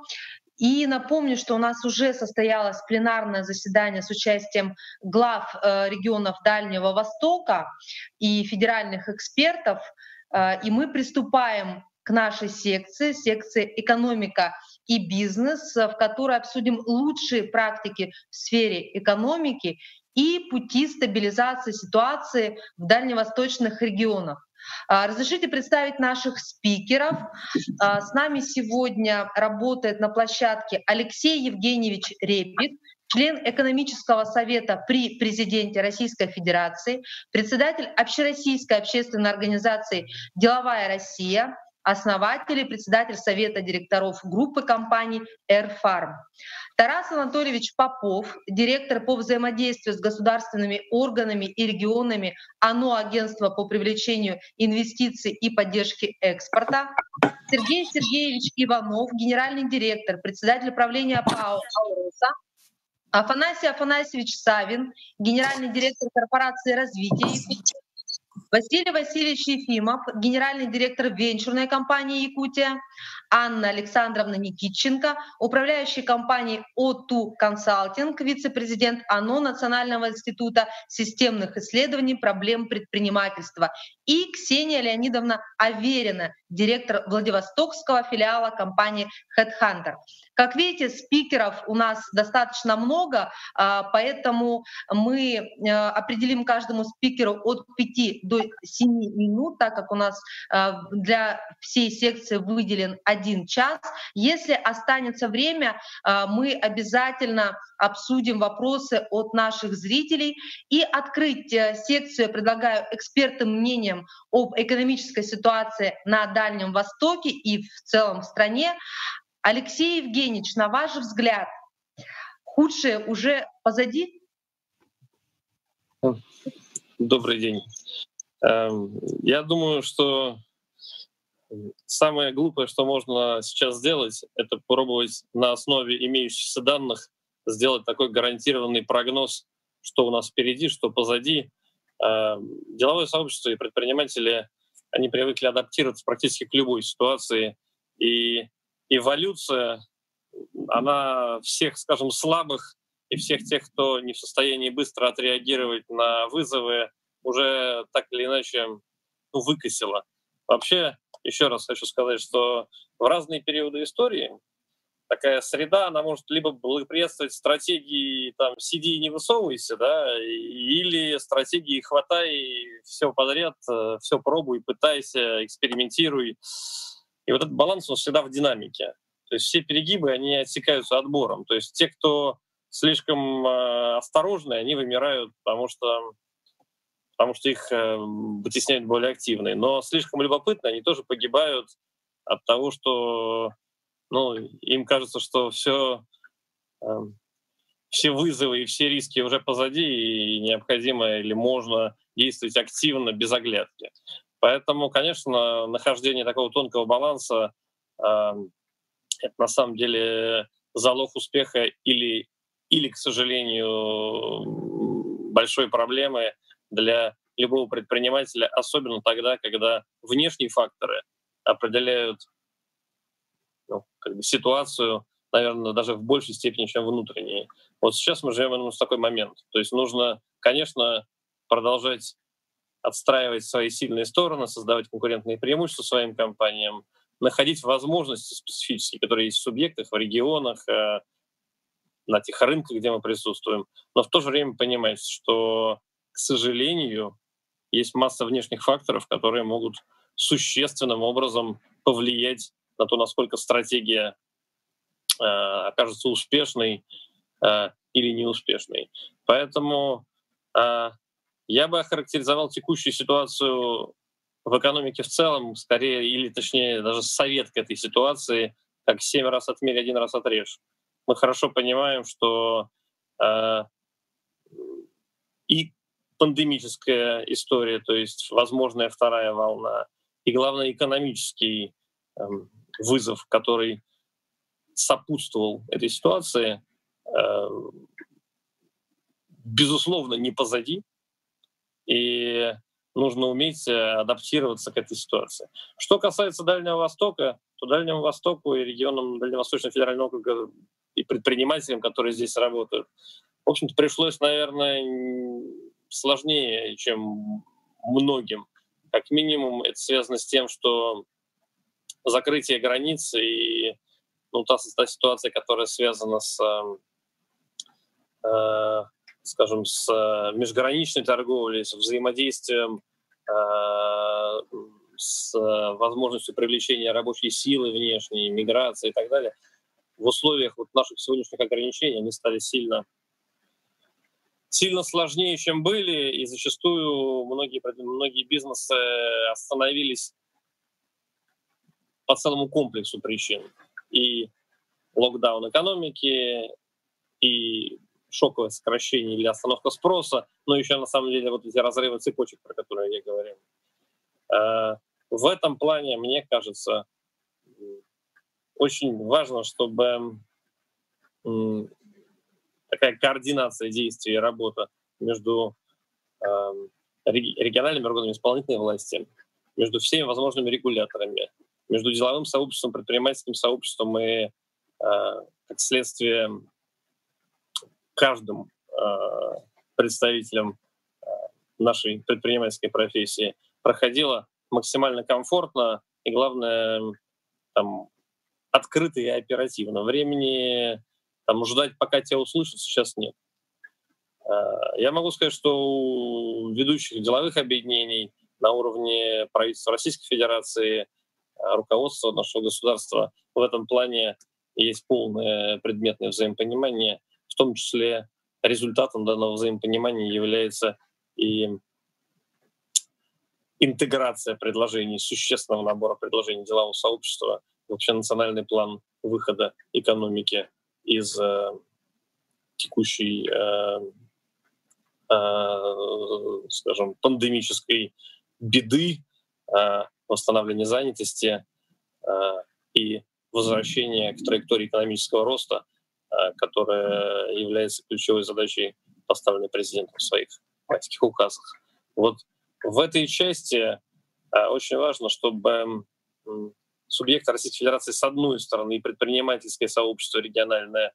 I: И напомню, что у нас уже состоялось пленарное заседание с участием глав регионов Дальнего Востока и федеральных экспертов. И мы приступаем к нашей секции «Экономика и бизнес», в которой обсудим лучшие практики в сфере экономики и пути стабилизации ситуации в дальневосточных регионах. Разрешите представить наших спикеров. С нами сегодня работает на площадке Алексей Евгеньевич Репин, член экономического совета при президенте Российской Федерации, председатель Общероссийской общественной организации «Деловая Россия», основатель и председатель Совета директоров группы компаний «Эрфарм». Тарас Анатольевич Попов, директор по взаимодействию с государственными органами и регионами ОНО «Агентство по привлечению инвестиций и поддержке экспорта». Сергей Сергеевич Иванов, генеральный директор, председатель правления ПАО «Алроса». Афанасий Афанасьевич Савин, генеральный директор корпорации развития Якутии. Василий Васильевич Ефимов, генеральный директор венчурной компании «Якутия», Анна Александровна Никитченко, управляющий компанией O2 Consulting, вице-президент ОНО Национального института системных исследований проблем предпринимательства, и Ксения Леонидовна Аверина, директор Владивостокского филиала компании HeadHunter. Как видите, спикеров у нас достаточно много, поэтому мы определим каждому спикеру от 5 до 7 минут, так как у нас для всей секции выделен 1 час. Если останется время, мы обязательно обсудим вопросы от наших зрителей. И открыть секцию я предлагаю экспертным мнением об экономической ситуации на Дальнем Востоке и в целом в стране. Алексей Евгеньевич, на ваш взгляд, худшее уже позади?
J: Добрый день. Я думаю, что самое глупое, что можно сейчас сделать, это попробовать на основе имеющихся данных сделать такой гарантированный прогноз, что у нас впереди, что позади. Деловое сообщество и предприниматели, они привыкли адаптироваться практически к любой ситуации. И эволюция, она всех, скажем, слабых и всех тех, кто не в состоянии быстро отреагировать на вызовы, уже так или иначе выкосила. Вообще, еще раз хочу сказать, что в разные периоды истории такая среда, она может либо благоприятствовать стратегии там «сиди и не высовывайся», да, или стратегии «хватай все подряд, все пробуй, пытайся, экспериментируй». И вот этот баланс, он всегда в динамике. То есть все перегибы, они отсекаются отбором. То есть те, кто слишком осторожны, они вымирают, потому что их вытесняют более активные. Но слишком любопытные, они тоже погибают от того, что им кажется, что все вызовы и все риски уже позади, и необходимо или можно действовать активно, без оглядки. Поэтому, конечно, нахождение такого тонкого баланса это на самом деле залог успеха или, к сожалению, большой проблемы для любого предпринимателя, особенно тогда, когда внешние факторы определяют ситуацию, наверное, даже в большей степени, чем внутренние. Вот сейчас мы живем в такой момент. То есть нужно, конечно, продолжать отстраивать свои сильные стороны, создавать конкурентные преимущества своим компаниям, находить возможности специфические, которые есть в субъектах, в регионах, на тех рынках, где мы присутствуем, но в то же время понимать, что, к сожалению, есть масса внешних факторов, которые могут существенным образом повлиять на то, насколько стратегия окажется успешной или неуспешной. Поэтому я бы охарактеризовал текущую ситуацию в экономике в целом, скорее, или точнее даже совет к этой ситуации, как 7 раз отмерь, 1 раз отрежь. Мы хорошо понимаем, что и пандемическая история, то есть возможная вторая волна, и, главное, экономический вызов, который сопутствовал этой ситуации, безусловно, не позади, и нужно уметь адаптироваться к этой ситуации. Что касается Дальнего Востока, то Дальнему Востоку и регионам Дальневосточного федерального округа и предпринимателям, которые здесь работают, в общем-то, пришлось, наверное, сложнее, чем многим. Как минимум, это связано с тем, что закрытие границ и та ситуация, которая связана с, скажем, с межграничной торговлей, с взаимодействием, с возможностью привлечения рабочей силы внешней, миграции и так далее, в условиях наших сегодняшних ограничений они стали сильно сложнее, чем были, и зачастую многие бизнесы остановились по целому комплексу причин. И локдаун экономики, и шоковое сокращение или остановка спроса, но еще на самом деле вот эти разрывы цепочек, про которые я говорил. В этом плане, мне кажется, очень важно, чтобы такая координация действий и работа между региональными органами исполнительной власти, между всеми возможными регуляторами, между деловым сообществом, предпринимательским сообществом и, как следствие, каждым представителем нашей предпринимательской профессии проходила максимально комфортно и, главное, открыто и оперативно. Времени ждать, пока тебя услышат, сейчас нет. Я могу сказать, что у ведущих деловых объединений на уровне правительства Российской Федерации, руководства нашего государства в этом плане есть полное предметное взаимопонимание. В том числе результатом данного взаимопонимания является и интеграция предложений, существенного набора предложений делового сообщества в общенациональный план выхода экономики из текущей, скажем, пандемической беды, восстановления занятости и возвращения к траектории экономического роста, которая является ключевой задачей, поставленной президентом в своих майских указах. Вот в этой части очень важно, чтобы субъекты Российской Федерации, с одной стороны, и предпринимательское сообщество региональное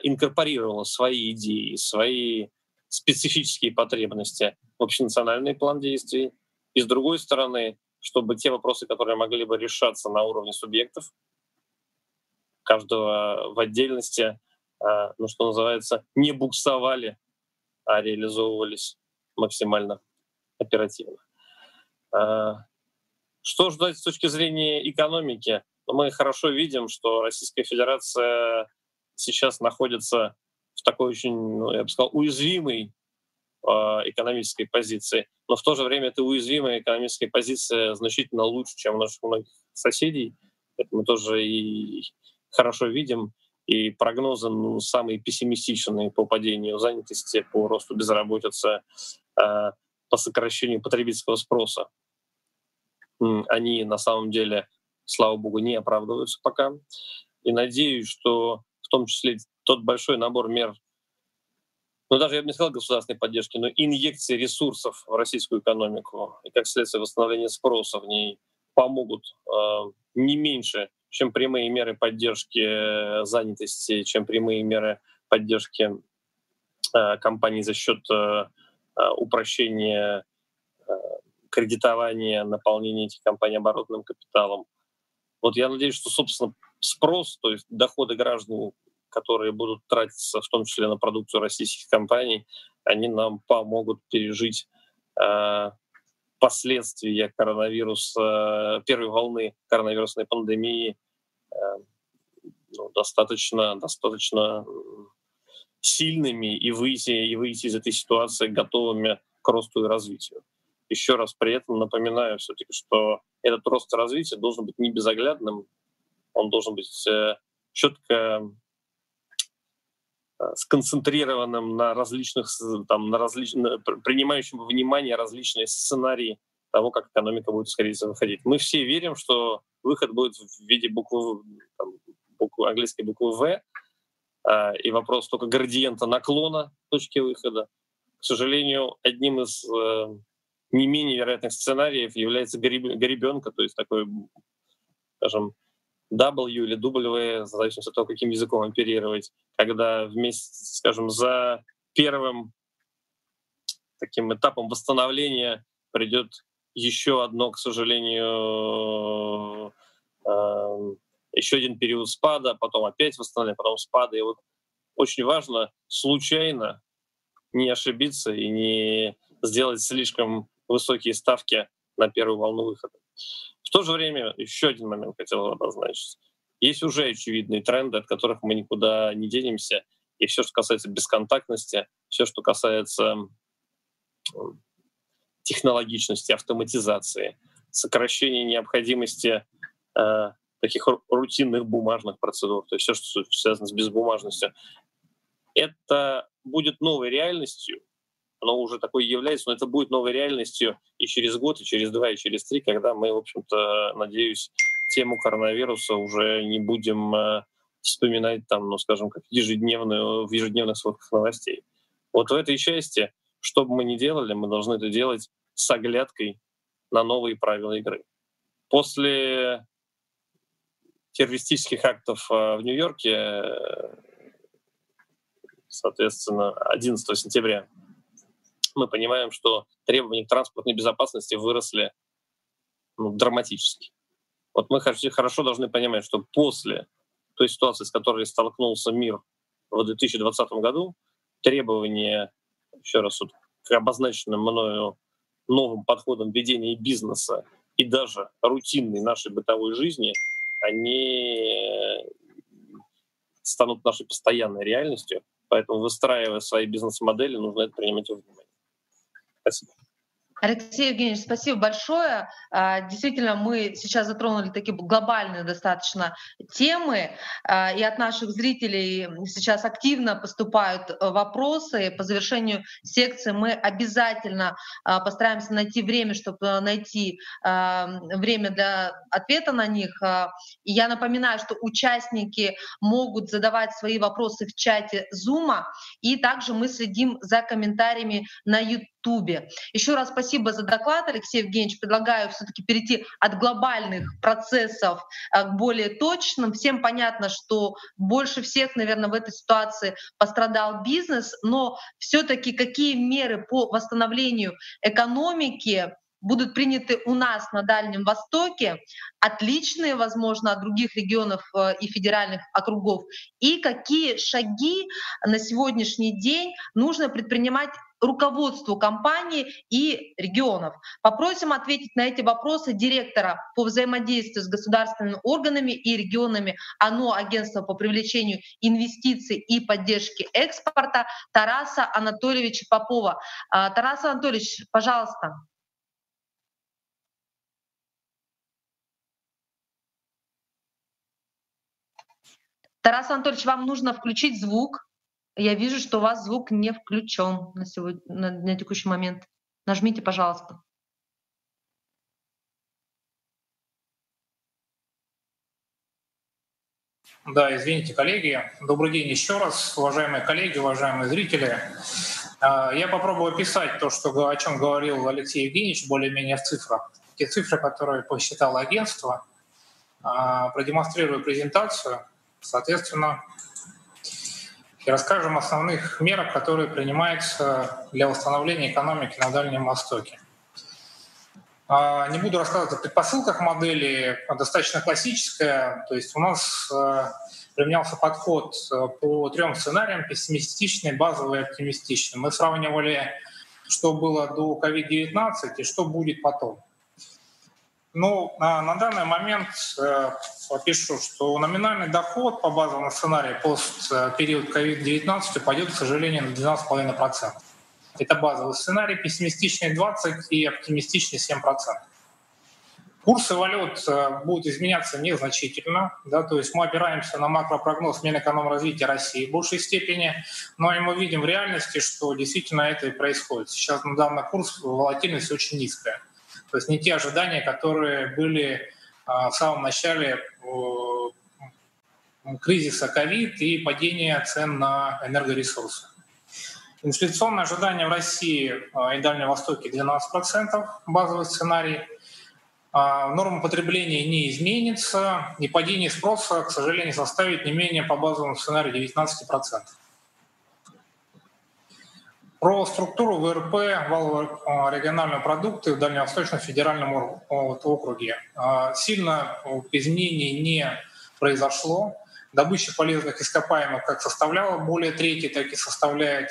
J: инкорпорировало свои идеи, свои специфические потребности в общенациональный план действий, и с другой стороны, чтобы те вопросы, которые могли бы решаться на уровне субъектов, каждого в отдельности, что называется, не буксовали, а реализовывались максимально оперативно. Что ждать с точки зрения экономики? Мы хорошо видим, что Российская Федерация сейчас находится в такой очень, я бы сказал, уязвимой экономической позиции, но в то же время эта уязвимая экономическая позиция значительно лучше, чем у наших многих соседей. Это мы тоже и хорошо видим. И прогнозы самые пессимистичные по падению занятости, по росту безработицы, по сокращению потребительского спроса. Они на самом деле, слава богу, не оправдываются пока. И надеюсь, что в том числе тот большой набор мер, даже я бы не сказал государственной поддержки, но инъекции ресурсов в российскую экономику и, как следствие, восстановления спроса в ней помогут не меньше, чем прямые меры поддержки занятости, чем прямые меры поддержки компаний за счет упрощения кредитования, наполнения этих компаний оборотным капиталом. Вот я надеюсь, что, собственно, спрос, то есть доходы граждан, которые будут тратиться в том числе на продукцию российских компаний, они нам помогут пережить последствия коронавируса, первой волны коронавирусной пандемии достаточно сильными и выйти из этой ситуации готовыми к росту и развитию. Еще раз при этом напоминаю все-таки, что этот рост и развитие должен быть не безоглядным, он должен быть четко сконцентрированным на различных, принимающим во внимание различные сценарии того, как экономика будет, скорее всего, выходить. Мы все верим, что выход будет в виде английской буквы «В», и вопрос только градиента наклона точки выхода. К сожалению, одним из не менее вероятных сценариев является гребенка, то есть такой, скажем, W или W, в зависимости от того, каким языком оперировать, когда вместе, скажем, за первым таким этапом восстановления придет еще одно, к сожалению, еще один период спада, потом опять восстановление, потом спада. И вот очень важно случайно не ошибиться и не сделать слишком высокие ставки на первую волну выхода. В то же время еще один момент хотел обозначить. Есть уже очевидные тренды, от которых мы никуда не денемся. И все, что касается бесконтактности, все, что касается технологичности, автоматизации, сокращения необходимости таких рутинных бумажных процедур, то есть все, что связано с безбумажностью, это будет новой реальностью. Оно уже такой является, но это будет новой реальностью и через год, и через 2, и через 3, когда мы, в общем-то, надеюсь, тему коронавируса уже не будем вспоминать там, ну, скажем, как в ежедневных сводках новостей. Вот в этой части, что бы мы ни делали, мы должны это делать с оглядкой на новые правила игры. После террористических актов в Нью-Йорке, соответственно, 11 сентября, мы понимаем, что требования к транспортной безопасности выросли драматически. Вот мы хорошо должны понимать, что после той ситуации, с которой столкнулся мир в 2020 году, требования, еще раз, вот, к обозначенным мною новым подходам ведения бизнеса и даже рутинной нашей бытовой жизни, они станут нашей постоянной реальностью. Поэтому, выстраивая свои бизнес-модели, нужно это принимать во внимание. Спасибо.
I: Алексей Евгеньевич, спасибо большое. Действительно, мы сейчас затронули такие глобальные достаточно темы, и от наших зрителей сейчас активно поступают вопросы. По завершению секции мы обязательно постараемся найти время, чтобы найти время для ответа на них. И я напоминаю, что участники могут задавать свои вопросы в чате Zoom, и также мы следим за комментариями на YouTube. Еще раз спасибо за доклад, Алексей Евгеньевич. Предлагаю все-таки перейти от глобальных процессов к более точным. Всем понятно, что больше всех, наверное, в этой ситуации пострадал бизнес, но все-таки какие меры по восстановлению экономики будут приняты у нас на Дальнем Востоке, отличные, возможно, от других регионов и федеральных округов, и какие шаги на сегодняшний день нужно предпринимать руководству компании и регионов. Попросим ответить на эти вопросы директора по взаимодействию с государственными органами и регионами ОНО, Агентство по привлечению инвестиций и поддержке экспорта, Тараса Анатольевича Попова. Тарас Анатольевич, пожалуйста. Тарас Анатольевич, вам нужно включить звук. Я вижу, что у вас звук не включен на текущий момент. Нажмите, пожалуйста.
K: Да, извините, коллеги. Добрый день еще раз, уважаемые коллеги, уважаемые зрители. Я попробую описать то, о чем говорил Алексей Евгеньевич, более-менее в цифрах. Те цифры, которые посчитало агентство, продемонстрирую презентацию, соответственно, и расскажем о основных мерах, которые принимаются для восстановления экономики на Дальнем Востоке. Не буду рассказывать о предпосылках модели, достаточно классическая. То есть у нас применялся подход по 3 сценариям: пессимистичный, базовый и оптимистичный. Мы сравнивали, что было до COVID-19 и что будет потом. Ну, на данный момент пишу, что номинальный доход по базовому сценарию пост-период COVID-19 упадет, к сожалению, на 12,5%. Это базовый сценарий, пессимистичный 20% и оптимистичный 7%. Курсы валют будут изменяться незначительно, да, то есть мы опираемся на макропрогноз Минэкономразвития России в большей степени, но и мы видим в реальности, что действительно это и происходит. Сейчас на данный курс волатильность очень низкая. То есть не те ожидания, которые были в самом начале кризиса ковид и падения цен на энергоресурсы. Инфляционное ожидание в России и Дальнем Востоке 12%, базовый сценарий. Норма потребления не изменится, и падение спроса, к сожалению, составит не менее по базовому сценарию 19%. Про структуру ВРП, валового регионального продукта в Дальневосточном федеральном округе. Сильно изменений не произошло. Добыча полезных ископаемых как составляла более трети, так и составляет.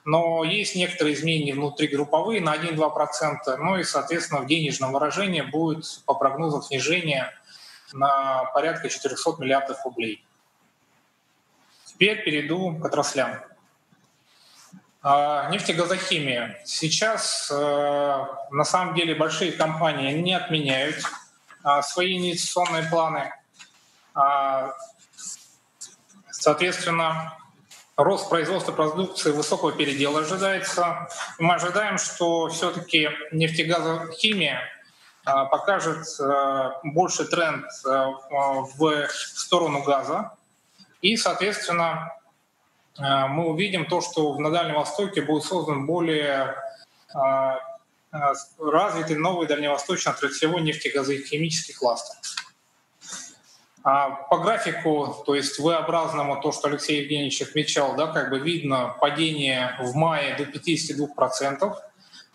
K: Но есть некоторые изменения внутригрупповые на 1-2%, ну и, соответственно, в денежном выражении будет по прогнозам снижение на порядка 400 миллиардов рублей. Теперь перейду к отраслям. Нефтегазохимия. Сейчас, на самом деле, большие компании не отменяют свои инвестиционные планы. Соответственно, рост производства продукции высокого передела ожидается. Мы ожидаем, что все-таки нефтегазохимия покажет больший тренд в сторону газа. И, соответственно, мы увидим то, что на Дальнем Востоке будет создан более развитый новый дальневосточно-отраслевой нефтегазохимический кластер. По графику, то есть V-образному, то, что Алексей Евгеньевич отмечал, да, как бы видно падение в мае до 52%.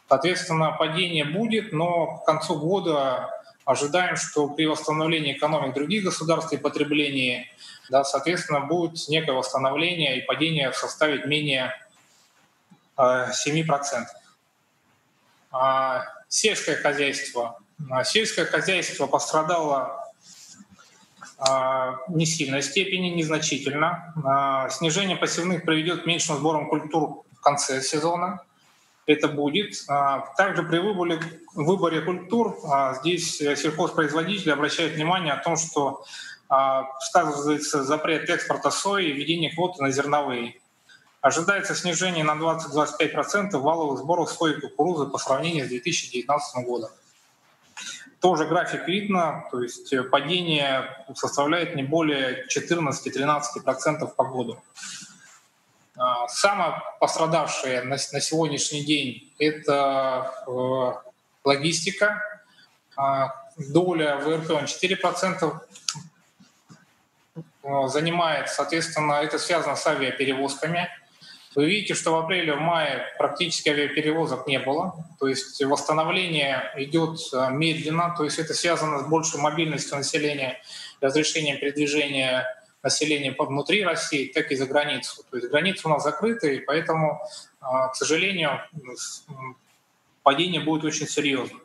K: Соответственно, падение будет, но к концу года ожидаем, что при восстановлении экономик других государств и потреблении, да, соответственно, будет некое восстановление и падение составит менее 7%. Сельское хозяйство. Сельское хозяйство пострадало не сильной степени, незначительно. Снижение посевных приведет к меньшим сборам культур в конце сезона. Это будет. Также при выборе культур здесь сельхозпроизводители обращают внимание о том, что сказывается запрет экспорта сои и введение квоты на зерновые. Ожидается снижение на 20-25% валовых сборов сои и кукурузы по сравнению с 2019 годом. Тоже график видно, то есть падение составляет не более 14-13% по году. Самое пострадавшее на сегодняшний день — это логистика. Доля ВРП 4% занимает, соответственно, это связано с авиаперевозками. Вы видите, что в апреле, в мае практически авиаперевозок не было. То есть восстановление идет медленно, то есть это связано с большей мобильностью населения, разрешением передвижения населения внутри России, так и за границу. То есть границы у нас закрыты, и поэтому, к сожалению, падение будет очень серьезным.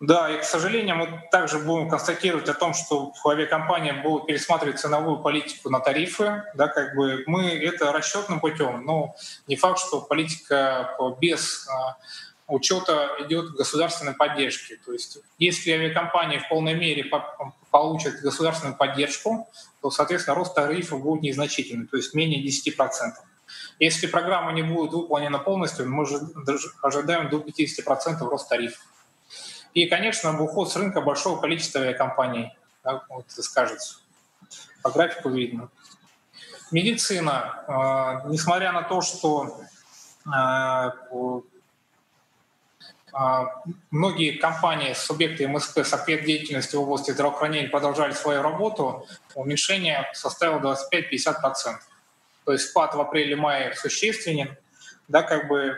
K: Да, и, к сожалению, мы также будем констатировать о том, что авиакомпании будут пересматривать ценовую политику на тарифы. Да, как бы мы это расчетным путем, но не факт, что политика без учета идет государственной поддержки. То есть если авиакомпании в полной мере получат государственную поддержку, то, соответственно, рост тарифов будет незначительный, то есть менее 10%. Если программа не будет выполнена полностью, мы ожидаем до 50% рост тарифов. И, конечно, уход с рынка большого количества авиакомпаний, да, вот скажется. По графику видно. Медицина. Несмотря на то, что многие компании, субъекты МСП с объект деятельности в области здравоохранения продолжали свою работу, уменьшение составило 25-50%. То есть спад в апреле-мае существенен. Да, как бы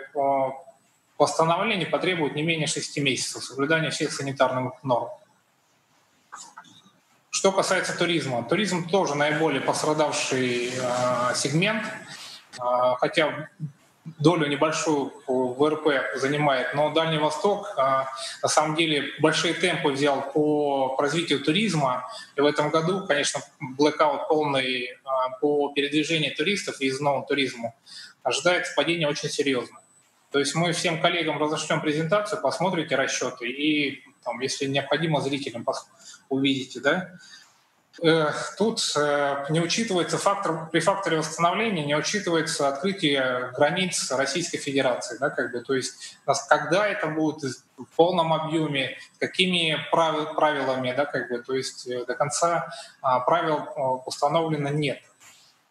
K: восстановление потребует не менее 6 месяцев соблюдания всех санитарных норм. Что касается туризма. Туризм тоже наиболее пострадавший сегмент, хотя долю небольшую в ВРП занимает, но Дальний Восток на самом деле большие темпы взял по развитию туризма. И в этом году, конечно, блэкаут полный по передвижению туристов и изнову туризму. Ожидается падение очень серьезное. То есть мы всем коллегам разошлем презентацию, посмотрите расчеты и, там, если необходимо, зрителям увидите. Да? Тут не учитывается при факторе восстановления, не учитывается открытие границ Российской Федерации. Да, как бы, то есть когда это будет в полном объеме, какими правилами, да, как бы, то есть до конца правил установлено нет.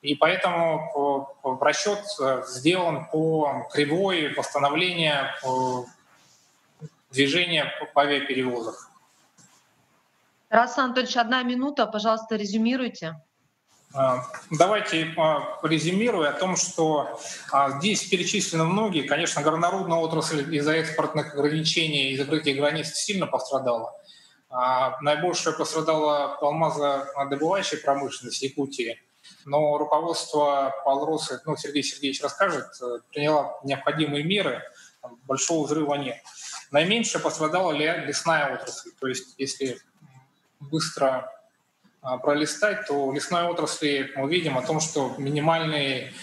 K: И поэтому расчет сделан по кривой восстановления движения по авиаперевозах.
I: Тарас Анатольевич, 1 минута, пожалуйста, резюмируйте.
K: Давайте резюмирую о том, что здесь перечислены многие. Конечно, горнорудная отрасль из-за экспортных ограничений и закрытия границ сильно пострадала. Наибольшее пострадала алмазодобывающая промышленность Якутии. Но руководство Алроса, Сергей Сергеевич расскажет, приняло необходимые меры, большого взрыва нет. Наименьше пострадала лесная отрасль. То есть, если быстро пролистать, то в лесной отрасли мы видим о том, что минимальные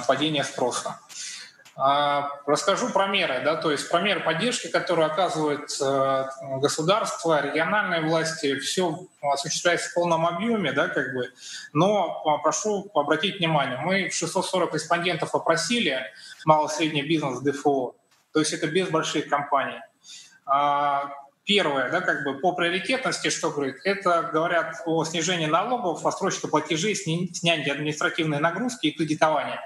K: падения спроса. Расскажу про меры, да, то есть про меры поддержки, которые оказывает государство, региональные власти, все осуществляется в полном объеме, да, как бы. Но прошу обратить внимание, мы 640 респондентов опросили, малый-средний бизнес ДФО, то есть это без больших компаний. Первое, да, как бы по приоритетности, что говорит, это говорят о снижении налогов, отсрочке платежей, снятии административной нагрузки и кредитования.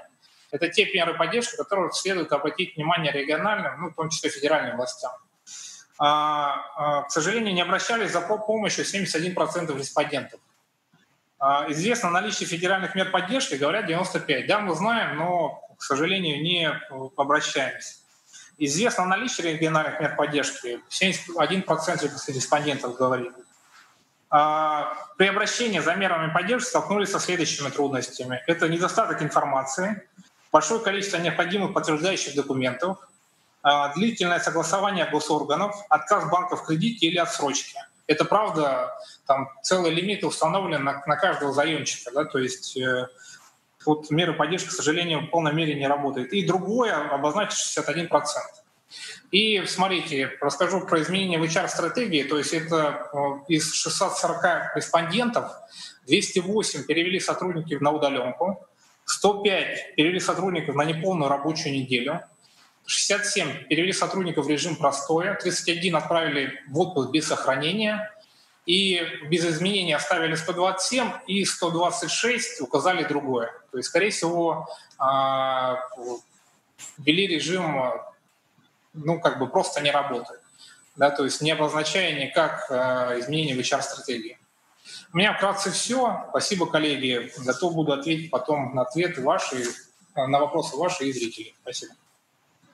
K: Это те меры поддержки, которые следует обратить внимание региональным, в том числе федеральным властям. К сожалению, не обращались за помощью 71% респондентов. Известно о наличии федеральных мер поддержки, говорят 95%. Да, мы знаем, но, к сожалению, не обращаемся. Известно о наличии региональных мер поддержки, 71% респондентов говорит. При обращении за мерами поддержки столкнулись со следующими трудностями. Это недостаток информации, большое количество необходимых подтверждающих документов, длительное согласование госорганов, отказ банка в кредите или отсрочке. Это правда, там целые лимиты установлены на каждого заемщика, да, то есть вот меры поддержки, к сожалению, в полной мере не работают. И другое обозначить 61%. И смотрите, расскажу про изменения в HR-стратегии. То есть это из 640 респондентов 208 перевели сотрудников на удаленку, 105 перевели сотрудников на неполную рабочую неделю, 67 перевели сотрудников в режим простое, 31 отправили в отпуск без сохранения, и без изменений оставили 127, и 126 указали другое. То есть, скорее всего, ввели режим, просто не работает. Да, то есть не обозначая никак изменения в HR-стратегии. У меня вкратце все. Спасибо, коллеги. Готов буду ответить потом на вопросы ваши и зрителей. Спасибо.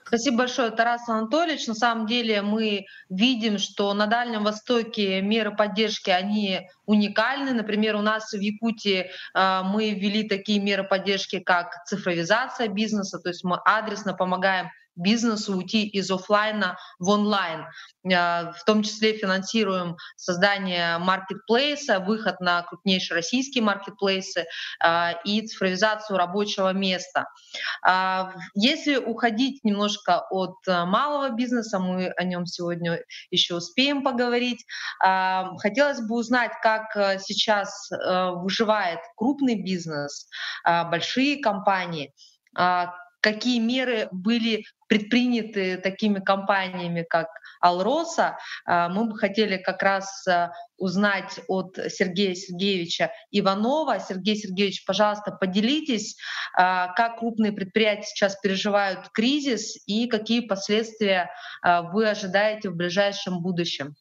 I: Спасибо большое, Тарас Анатольевич. На самом деле мы видим, что на Дальнем Востоке меры поддержки, они уникальны. Например, у нас в Якутии мы ввели такие меры поддержки, как цифровизация бизнеса, то есть мы адресно помогаем бизнесу уйти из офлайна в онлайн. В том числе финансируем создание маркетплейса, выход на крупнейшие российские маркетплейсы и цифровизацию рабочего места. Если уходить немножко от малого бизнеса, мы о нем сегодня еще успеем поговорить, хотелось бы узнать, как сейчас выживает крупный бизнес, большие компании, какие меры были предприняты такими компаниями, как Алроса. Мы бы хотели как раз узнать от Сергея Сергеевича Иванова. Сергей Сергеевич, пожалуйста, поделитесь, как крупные предприятия сейчас переживают кризис и какие последствия вы ожидаете в ближайшем будущем.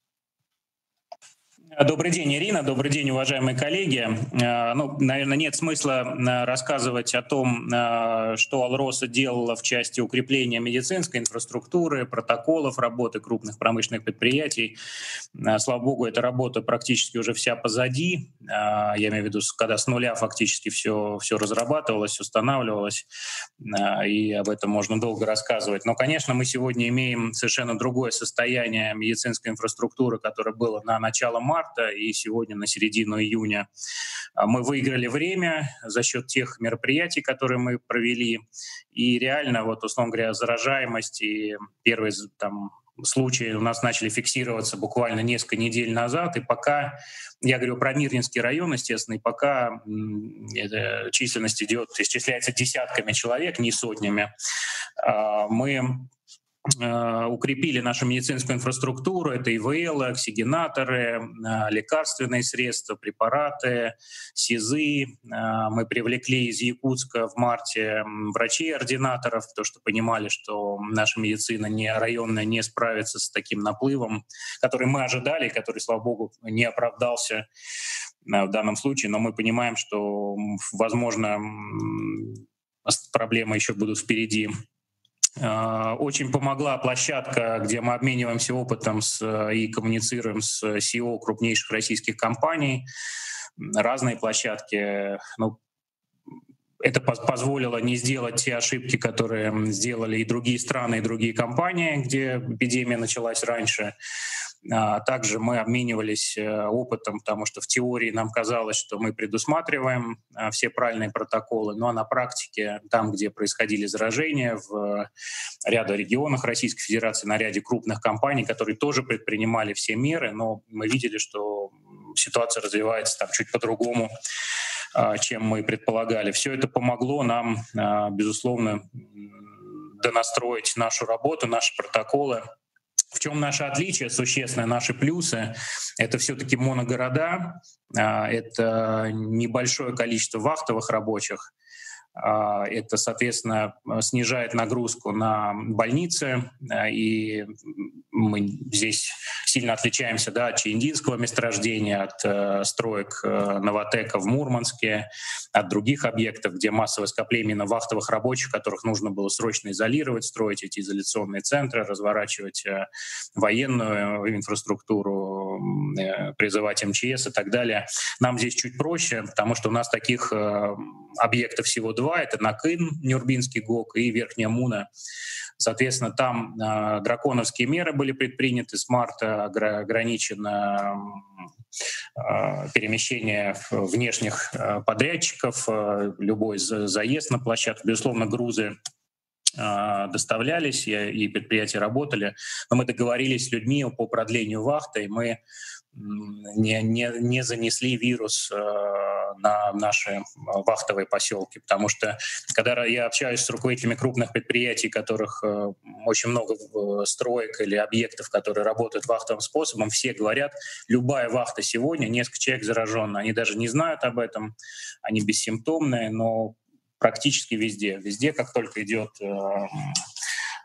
L: Добрый день, Ирина. Добрый день, уважаемые коллеги. Наверное, нет смысла рассказывать о том, что Алроса делала в части укрепления медицинской инфраструктуры, протоколов работы крупных промышленных предприятий. Слава богу, эта работа практически уже вся позади. Я имею в виду, когда с нуля фактически все разрабатывалось, устанавливалось, и об этом можно долго рассказывать. Но, конечно, мы сегодня имеем совершенно другое состояние медицинской инфраструктуры, которое было на начало марта, и сегодня на середину июня. Мы выиграли время за счет тех мероприятий, которые мы провели, и реально, условно говоря, заражаемость и первые случаи у нас начали фиксироваться буквально несколько недель назад, и пока, я говорю про Мирнинский район, естественно, и пока численность исчисляется десятками человек, не сотнями, мы укрепили нашу медицинскую инфраструктуру, это ИВЛ, оксигенаторы, лекарственные средства, препараты, СИЗы. Мы привлекли из Якутска в марте врачей-ординаторов, потому что понимали, что наша медицина районная не справится с таким наплывом, который мы ожидали, который, слава богу, не оправдался в данном случае, но мы понимаем, что, возможно, проблемы еще будут впереди. Очень помогла площадка, где мы обмениваемся опытом и коммуницируем с CEO крупнейших российских компаний. Разные площадки. Это позволило не сделать те ошибки, которые сделали и другие страны, и другие компании, где эпидемия началась раньше. Также мы обменивались опытом, потому что в теории нам казалось, что мы предусматриваем все правильные протоколы, но на практике, там, где происходили заражения, в ряде регионах Российской Федерации, на ряде крупных компаний, которые тоже предпринимали все меры, но мы видели, что ситуация развивается там чуть по-другому, чем мы предполагали. Все это помогло нам, безусловно, донастроить нашу работу, наши протоколы. В чем наше отличие существенное, наши плюсы? Это все-таки моногорода, это небольшое количество вахтовых рабочих, это, соответственно, снижает нагрузку на больницы, и мы здесь сильно отличаемся, да, от Чаиндинского месторождения, от строек Новотека в Мурманске, от других объектов, где массовое скопление именно вахтовых рабочих, которых нужно было срочно изолировать, строить эти изоляционные центры, разворачивать военную инфраструктуру, призывать МЧС и так далее. Нам здесь чуть проще, потому что у нас таких объектов всего два. Это Накын, Нюрбинский ГОК и Верхняя Муна. Соответственно, там драконовские меры были предприняты. С марта ограничено перемещение внешних подрядчиков, любой заезд на площадку. Безусловно, грузы доставлялись, и предприятия работали. Но мы договорились с людьми по продлению вахты, и мы не занесли вирус на наши вахтовые поселки, потому что когда я общаюсь с руководителями крупных предприятий, которых очень много строек или объектов, которые работают вахтовым способом, все говорят, любая вахта сегодня, несколько человек заражены, они даже не знают об этом, они бессимптомные, но практически везде, как только идет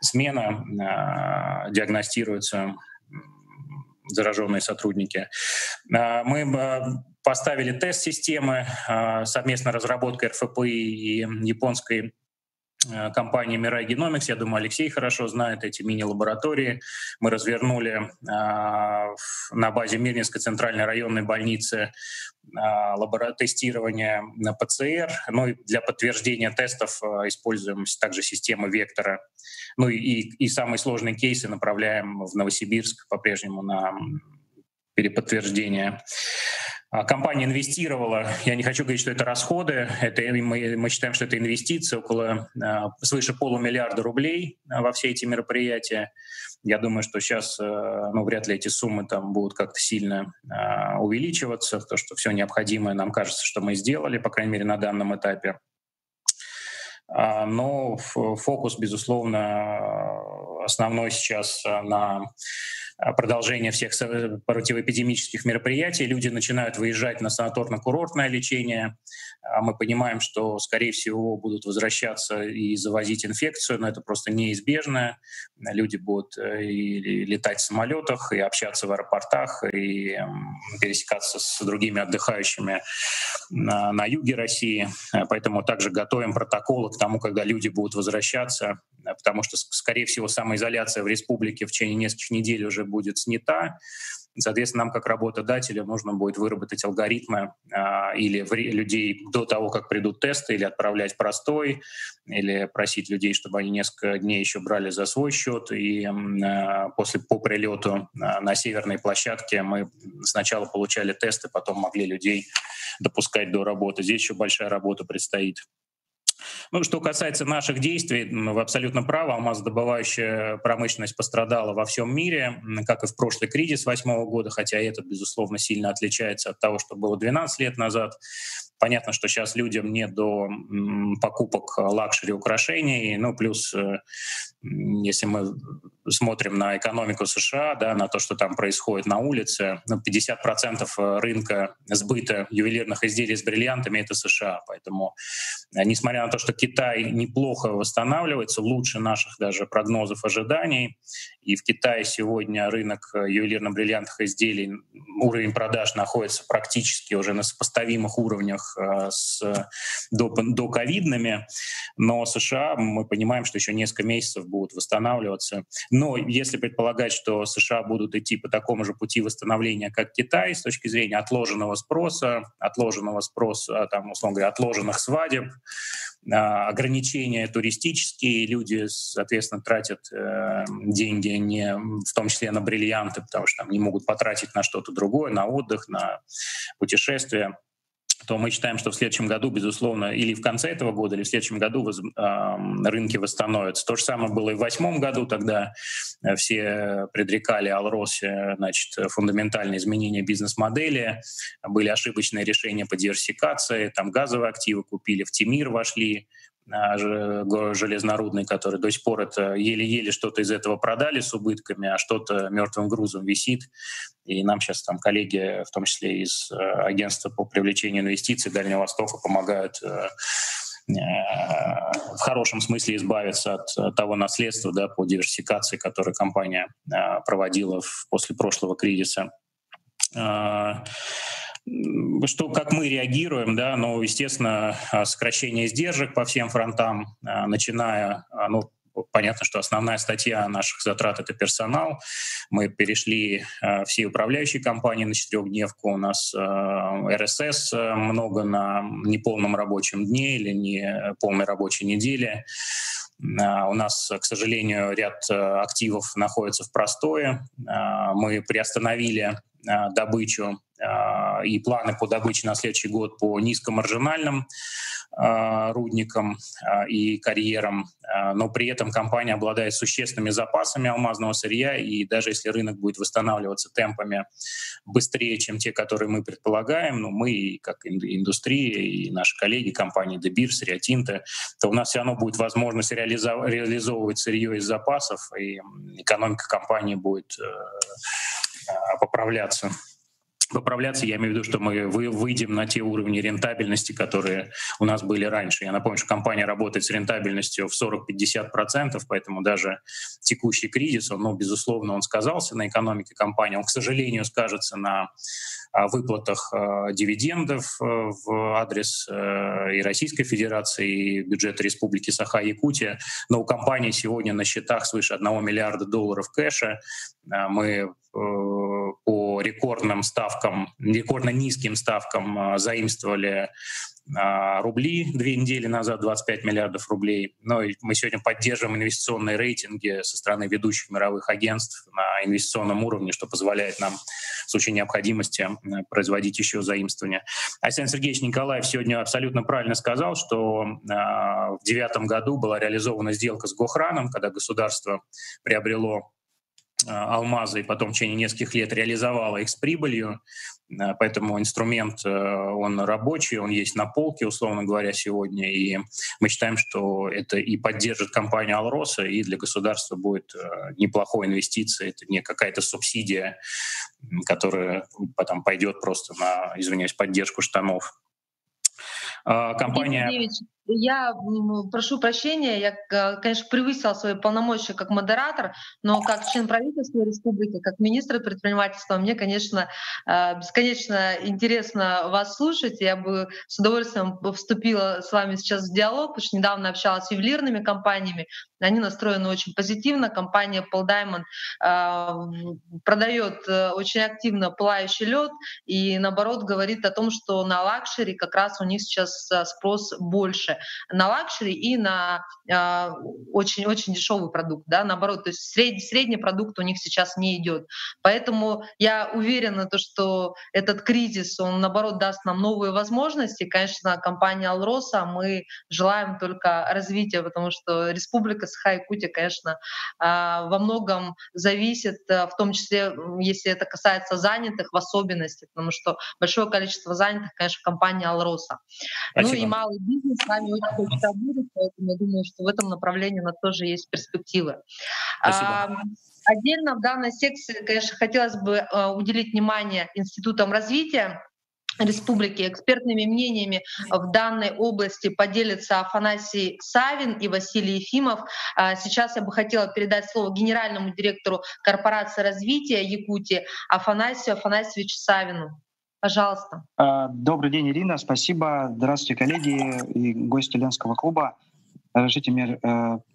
L: смена, диагностируются зараженные сотрудники. Мы поставили тест-системы, совместно разработка РФПИ и японской компании Mirai Genomics. Я думаю, Алексей хорошо знает эти мини-лаборатории. Мы развернули на базе Мирнинской центральной районной больницы тестирование на ПЦР. Ну и для подтверждения тестов используем также систему Вектора. Ну и самые сложные кейсы направляем в Новосибирск по-прежнему на переподтверждение. Компания инвестировала, я не хочу говорить, что это расходы, мы считаем, что это инвестиции, свыше $500 миллиарда рублей во все эти мероприятия. Я думаю, что сейчас вряд ли эти суммы там будут как-то сильно увеличиваться, потому что все необходимое, нам кажется, что мы сделали, по крайней мере, на данном этапе. Но фокус, безусловно, основной сейчас на продолжение всех противоэпидемических мероприятий. Люди начинают выезжать на санаторно-курортное лечение. Мы понимаем, что, скорее всего, будут возвращаться и завозить инфекцию, но это просто неизбежно. Люди будут и летать в самолетах, и общаться в аэропортах, и пересекаться с другими отдыхающими на юге России. Поэтому также готовим протоколы к тому, когда люди будут возвращаться, потому что, скорее всего, самоизоляция в республике в течение нескольких недель уже будет снята. Соответственно, нам как работодателю нужно будет выработать алгоритмы или людей до того, как придут тесты, или отправлять простой, или просить людей, чтобы они несколько дней еще брали за свой счет. И по прилету на северной площадке мы сначала получали тесты, потом могли людей допускать до работы. Здесь еще большая работа предстоит. Ну, что касается наших действий, вы абсолютно правы. Алмазодобывающая промышленность пострадала во всем мире, как и в прошлый кризис 2008 года, хотя это, безусловно, сильно отличается от того, что было 12 лет назад. Понятно, что сейчас людям не до покупок лакшери украшений. Ну, плюс, если мы смотрим на экономику США, да, на то, что там происходит на улице, 50% рынка сбыта ювелирных изделий с бриллиантами — это США. Поэтому, несмотря на то, что Китай неплохо восстанавливается, лучше наших даже прогнозов, ожиданий, и в Китае сегодня рынок ювелирно-бриллиантных изделий, уровень продаж находится практически уже на сопоставимых уровнях с доковидными, но США, мы понимаем, что еще несколько месяцев будут восстанавливаться. Но если предполагать, что США будут идти по такому же пути восстановления, как Китай, с точки зрения отложенного спроса, там, условно говоря, отложенных свадеб, ограничения туристические, люди, соответственно, тратят деньги не в том числе на бриллианты, потому что там не могут потратить на что-то другое, на отдых, на путешествия, то мы считаем, что в следующем году, безусловно, или в конце этого года, или в следующем году рынки восстановятся. То же самое было и в 2008 году, тогда все предрекали Алросе, значит, фундаментальные изменения бизнес-модели, были ошибочные решения по диверсификации, там газовые активы купили, в Тимир вошли, железнорудный, который до сих пор это еле-еле что-то из этого продали с убытками, а что-то мертвым грузом висит. И нам сейчас там коллеги, в том числе из агентства по привлечению инвестиций Дальнего Востока, помогают в хорошем смысле избавиться от того наследства, да, по диверсификации, которое компания проводила после прошлого кризиса. Что, как мы реагируем, да, ну, естественно, сокращение издержек по всем фронтам, начиная, ну, понятно, что основная статья наших затрат — это персонал. Мы перешли все управляющие компании на 4-дневку. У нас РСС много на неполном рабочем дне или не полной рабочей неделе. У нас, к сожалению, ряд активов находится в простое. Мы приостановили добычу и планы по добыче на следующий год по низкомаржинальным рудникам и карьерам, но при этом компания обладает существенными запасами алмазного сырья, и даже если рынок будет восстанавливаться темпами быстрее, чем те, которые мы предполагаем, ну, мы, как индустрия, и наши коллеги, компании De Beers, Rio Tinto, то у нас все равно будет возможность реализовывать сырье из запасов, и экономика компании будет поправляться. Я имею в виду, что мы выйдем на те уровни рентабельности, которые у нас были раньше. Я напомню, что компания работает с рентабельностью в 40-50%, поэтому даже текущий кризис, он, ну, безусловно, он сказался на экономике компании, он, к сожалению, скажется на выплатах дивидендов в адрес и Российской Федерации, и бюджета Республики Саха-Якутия. Но у компании сегодня на счетах свыше $1 миллиарда кэша. Мы по рекордным ставкам, рекордно низким ставкам заимствовали рубли 2 недели назад, 25 миллиардов рублей. Но мы сегодня поддерживаем инвестиционные рейтинги со стороны ведущих мировых агентств на инвестиционном уровне, что позволяет нам в случае необходимости производить еще заимствования. Александр Сергеевич Николаев сегодня абсолютно правильно сказал, что в 2009 году была реализована сделка с Гохраном, когда государство приобрело алмазы и потом в течение нескольких лет реализовала их с прибылью. Поэтому инструмент, он рабочий, он есть на полке, условно говоря, сегодня. И мы считаем, что это и поддержит компанию Алроса, и для государства будет неплохой инвестицией. Это не какая-то субсидия, которая потом пойдет просто на, извиняюсь, поддержку штанов. Компания...
I: Я прошу прощения, я, конечно, превысила свои полномочия как модератор, но как член правительства республики, как министр предпринимательства, мне, конечно, бесконечно интересно вас слушать. Я бы с удовольствием вступила с вами сейчас в диалог, потому что недавно общалась с ювелирными компаниями. Они настроены очень позитивно. Компания Pearl Diamond продает очень активно пылающий лед и, наоборот, говорит о том, что на лакшери как раз у них сейчас спрос больше. на лакшери и на очень-очень дешевый продукт, да, наоборот, то есть средний продукт у них сейчас не идет. Поэтому я уверена, что этот кризис, он наоборот даст нам новые возможности. Конечно, компания «Алроса», мы желаем только развития, потому что Республика Саха-Якутия, конечно, во многом зависит, в том числе, если это касается занятых в особенности, потому что большое количество занятых, конечно, в компании «Алроса».
L: Спасибо.
I: Ну и малый бизнес с нами очень хочет работать, поэтому я думаю, что в этом направлении у нас тоже есть перспективы. Отдельно в данной секции, конечно, хотелось бы уделить внимание институтам развития Республики. Экспертными мнениями в данной области поделятся Афанасий Савин и Василий Ефимов. Сейчас я бы хотела передать слово генеральному директору корпорации развития Якутии Афанасию Афанасьевичу Савину. Пожалуйста.
M: Добрый день, Ирина. Спасибо. Здравствуйте, коллеги и гости Ленского клуба. Разрешите мне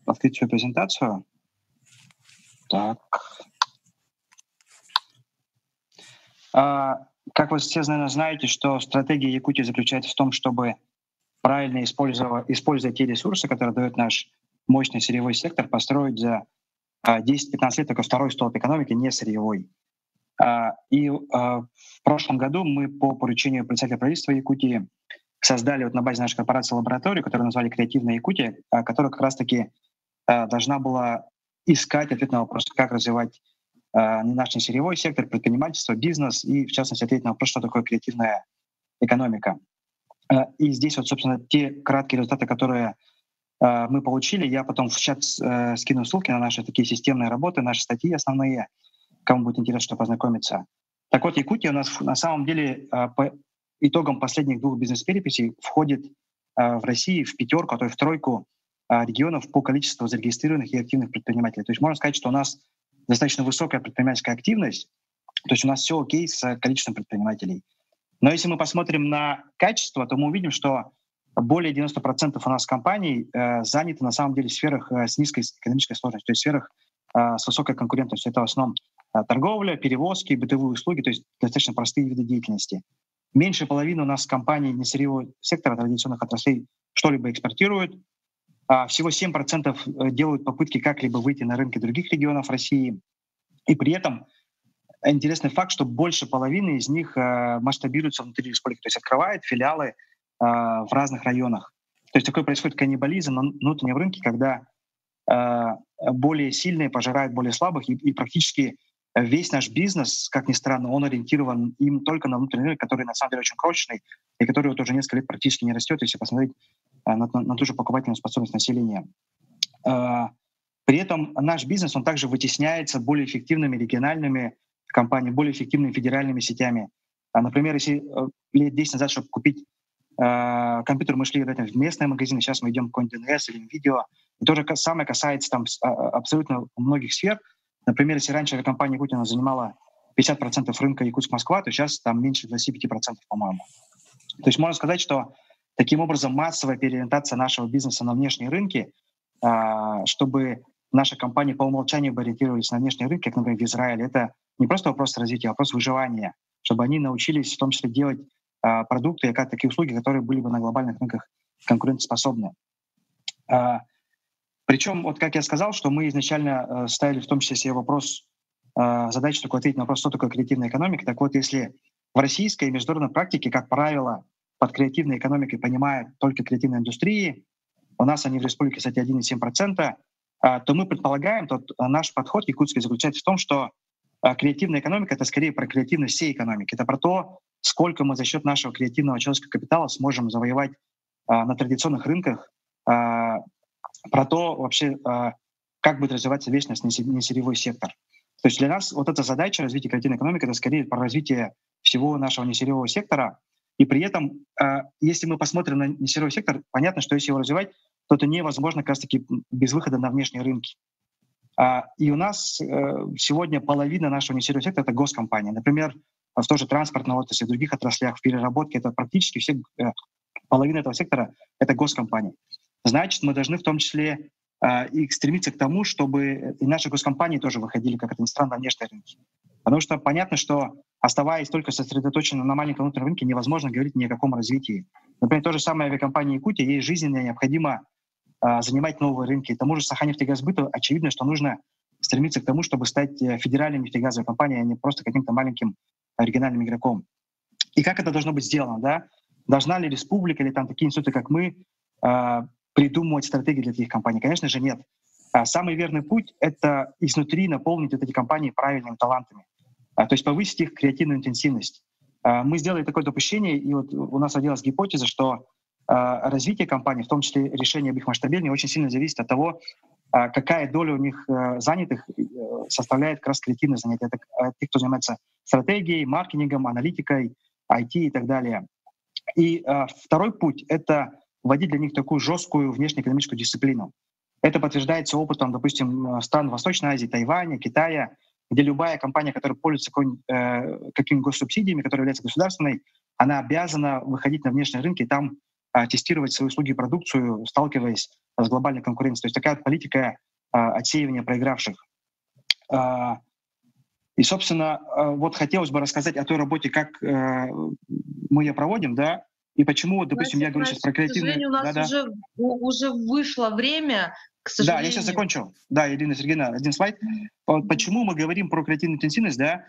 M: открыть свою презентацию. Так. Как вы все, наверное, знаете, что стратегия Якутии заключается в том, чтобы правильно использовать те ресурсы, которые дает наш мощный сырьевой сектор, построить за 10-15 лет только второй столб экономики, не сырьевой. И в прошлом году мы по поручению председателя правительства Якутии создали на базе нашей корпорации лабораторию, которую назвали «Креативная Якутия», которая как раз-таки должна была искать ответ на вопрос, как развивать наш сырьевой сектор, предпринимательство, бизнес и, в частности, ответить на вопрос, что такое креативная экономика. И здесь вот, собственно, те краткие результаты, которые мы получили. Я потом в чат скину ссылки на наши такие системные работы, наши статьи основные, кому будет интересно, чтобы познакомиться. Так вот, Якутия у нас на самом деле по итогам последних 2 бизнес-переписей входит в России в 5, а то и в 3 регионов по количеству зарегистрированных и активных предпринимателей. То есть можно сказать, что у нас достаточно высокая предпринимательская активность, то есть у нас все окей с количеством предпринимателей. Но если мы посмотрим на качество, то мы увидим, что более 90% у нас компаний заняты на самом деле в сферах с низкой экономической сложностью, то есть в сферах с высокой конкурентностью. Это в основном торговля, перевозки, бытовые услуги, то есть достаточно простые виды деятельности. Меньше половины у нас компаний несырьевого сектора, традиционных отраслей, что-либо экспортируют. Всего 7% делают попытки как-либо выйти на рынки других регионов России. И при этом интересный факт, что больше половины из них масштабируются внутри республики, то есть открывают филиалы в разных районах. То есть такой происходит каннибализм на внутреннем рынке, когда более сильные пожирают более слабых, и практически весь наш бизнес, как ни странно, он ориентирован им только на внутренний рынок, который на самом деле очень крошечный, и который вот уже несколько лет практически не растет, если посмотреть на ту же покупательную способность населения. При этом наш бизнес, он также вытесняется более эффективными региональными компаниями, более эффективными федеральными сетями. Например, если лет 10 назад, чтобы купить компьютер, мы шли в местные магазины, сейчас мы идем в какой-нибудь ДНС или Nvidia. И то же самое касается там абсолютно многих сфер. Например, если раньше эта компания Якутия занимала 50% рынка Якутск-Москва, то сейчас там меньше 25%, по-моему. То есть можно сказать, что таким образом массовая переориентация нашего бизнеса на внешние рынки, чтобы наши компании по умолчанию бы ориентировались на внешние рынки, как, например, в Израиле, это не просто вопрос развития, а вопрос выживания, чтобы они научились в том числе делать продукты и такие услуги, которые были бы на глобальных рынках конкурентоспособны. Причем, вот как я сказал, что мы изначально ставили в том числе себе вопрос, задачу такой ответить на вопрос, что такое креативная экономика. Так вот, если в российской и международной практике, как правило, под креативной экономикой понимают только креативные индустрии, у нас они в республике, кстати, 1,7%, то мы предполагаем, наш подход якутский заключается в том, что креативная экономика — это скорее про креативность всей экономики. Это про то, сколько мы за счет нашего креативного человеческого капитала сможем завоевать на традиционных рынках, про то вообще, как будет развиваться весь наш несырьевой сектор. То есть для нас вот эта задача развития креативной экономики — это скорее про развитие всего нашего несырьевого сектора. И при этом, если мы посмотрим на несырьевой сектор, понятно, что если его развивать, то это невозможно как раз-таки без выхода на внешние рынки. И у нас сегодня половина нашего несырьевого сектора — это госкомпании. Например, в той же транспортной отрасли, в других отраслях, в переработке, это практически половина этого сектора — это госкомпании. Значит, мы должны в том числе и стремиться к тому, чтобы и наши госкомпании тоже выходили, как это ни странно, на внешние рынки. Потому что понятно, что оставаясь только сосредоточенным на маленьком внутреннем рынке, невозможно говорить ни о каком развитии. Например, то же самое авиакомпания «Якутия», ей жизненно необходимо занимать новые рынки. Тому же Саханефтегазбыту очевидно, что нужно стремиться к тому, чтобы стать федеральной нефтегазовой компанией, а не просто каким-то маленьким региональным игроком. И как это должно быть сделано, да? Должна ли республика или там такие институты, как мы, придумывать стратегии для таких компаний? Конечно же, нет. Самый верный путь — это изнутри наполнить вот эти компании правильными талантами, то есть повысить их креативную интенсивность. Мы сделали такое допущение, и вот у нас родилась гипотеза, что развитие компаний, в том числе решение об их масштабировании, очень сильно зависит от того, какая доля у них занятых составляет как раз креативное занятие. Это те, кто занимается стратегией, маркетингом, аналитикой, IT и так далее. И второй путь — это вводить для них такую жесткую внешнеэкономическую дисциплину. Это подтверждается опытом, допустим, стран Восточной Азии, Тайваня, Китая, где любая компания, которая пользуется какими-нибудь госсубсидиями, которая является государственной, она обязана выходить на внешние рынки, там тестировать свои услуги и продукцию, сталкиваясь с глобальной конкуренцией. То есть такая вот политика отсеивания проигравших. И, собственно, вот хотелось бы рассказать о той работе, как мы ее проводим, да, и почему, допустим, я говорю сейчас про креативную...
I: К сожалению, у нас уже вышло время, к сожалению.
M: Да, я сейчас закончил. Да, Ирина Сергеевна, один слайд. Почему мы говорим про креативную интенсивность, да?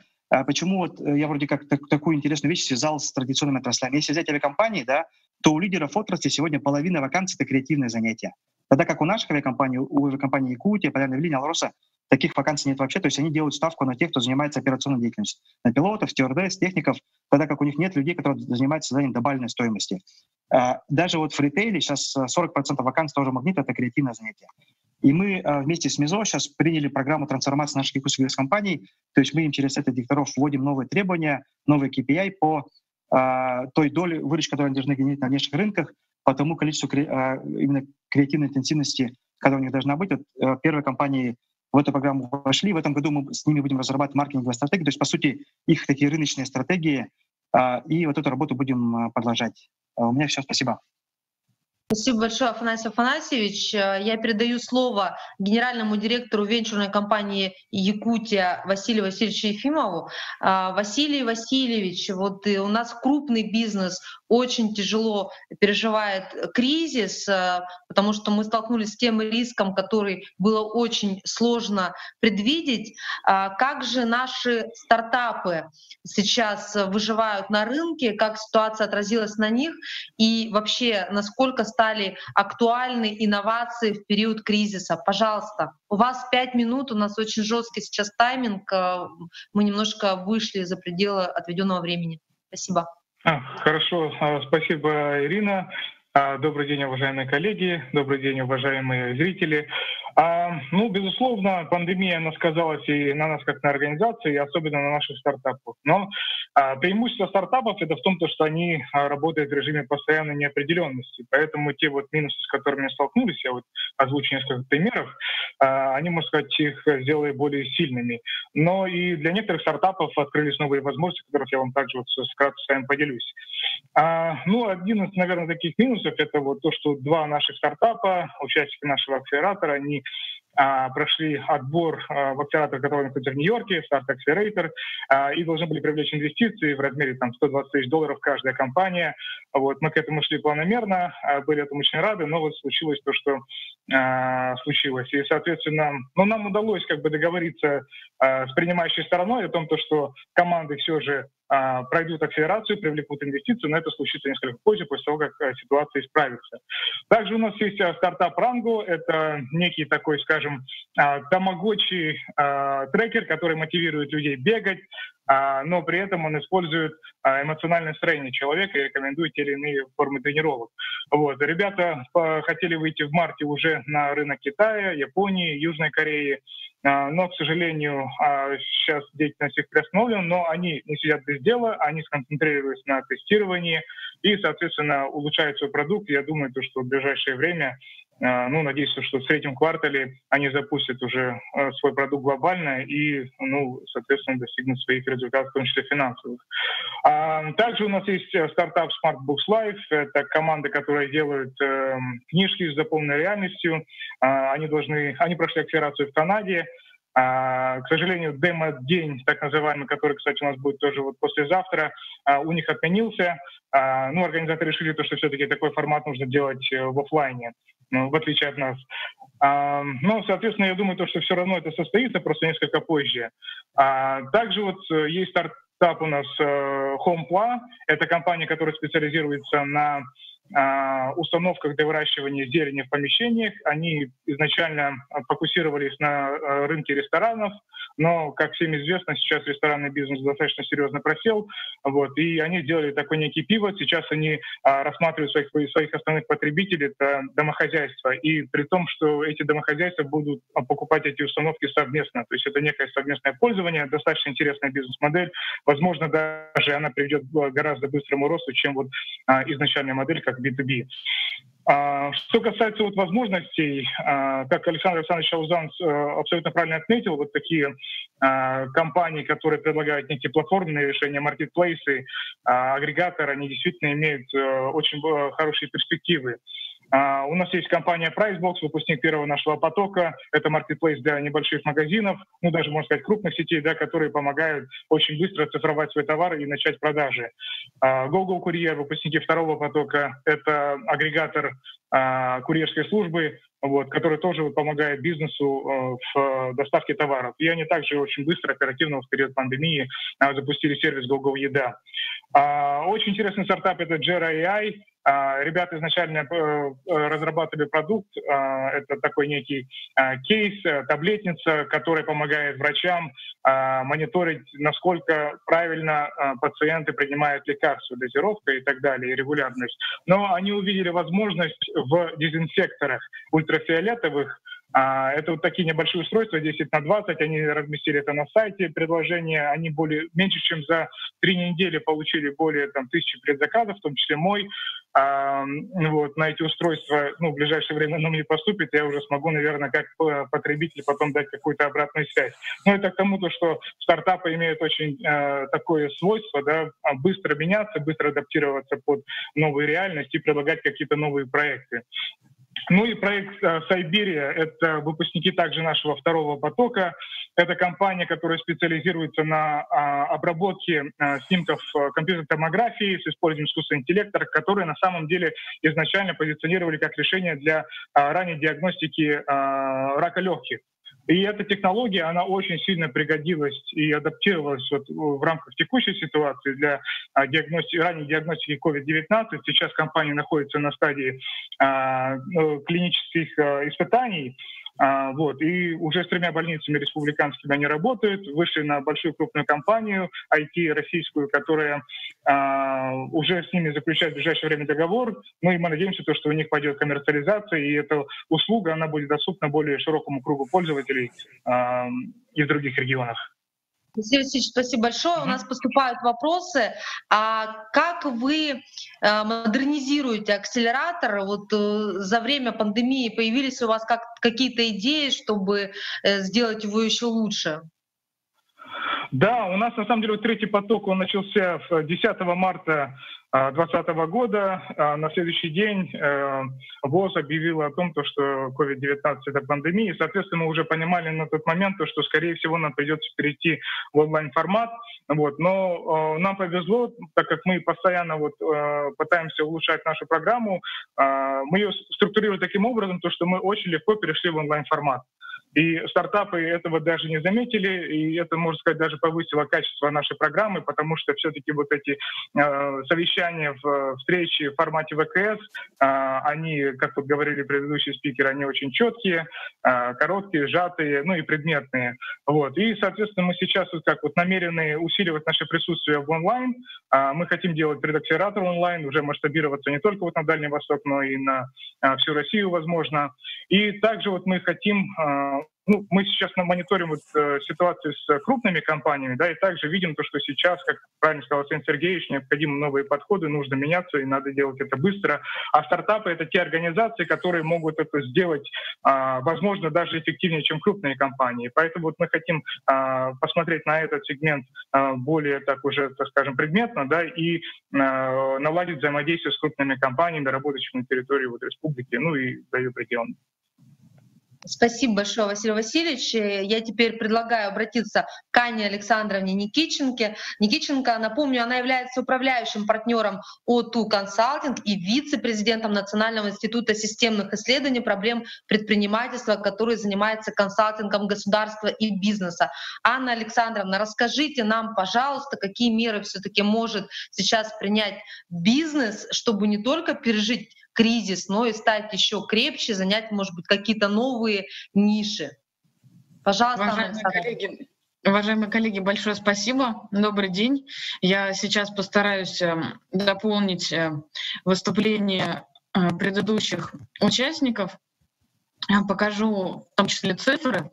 M: Почему вот я вроде как такую интересную вещь связал с традиционными отраслями? Если взять авиакомпании, да, то у лидеров отрасли сегодня половина вакансий — это креативное занятие. Тогда как у наших авиакомпаний, у авиакомпании «Якутия», «Полярная авиалиния», «Алроса» таких вакансий нет вообще. То есть они делают ставку на тех, кто занимается операционной деятельностью. На пилотов, стюардесс, техников, тогда как у них нет людей, которые занимаются созданием добавленной стоимости. Даже вот в ритейле сейчас 40% вакансий тоже «Магнит» — это креативное занятие. И мы вместе с МИЗО сейчас приняли программу трансформации наших якутских компаний. То есть мы им через это директоров вводим новые требования, новые KPI по той доле выручки, которую они должны генерить на внешних рынках, по тому количеству именно креативной интенсивности, которая у них должна быть. Вот, первые компании в эту программу вошли. В этом году мы с ними будем разрабатывать маркетинговые стратегии. То есть, по сути, их такие рыночные стратегии. И вот эту работу будем продолжать. У меня все. Спасибо.
I: Спасибо большое, Афанасий Афанасьевич. Я передаю слово генеральному директору венчурной компании «Якутия» Василию Васильевичу Ефимову. Василий Васильевич, вот у нас крупный бизнес очень тяжело переживает кризис, потому что мы столкнулись с тем риском, который было очень сложно предвидеть. Как же наши стартапы сейчас выживают на рынке, как ситуация отразилась на них и вообще насколько стали актуальны инновации в период кризиса? Пожалуйста, у вас 5 минут, у нас очень жесткий сейчас тайминг, мы немножко вышли за пределы отведенного времени. Спасибо.
N: Хорошо, спасибо, Ирина. Добрый день, уважаемые коллеги, добрый день, уважаемые зрители. Ну, безусловно, пандемия, она сказалась и на нас, как на организации, и особенно на наших стартапах. Но преимущество стартапов — это в том, что они работают в режиме постоянной неопределенности. Поэтому те вот минусы, с которыми столкнулись, я вот озвучу несколько примеров, они, можно сказать, их сделали более сильными. Но и для некоторых стартапов открылись новые возможности, о которых я вам также вот вкратце с вами поделюсь. Ну, один из, наверное, таких минусов — это вот то, что два наших стартапа, участники нашего акселератора, они прошли отбор в акселератор, который находится в Нью-Йорке, Start Accelerator, и должны были привлечь инвестиции в размере там, $120 тысяч каждая компания. Вот, мы к этому шли планомерно, были этому очень рады, но вот случилось то, что случилось. И, соответственно, нам удалось как бы договориться с принимающей стороной о том, что команды все же пройдут акселерацию, привлекут инвестиции, но это случится несколько позже, после того, как ситуация исправится. Также у нас есть стартап Rango, это некий такой, скажем, тамагочи трекер, который мотивирует людей бегать, но при этом он использует эмоциональное настроение человека и рекомендует те или иные формы тренировок. Вот. Ребята хотели выйти в марте уже на рынок Китая, Японии, Южной Кореи, но, к сожалению, сейчас деятельность их приостановлена, но они не сидят без дела, они сконцентрируются на тестировании и, соответственно, улучшают свой продукт. Я думаю, что в ближайшее время, надеюсь, что в третьем квартале они запустят уже свой продукт глобально и, соответственно, достигнут своих результатов, в том числе финансовых. Также у нас есть стартап Smart Books Life. Это команда, которая делает книжки с дополненной реальностью. Они прошли акселерацию в Канаде. К сожалению, демо-день, так называемый, который, кстати, у нас будет тоже вот послезавтра, у них отменился. Ну, организаторы решили, что все-таки такой формат нужно делать в офлайне, в отличие от нас. Ну, соответственно, я думаю, что все равно это состоится, просто несколько позже. Также вот есть стартап у нас HomePla. Это компания, которая специализируется на установках для выращивания зелени в помещениях. Они изначально фокусировались на рынке ресторанов, но, как всем известно, сейчас ресторанный бизнес достаточно серьезно просел, вот, и они сделали такой некий пивот. Сейчас они рассматривают своих основных потребителей, это домохозяйства, и при том, что эти домохозяйства будут покупать эти установки совместно, то есть это некое совместное пользование, достаточно интересная бизнес-модель. Возможно, даже она приведет к гораздо быстрому росту, чем вот изначальная модель, как B2B. Что касается вот возможностей, как Александр Александрович Аузан абсолютно правильно отметил, вот такие компании, которые предлагают некие платформенные решения, маркетплейсы, агрегаторы, они действительно имеют очень хорошие перспективы. У нас есть компания PriceBox, выпускник первого нашего потока. Это маркетплейс для небольших магазинов, ну даже, можно сказать, крупных сетей, да, которые помогают очень быстро цифровать свой товар и начать продажи. GoGo Courier, выпускники второго потока, это агрегатор курьерской службы, вот, который тоже помогает бизнесу в доставке товаров. И они также очень быстро, оперативно в период пандемии запустили сервис GoGo Еда. Очень интересный стартап — это Jera AI. Ребята изначально разрабатывали продукт, это такой некий кейс, таблетница, которая помогает врачам мониторить, насколько правильно пациенты принимают лекарства, дозировка и так далее, и регулярность. Но они увидели возможность в дезинфекторах ультрафиолетовых. Это вот такие небольшие устройства, 10×20, они разместили это на сайте, предложения, они меньше чем за 3 недели получили более 1000 предзаказов, в том числе мой. Вот, на эти устройства в ближайшее время оно мне поступит, я уже смогу, наверное, как потребитель потом дать какую-то обратную связь. Но это к тому, что стартапы имеют очень такое свойство, да, быстро меняться, быстро адаптироваться под новые реальности и предлагать какие-то новые проекты. Ну и проект Сайберия — это выпускники также нашего второго потока. Это компания, которая специализируется на обработке снимков компьютерной томографии с использованием искусственного интеллекта, которые на самом деле изначально позиционировали как решение для ранней диагностики рака легких. И эта технология, она очень сильно пригодилась и адаптировалась вот в рамках текущей ситуации для ранней диагностики COVID-19. Сейчас компания находится на стадии клинических испытаний. Вот. И уже с 3 больницами республиканскими они работают, вышли на большую крупную компанию IT российскую, которая уже с ними заключает в ближайшее время договор. Ну и мы надеемся, что у них пойдет коммерциализация, и эта услуга она будет доступна более широкому кругу пользователей из других регионов.
I: Василий Васильевич, спасибо большое. У нас поступают вопросы. Как вы модернизируете акселератор? Вот за время пандемии появились у вас какие-то идеи, чтобы сделать его еще лучше?
N: Да, у нас на самом деле 3-й поток, он начался 10 марта 2020 года. На следующий день ВОЗ объявила о том, что COVID-19 — это пандемия. И, соответственно, мы уже понимали на тот момент, что, скорее всего, нам придется перейти в онлайн-формат. Вот. Но нам повезло, так как мы постоянно пытаемся улучшать нашу программу, мы ее структурировали таким образом, что мы очень легко перешли в онлайн-формат. И стартапы этого даже не заметили, и это, можно сказать, даже повысило качество нашей программы, потому что все-таки вот эти совещания, встречи в формате ВКС, они, как вот говорили предыдущие спикеры, они очень четкие, короткие, сжатые, ну и предметные. Вот. И, соответственно, мы сейчас намерены усиливать наше присутствие в онлайн. Мы хотим делать предакселератор онлайн, уже масштабироваться не только на Дальний Восток, но и на всю Россию, возможно. И также мы хотим... мы сейчас мониторим ситуацию с крупными компаниями, да, и также видим что сейчас, как правильно сказал Александр Сергеевич, необходимы новые подходы, нужно меняться, и надо делать это быстро. А стартапы — это те организации, которые могут это сделать, возможно, даже эффективнее, чем крупные компании. Поэтому мы хотим посмотреть на этот сегмент более, скажем, предметно, да, и наладить взаимодействие с крупными компаниями, работающими на территории республики, ну и за ее пределами.
I: Спасибо большое, Василий Васильевич. Я теперь предлагаю обратиться к Анне Александровне Никитченко. Напомню, она является управляющим партнером O2 Consulting и вице-президентом Национального института системных исследований проблем предпринимательства, который занимается консалтингом государства и бизнеса. Анна Александровна, расскажите нам, пожалуйста, какие меры все-таки может сейчас принять бизнес, чтобы не только пережить кризис, но и стать еще крепче, занять, может быть, какие-то новые ниши. Пожалуйста,
O: Уважаемые коллеги, большое спасибо. Добрый день. Я сейчас постараюсь дополнить выступление предыдущих участников. Покажу в том числе цифры.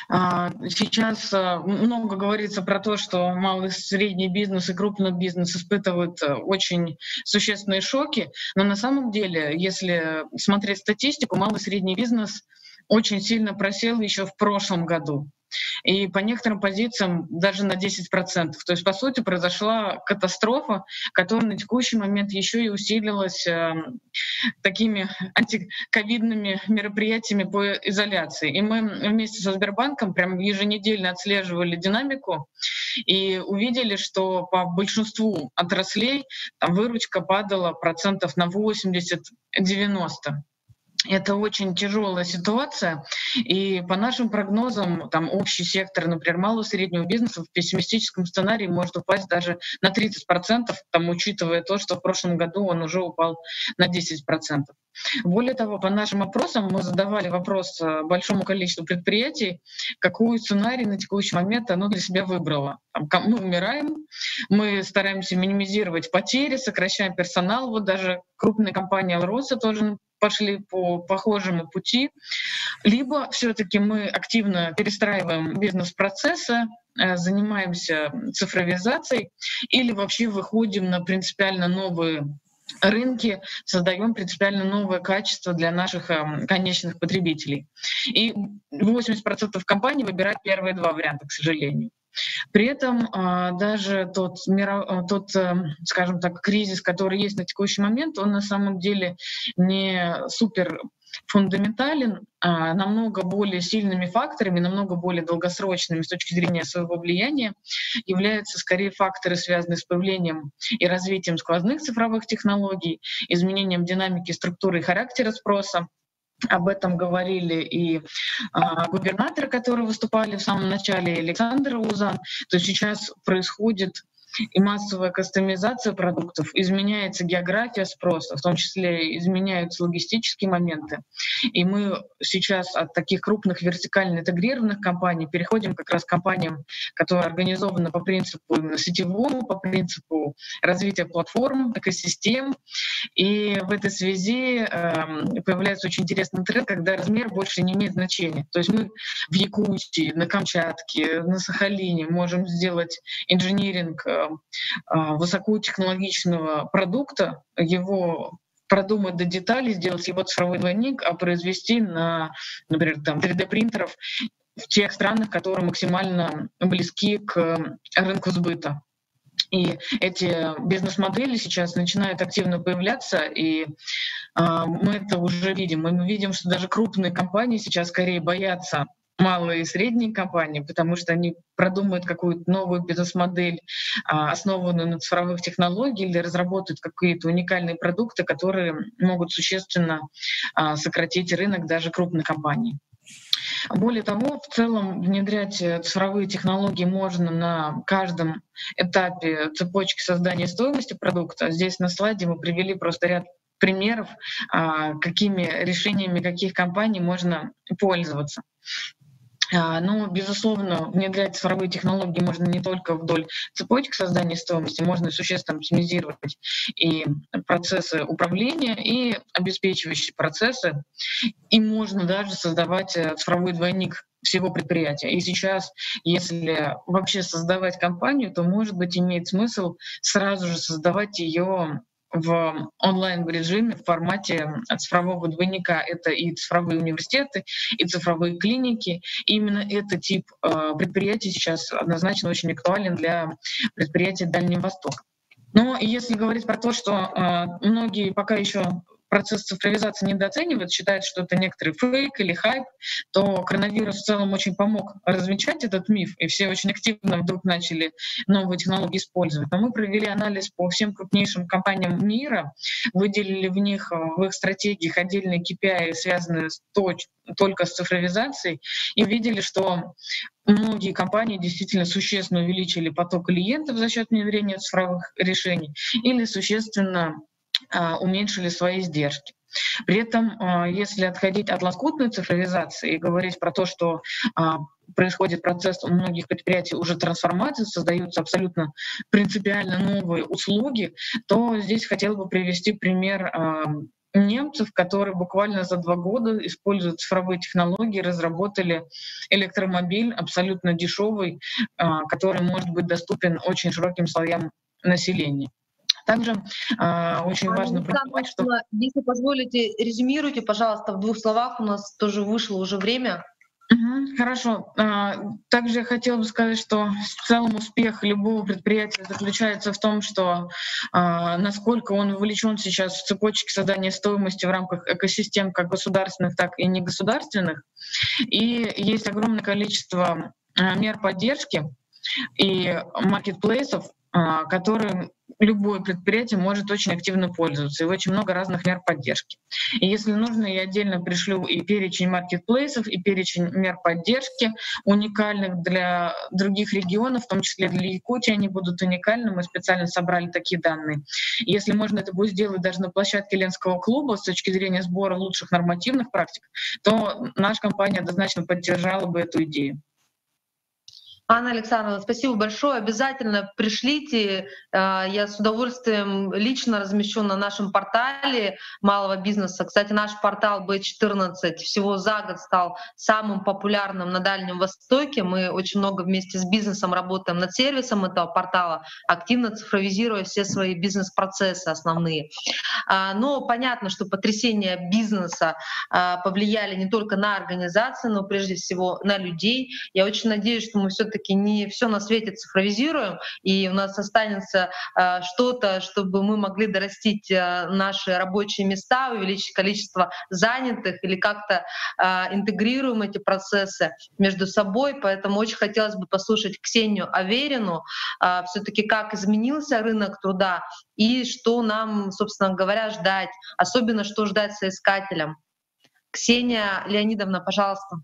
O: Сейчас много говорится про то, что малый и средний бизнес и крупный бизнес испытывают очень существенные шоки, но на самом деле, если смотреть статистику, малый и средний бизнес очень сильно просел еще в прошлом году. И по некоторым позициям даже на 10%. То есть, по сути, произошла катастрофа, которая на текущий момент еще и усилилась такими антиковидными мероприятиями по изоляции. И мы вместе со Сбербанком прям еженедельно отслеживали динамику и увидели, что по большинству отраслей там выручка падала процентов на 80-90%. Это очень тяжелая ситуация, и по нашим прогнозам, там общий сектор, например, малого и среднего бизнеса в пессимистическом сценарии может упасть даже на 30%, там, учитывая то, что в прошлом году он уже упал на 10%. Более того, по нашим опросам мы задавали вопрос большому количеству предприятий, какой сценарий на текущий момент оно для себя выбрало. Мы умираем, мы стараемся минимизировать потери, сокращаем персонал. Вот даже крупная компания «Алроса» тоже пошли по похожему пути. Либо все-таки мы активно перестраиваем бизнес-процессы, занимаемся цифровизацией, или вообще выходим на принципиально новые рынки, создаем принципиально новое качество для наших конечных потребителей. И 80% компаний выбирают первые два варианта, к сожалению. При этом даже тот, скажем так, кризис, который есть на текущий момент, он на самом деле не супер фундаментален, а намного более сильными факторами, намного более долгосрочными с точки зрения своего влияния являются скорее факторы, связанные с появлением и развитием сквозных цифровых технологий, изменением динамики, структуры и характера спроса. Об этом говорили и губернаторы, которые выступали в самом начале, и Александр Узан. То есть сейчас происходит и массовая кастомизация продуктов, изменяется география спроса, в том числе изменяются логистические моменты. И мы сейчас от таких крупных вертикально интегрированных компаний переходим как раз к компаниям, которые организованы по принципу сетевому, по принципу развития платформ, экосистем. И в этой связи появляется очень интересный тренд, когда размер больше не имеет значения. То есть мы в Якутии, на Камчатке, на Сахалине можем сделать инжиниринг высокотехнологичного продукта, его продумать до деталей, сделать его цифровой двойник, а произвести на, например, там, 3D-принтеров в тех странах, которые максимально близки к рынку сбыта. И эти бизнес-модели сейчас начинают активно появляться, и мы это уже видим. Мы видим, что даже крупные компании сейчас скорее боятся малые и средние компании, потому что они продумают какую-то новую бизнес-модель, основанную на цифровых технологиях, или разработают какие-то уникальные продукты, которые могут существенно сократить рынок даже крупных компаний. Более того, в целом внедрять цифровые технологии можно на каждом этапе цепочки создания стоимости продукта. Здесь на слайде мы привели просто ряд примеров, какими решениями каких компаний можно пользоваться. Но, безусловно, внедрять цифровые технологии можно не только вдоль цепочек создания стоимости, можно существенно оптимизировать и процессы управления, и обеспечивающие процессы, и можно даже создавать цифровой двойник всего предприятия. И сейчас, если вообще создавать компанию, то, может быть, имеет смысл сразу же создавать ее в онлайн-режиме, в формате цифрового двойника. Это и цифровые университеты, и цифровые клиники. И именно этот тип предприятий сейчас однозначно очень актуален для предприятий Дальнего Востока. Но если говорить про то, что многие пока еще процесс цифровизации недооценивает, считает, что это некоторый фейк или хайп, то коронавирус в целом очень помог развенчать этот миф, и все очень активно вдруг начали новые технологии использовать. Но мы провели анализ по всем крупнейшим компаниям мира, выделили в них, в их стратегиях отдельные KPI, связанные только с цифровизацией, и увидели, что многие компании действительно существенно увеличили поток клиентов за счет внедрения цифровых решений или существенно уменьшили свои издержки. При этом, если отходить от лоскутной цифровизации и говорить про то, что происходит процесс у многих предприятий уже трансформации, создаются абсолютно принципиально новые услуги, то здесь хотела бы привести пример немцев, которые буквально за 2 года, используя цифровые технологии, разработали электромобиль абсолютно дешевый, который может быть доступен очень широким слоям населения. Также очень важно понимать, что...
I: Если позволите, резюмируйте, пожалуйста, в 2 словах, у нас тоже вышло уже время.
O: Хорошо. Также я хотела бы сказать, что в целом успех любого предприятия заключается в том, что насколько он вовлечен сейчас в цепочке создания стоимости в рамках экосистем как государственных, так и негосударственных. И есть огромное количество мер поддержки и маркетплейсов, которым любое предприятие может очень активно пользоваться, и очень много разных мер поддержки. И если нужно, я отдельно пришлю и перечень маркетплейсов, и перечень мер поддержки уникальных для других регионов, в том числе для Якутии они будут уникальны, мы специально собрали такие данные. И если можно это будет сделать даже на площадке Ленского клуба с точки зрения сбора лучших нормативных практик, то наша компания однозначно поддержала бы эту идею.
I: Анна Александровна, спасибо большое. Обязательно пришлите. Я с удовольствием лично размещу на нашем портале малого бизнеса. Кстати, наш портал B14 всего за год стал самым популярным на Дальнем Востоке. Мы очень много вместе с бизнесом работаем над сервисом этого портала, активно цифровизируя все свои бизнес-процессы основные. Но понятно, что потрясения бизнеса повлияли не только на организации, но прежде всего на людей. Я очень надеюсь, что мы все-таки не все на свете цифровизируем, и у нас останется что-то, чтобы мы могли дорастить наши рабочие места, увеличить количество занятых или как-то интегрируем эти процессы между собой. Поэтому очень хотелось бы послушать Ксению Аверину, все-таки как изменился рынок труда и что нам, собственно говоря, ждать, особенно что ждать соискателям. Ксения Леонидовна, пожалуйста.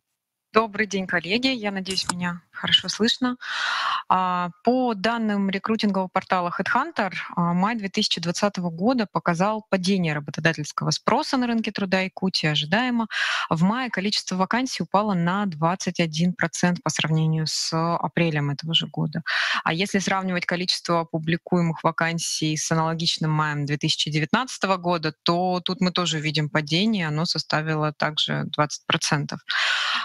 P: Добрый день, коллеги. Я надеюсь, меня хорошо слышно. По данным рекрутингового портала HeadHunter, май 2020 года показал падение работодательского спроса на рынке труда Якутии. Ожидаемо в мае количество вакансий упало на 21% по сравнению с апрелем этого же года. А если сравнивать количество публикуемых вакансий с аналогичным маем 2019 года, то тут мы тоже видим падение. Оно составило также 20%.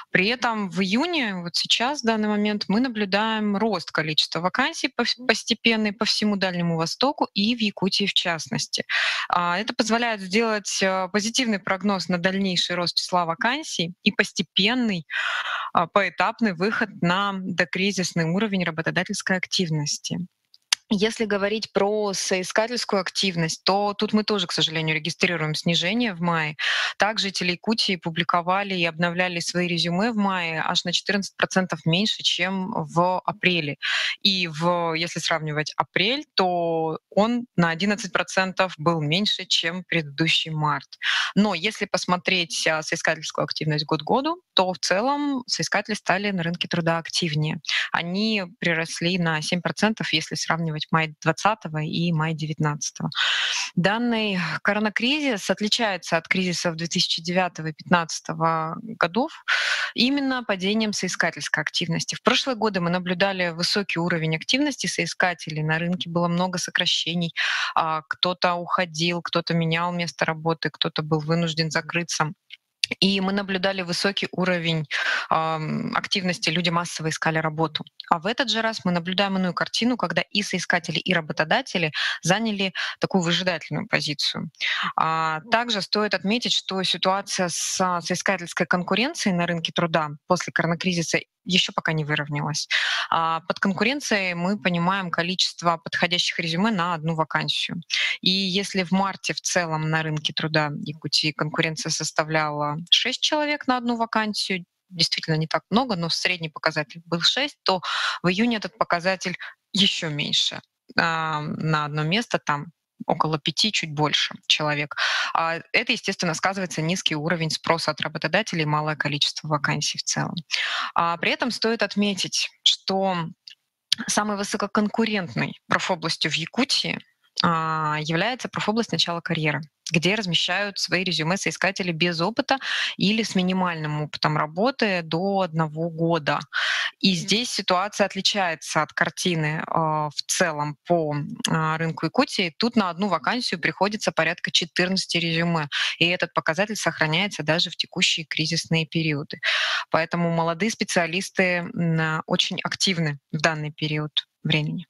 P: При этом в июне, вот сейчас, в данный момент, мы наблюдаем рост количества вакансий постепенный по всему Дальнему Востоку и в Якутии в частности. Это позволяет сделать позитивный прогноз на дальнейший рост числа вакансий и постепенный поэтапный выход на докризисный уровень работодательской активности. Если говорить про соискательскую активность, то тут мы тоже, к сожалению, регистрируем снижение в мае. Также жители Якутии публиковали и обновляли свои резюме в мае аж на 14% меньше, чем в апреле. И если сравнивать апрель, то он на 11% был меньше, чем предыдущий март. Но если посмотреть соискательскую активность год к году, то в целом соискатели стали на рынке труда активнее. Они приросли на 7%, если сравнивать май 2020 и май 2019. Данный коронакризис отличается от кризисов 2009 и 2015 годов именно падением соискательской активности. В прошлые годы мы наблюдали высокий уровень активности соискателей. На рынке было много сокращений. Кто-то уходил, кто-то менял место работы, кто-то был вынужден закрыться. И мы наблюдали высокий уровень активности, люди массово искали работу. А в этот же раз мы наблюдаем иную картину, когда и соискатели, и работодатели заняли такую выжидательную позицию. Также стоит отметить, что ситуация с соискательской конкуренцией на рынке труда после коронакризиса еще пока не выровнялась. Под конкуренцией мы понимаем количество подходящих резюме на одну вакансию. И если в марте в целом на рынке труда Якутии конкуренция составляла 6 человек на одну вакансию, действительно не так много, но средний показатель был 6, то в июне этот показатель еще меньше. На одно место там около 5, чуть больше человек. Это, естественно, сказывается низкий уровень спроса от работодателей и малое количество вакансий в целом. При этом стоит отметить, что самой высококонкурентной профобластью в Якутии является профобласть начала карьеры, где размещают свои резюме соискатели без опыта или с минимальным опытом работы до 1 года. И здесь ситуация отличается от картины в целом по рынку Якутии. Тут на одну вакансию приходится порядка 14 резюме, и этот показатель сохраняется даже в текущие кризисные периоды. Поэтому молодые специалисты очень активны в данный период времени.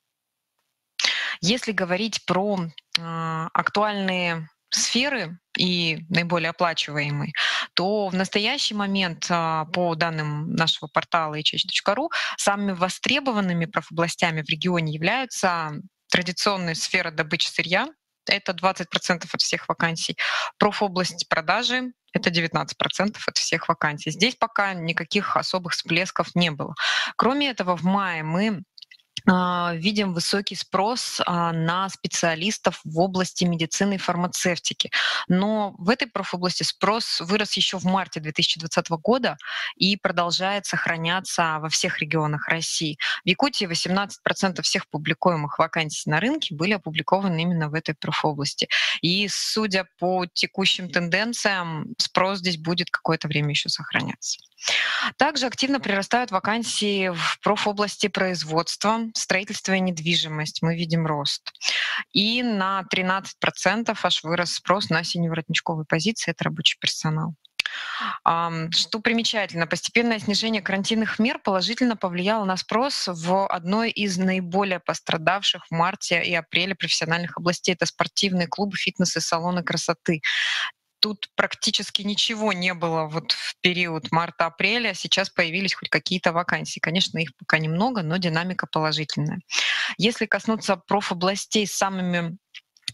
P: Если говорить про актуальные сферы и наиболее оплачиваемые, то в настоящий момент, по данным нашего портала ichange.ru, самыми востребованными профобластями в регионе являются традиционные сферы добычи сырья, это 20% от всех вакансий, профобласть продажи, это 19% от всех вакансий. Здесь пока никаких особых всплесков не было. Кроме этого, в мае мы видим высокий спрос на специалистов в области медицины и фармацевтики. Но в этой профобласти спрос вырос еще в марте 2020 года и продолжает сохраняться во всех регионах России. В Якутии 18% всех публикуемых вакансий на рынке были опубликованы именно в этой профобласти. И судя по текущим тенденциям, спрос здесь будет какое-то время еще сохраняться. Также активно прирастают вакансии в профобласти производства, строительство и недвижимость. Мы видим рост. И на 13% аж вырос спрос на синеворотничковые позиции, это рабочий персонал. Что примечательно, постепенное снижение карантинных мер положительно повлияло на спрос в одной из наиболее пострадавших в марте и апреле профессиональных областей. Это спортивные клубы, фитнес и салоны красоты. Тут практически ничего не было вот в период марта-апреля. Сейчас появились хоть какие-то вакансии. Конечно, их пока немного, но динамика положительная. Если коснуться профобластей с самыми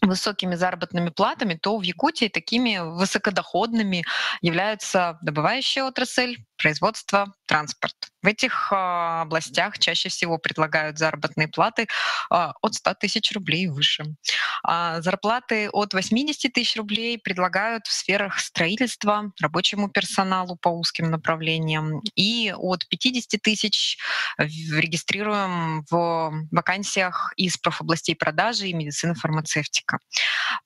P: высокими заработными платами, то в Якутии такими высокодоходными являются добывающая отрасль, производство, транспорт. В этих областях чаще всего предлагают заработные платы от 100 тысяч рублей и выше. Зарплаты от 80 тысяч рублей предлагают в сферах строительства, рабочему персоналу по узким направлениям. И от 50 тысяч регистрируем в вакансиях из профобластей продажи и медицины, фармацевтика.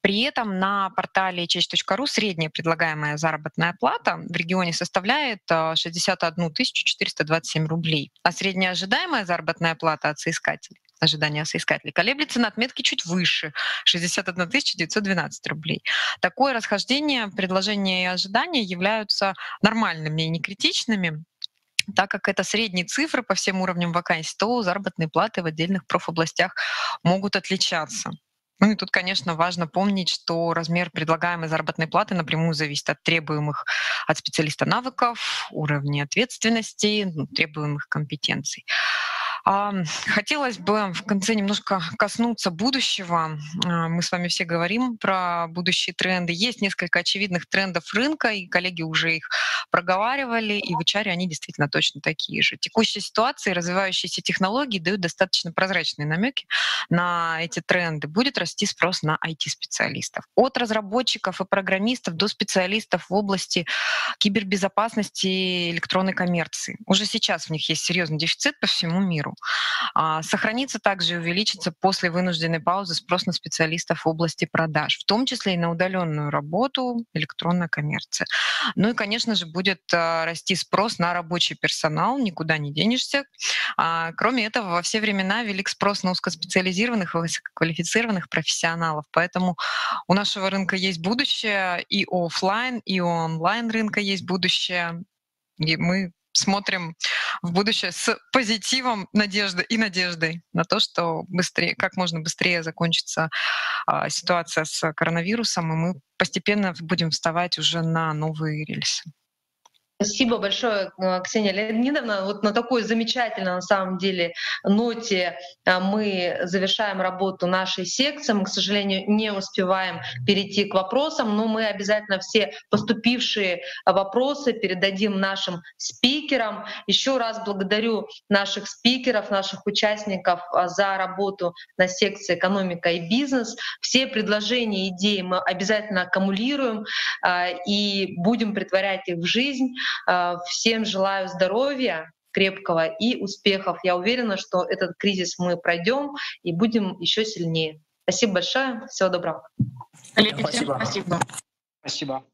P: При этом на портале ichange.ru средняя предлагаемая заработная плата в регионе составляет 61 427 рублей, а средняя ожидаемая заработная плата от соискателей, ожидания соискателей, колеблется на отметке чуть выше, 61 912 рублей. Такое расхождение предложения и ожидания являются нормальными и не критичными. Так как это средние цифры по всем уровням вакансий, то заработные платы в отдельных профобластях могут отличаться. Ну и тут, конечно, важно помнить, что размер предлагаемой заработной платы напрямую зависит от требуемых от специалиста навыков, уровня ответственности, требуемых компетенций. Хотелось бы в конце немножко коснуться будущего. Мы с вами все говорим про будущие тренды. Есть несколько очевидных трендов рынка, и коллеги уже их проговаривали, и в HR они действительно точно такие же. Текущая ситуация и развивающиеся технологии дают достаточно прозрачные намеки на эти тренды. Будет расти спрос на IT-специалистов. От разработчиков и программистов до специалистов в области кибербезопасности и электронной коммерции. Уже сейчас в них есть серьезный дефицит по всему миру. Сохранится также и увеличится после вынужденной паузы спрос на специалистов в области продаж, в том числе и на удаленную работу, электронная коммерция. Ну и, конечно же, будет расти спрос на рабочий персонал, никуда не денешься. Кроме этого, во все времена велик спрос на узкоспециализированных и высококвалифицированных профессионалов, поэтому у нашего рынка есть будущее, и у офлайн, и у онлайн рынка есть будущее, и мы смотрим в будущее с позитивом, надеждой на то, что быстрее, как можно быстрее закончится ситуация с коронавирусом, и мы постепенно будем вставать уже на новые рельсы.
I: Спасибо большое, Ксения Леонидовна. Вот на такой замечательной, на самом деле, ноте мы завершаем работу нашей секции. Мы, к сожалению, не успеваем перейти к вопросам, но мы обязательно все поступившие вопросы передадим нашим спикерам. Еще раз благодарю наших спикеров, наших участников за работу на секции «Экономика и бизнес». Все предложения, идеи мы обязательно аккумулируем и будем претворять их в жизнь. Всем желаю здоровья крепкого и успехов. Я уверена, что этот кризис мы пройдем и будем еще сильнее. Спасибо большое. Всего доброго.
O: Коллеги, всем спасибо.
M: Спасибо.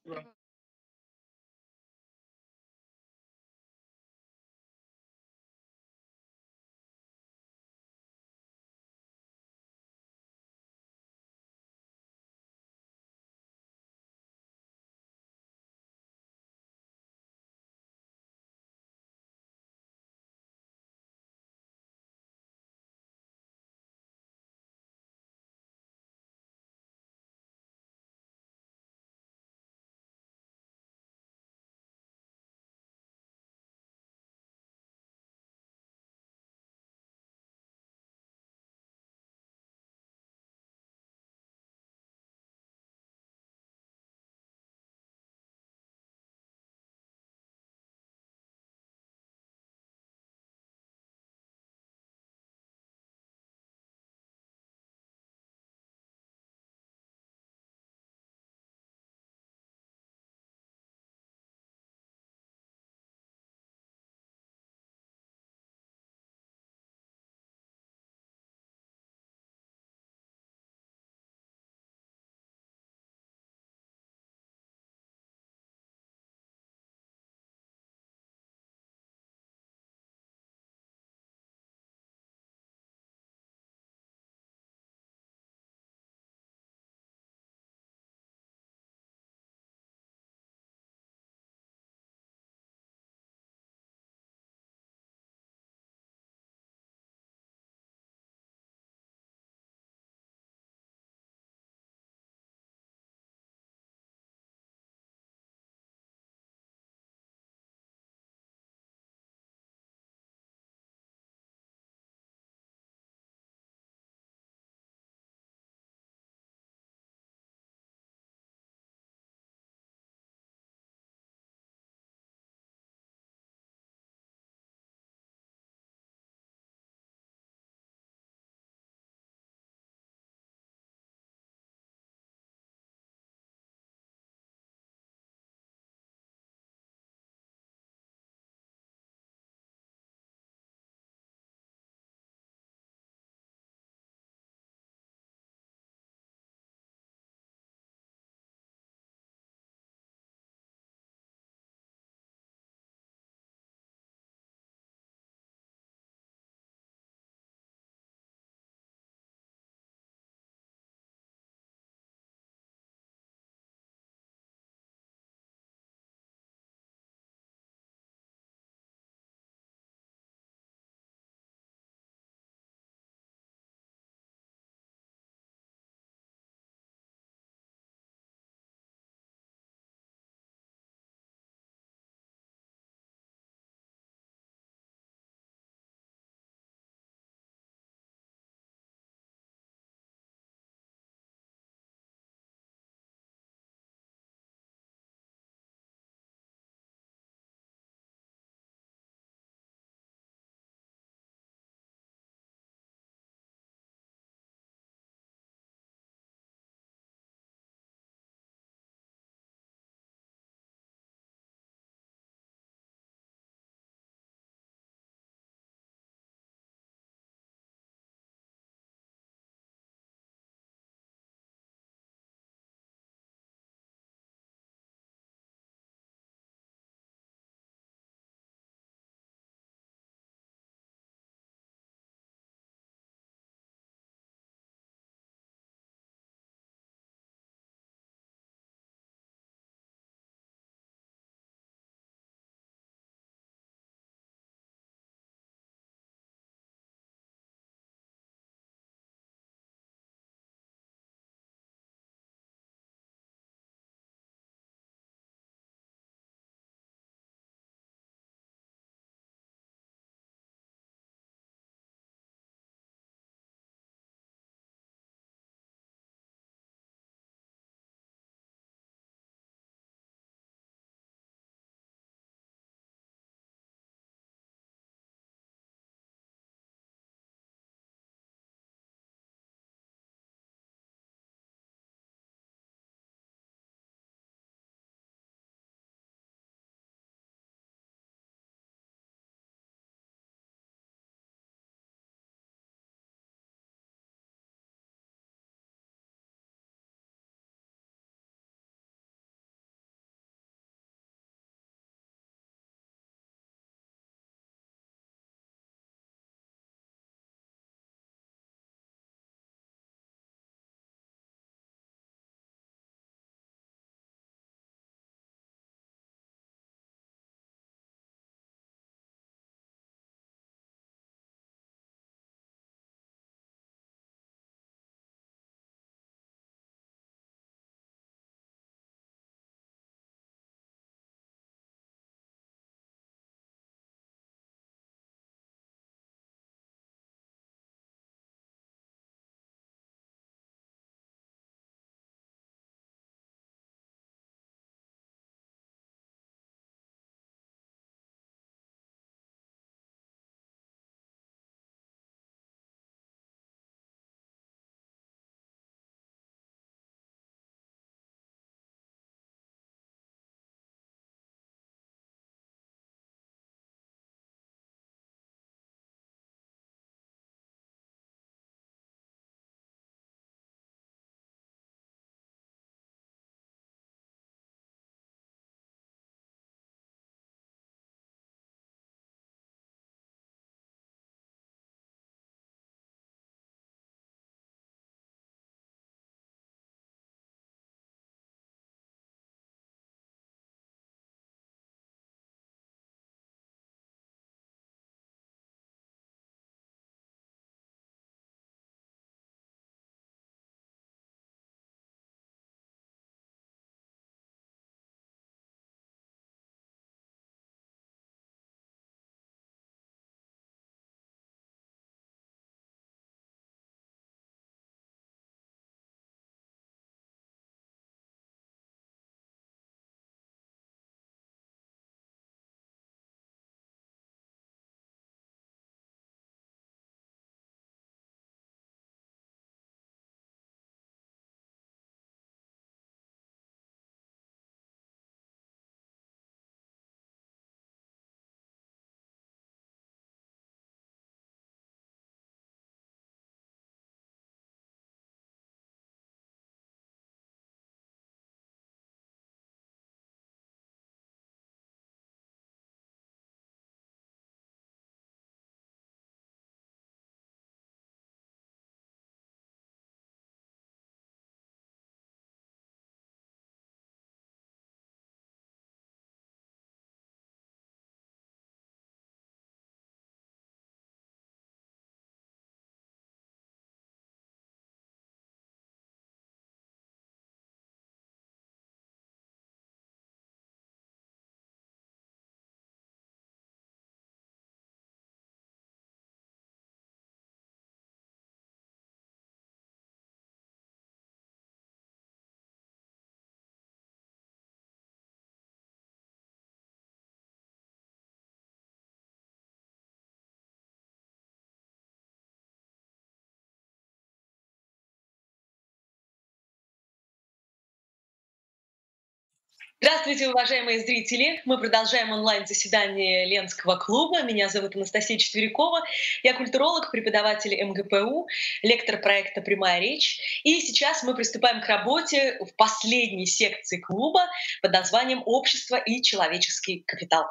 Q: Здравствуйте, уважаемые зрители! Мы продолжаем онлайн-заседание Ленского клуба. Меня зовут Анастасия Четверякова. Я культуролог, преподаватель МГПУ, лектор проекта «Прямая речь». И сейчас мы приступаем к работе в последней секции клуба под названием «Общество и человеческий капитал».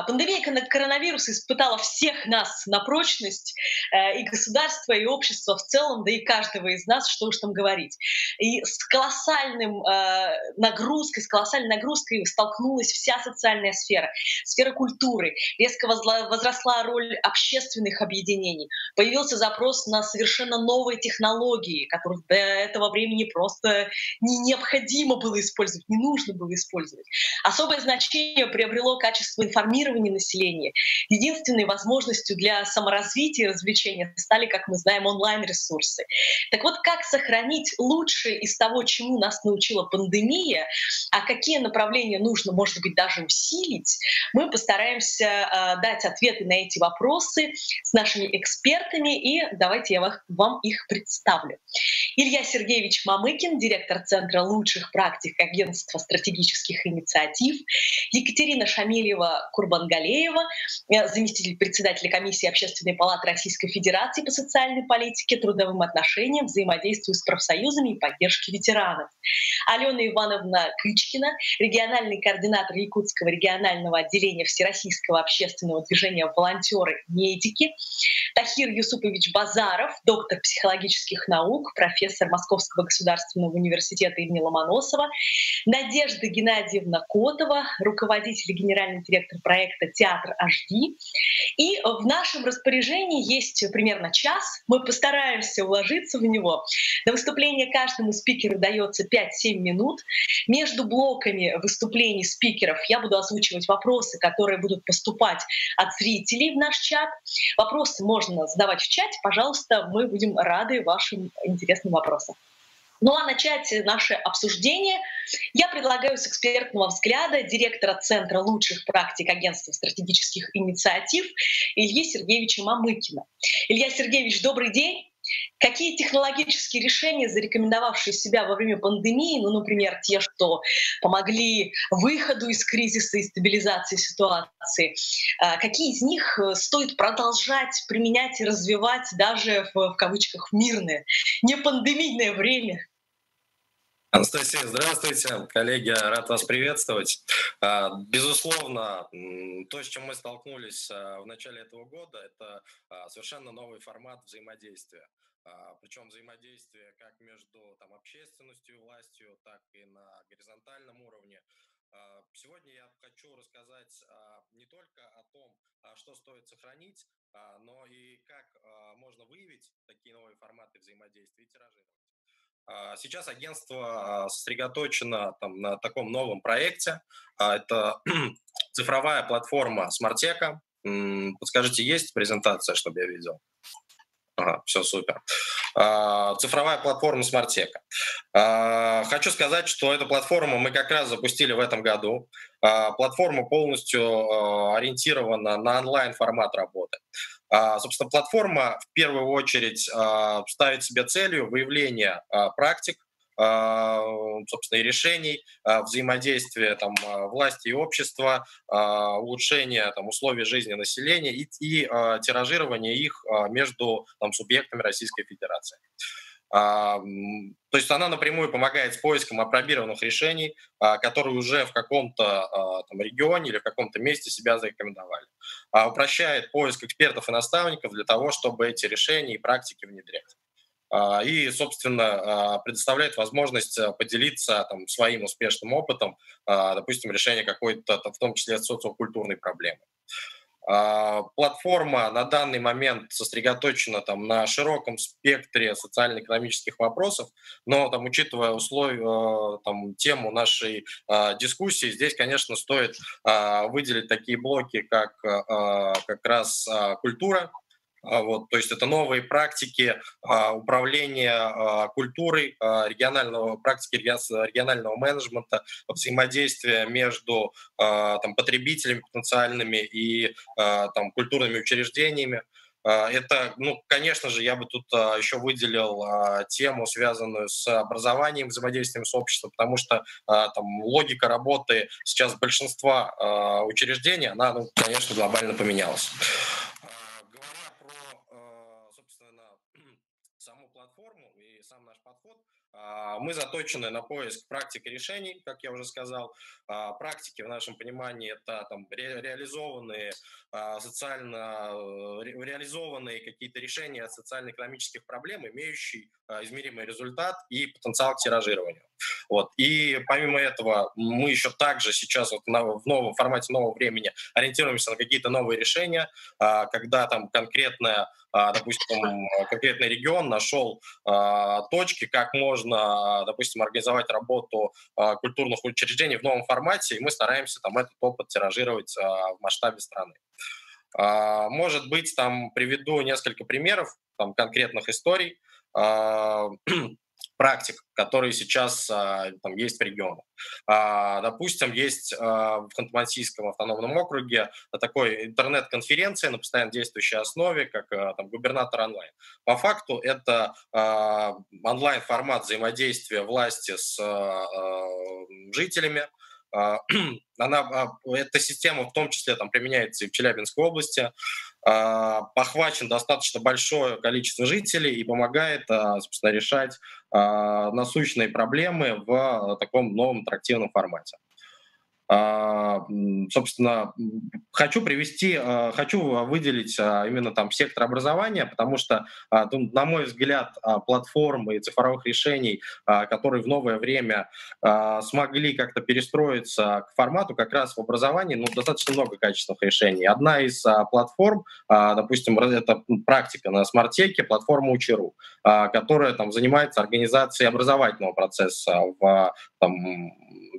Q: Пандемия коронавируса испытала всех нас на прочность, и государство, и общество в целом, да и каждого из нас, что уж там говорить. И с колоссальной нагрузкой столкнулась вся социальная сфера, сфера культуры. Резко возросла роль общественных объединений. Появился запрос на совершенно новые технологии, которых до этого времени просто необходимо было использовать, не нужно было использовать. Особое значение приобрело качество информирования населения. Единственной возможностью для саморазвития и развлечения стали, как мы знаем, онлайн-ресурсы. Так вот, как сохранить лучшее из того, чему нас научила пандемия, а какие направления нужно, может быть, даже усилить, мы постараемся дать ответы на эти вопросы с нашими экспертами, и давайте я вам их представлю. Илья Сергеевич Мамыкин, директор Центра лучших практик Агентства стратегических инициатив, Екатерина Шамильева-Курбангалеева, заместитель председателя комиссии Общественной палаты Российской Федерации по социальной политике, трудовым отношениям, взаимодействию с профсоюзами и поддержке ветеранов, Алена Ивановна Кычкина, региональный координатор Якутского регионального отделения Всероссийского общественного движения «Волонтеры-медики», Тахир Юсупович Базаров, доктор психологических наук, профессор Московского государственного университета имени Ломоносова, Надежда Геннадьевна Котова, руководитель и генеральный директор проекта «Театр HD». И в нашем распоряжении есть примерно час. Мы постараемся уложиться в него. На выступление каждому спикеру дается 5-7 минут. Между блоками выступлений спикеров я буду озвучивать вопросы, которые будут поступать от зрителей в наш чат. Вопросы можно задавать в чате. Пожалуйста, мы будем рады вашим интересным вопросам. Ну а начать наше обсуждение я предлагаю с экспертного взгляда директора Центра лучших практик Агентства стратегических инициатив Ильи Сергеевича Мамыкина. Илья Сергеевич, добрый день. Какие технологические решения, зарекомендовавшие себя во время пандемии, ну, например, те, что помогли выходу из кризиса и стабилизации ситуации, какие из них стоит продолжать применять и развивать даже в кавычках мирное, не пандемийное время?
R: Анастасия, здравствуйте. Коллеги, рад вас приветствовать. Безусловно, то, с чем мы столкнулись в начале этого года, это совершенно новый формат взаимодействия. Причем взаимодействие как между общественностью и властью, так и на горизонтальном уровне. Сегодня я хочу рассказать не только о том, что стоит сохранить, но и как можно выявить такие новые форматы взаимодействия и тиражировать. Сейчас агентство сосредоточено на таком новом проекте. Это цифровая платформа Смартека. Подскажите, есть презентация, чтобы я видел? Ага, все супер. Цифровая платформа Смартека. Хочу сказать, что эту платформу мы как раз запустили в этом году. Платформа полностью ориентирована на онлайн-формат работы. Собственно, платформа в первую очередь ставит себе целью выявление практик, собственно, и решений, взаимодействия власти и общества, улучшения условий жизни населения и тиражирования их между субъектами Российской Федерации. То есть она напрямую помогает с поиском апробированных решений, которые уже в каком-то регионе или в каком-то месте себя зарекомендовали. Упрощает поиск экспертов и наставников для того, чтобы эти решения и практики внедрять. И, собственно, предоставляет возможность поделиться своим успешным опытом, допустим, решения какой-то, в том числе, социокультурной проблемы. Платформа на данный момент сосредоточена на широком спектре социально-экономических вопросов, но учитывая условия, тему нашей дискуссии, здесь, конечно, стоит выделить такие блоки, как раз культура. То есть это новые практики управления культурой, практики регионального менеджмента, взаимодействия между потребителями потенциальными и культурными учреждениями. Это, ну, конечно же, я бы тут еще выделил тему, связанную с образованием, взаимодействием с обществом, потому что там логика работы сейчас большинства учреждений, она, ну, конечно, глобально поменялась. Говоря про, собственно, саму платформу и сам наш подход, мы заточены на поиск практик и решений, как я уже сказал. Практики, в нашем понимании, это там реализованные реализованные какие-то решения социально-экономических проблем, имеющие измеримый результат и потенциал к тиражированию. Вот. И помимо этого мы еще также сейчас вот в новом формате нового времени ориентируемся на какие-то новые решения, когда там допустим, конкретный регион нашел точки, как можно, допустим, организовать работу культурных учреждений в новом формате, и мы стараемся там этот опыт тиражировать в масштабе страны. Может быть, там приведу несколько примеров там, конкретных историй, практик, которые сейчас там, есть в регионах. Допустим, есть в Ханты-Мансийском автономном округе такой интернет-конференция на постоянно действующей основе, как там, губернатор онлайн. По факту это онлайн-формат взаимодействия власти с жителями. Эта система в том числе там, применяется и в Челябинской области. Похвачен достаточно большое количество жителей и помогает, собственно, решать насущные проблемы в таком новом интерактивном формате. Собственно, хочу выделить именно там сектор образования, потому что, на мой взгляд, платформы и цифровых решений, которые в новое время смогли как-то перестроиться к формату, как раз в образовании, ну, достаточно много качественных решений. Одна из платформ, допустим, это практика на смарт-теке, платформа Учи.ру, которая там занимается организацией образовательного процесса в, там,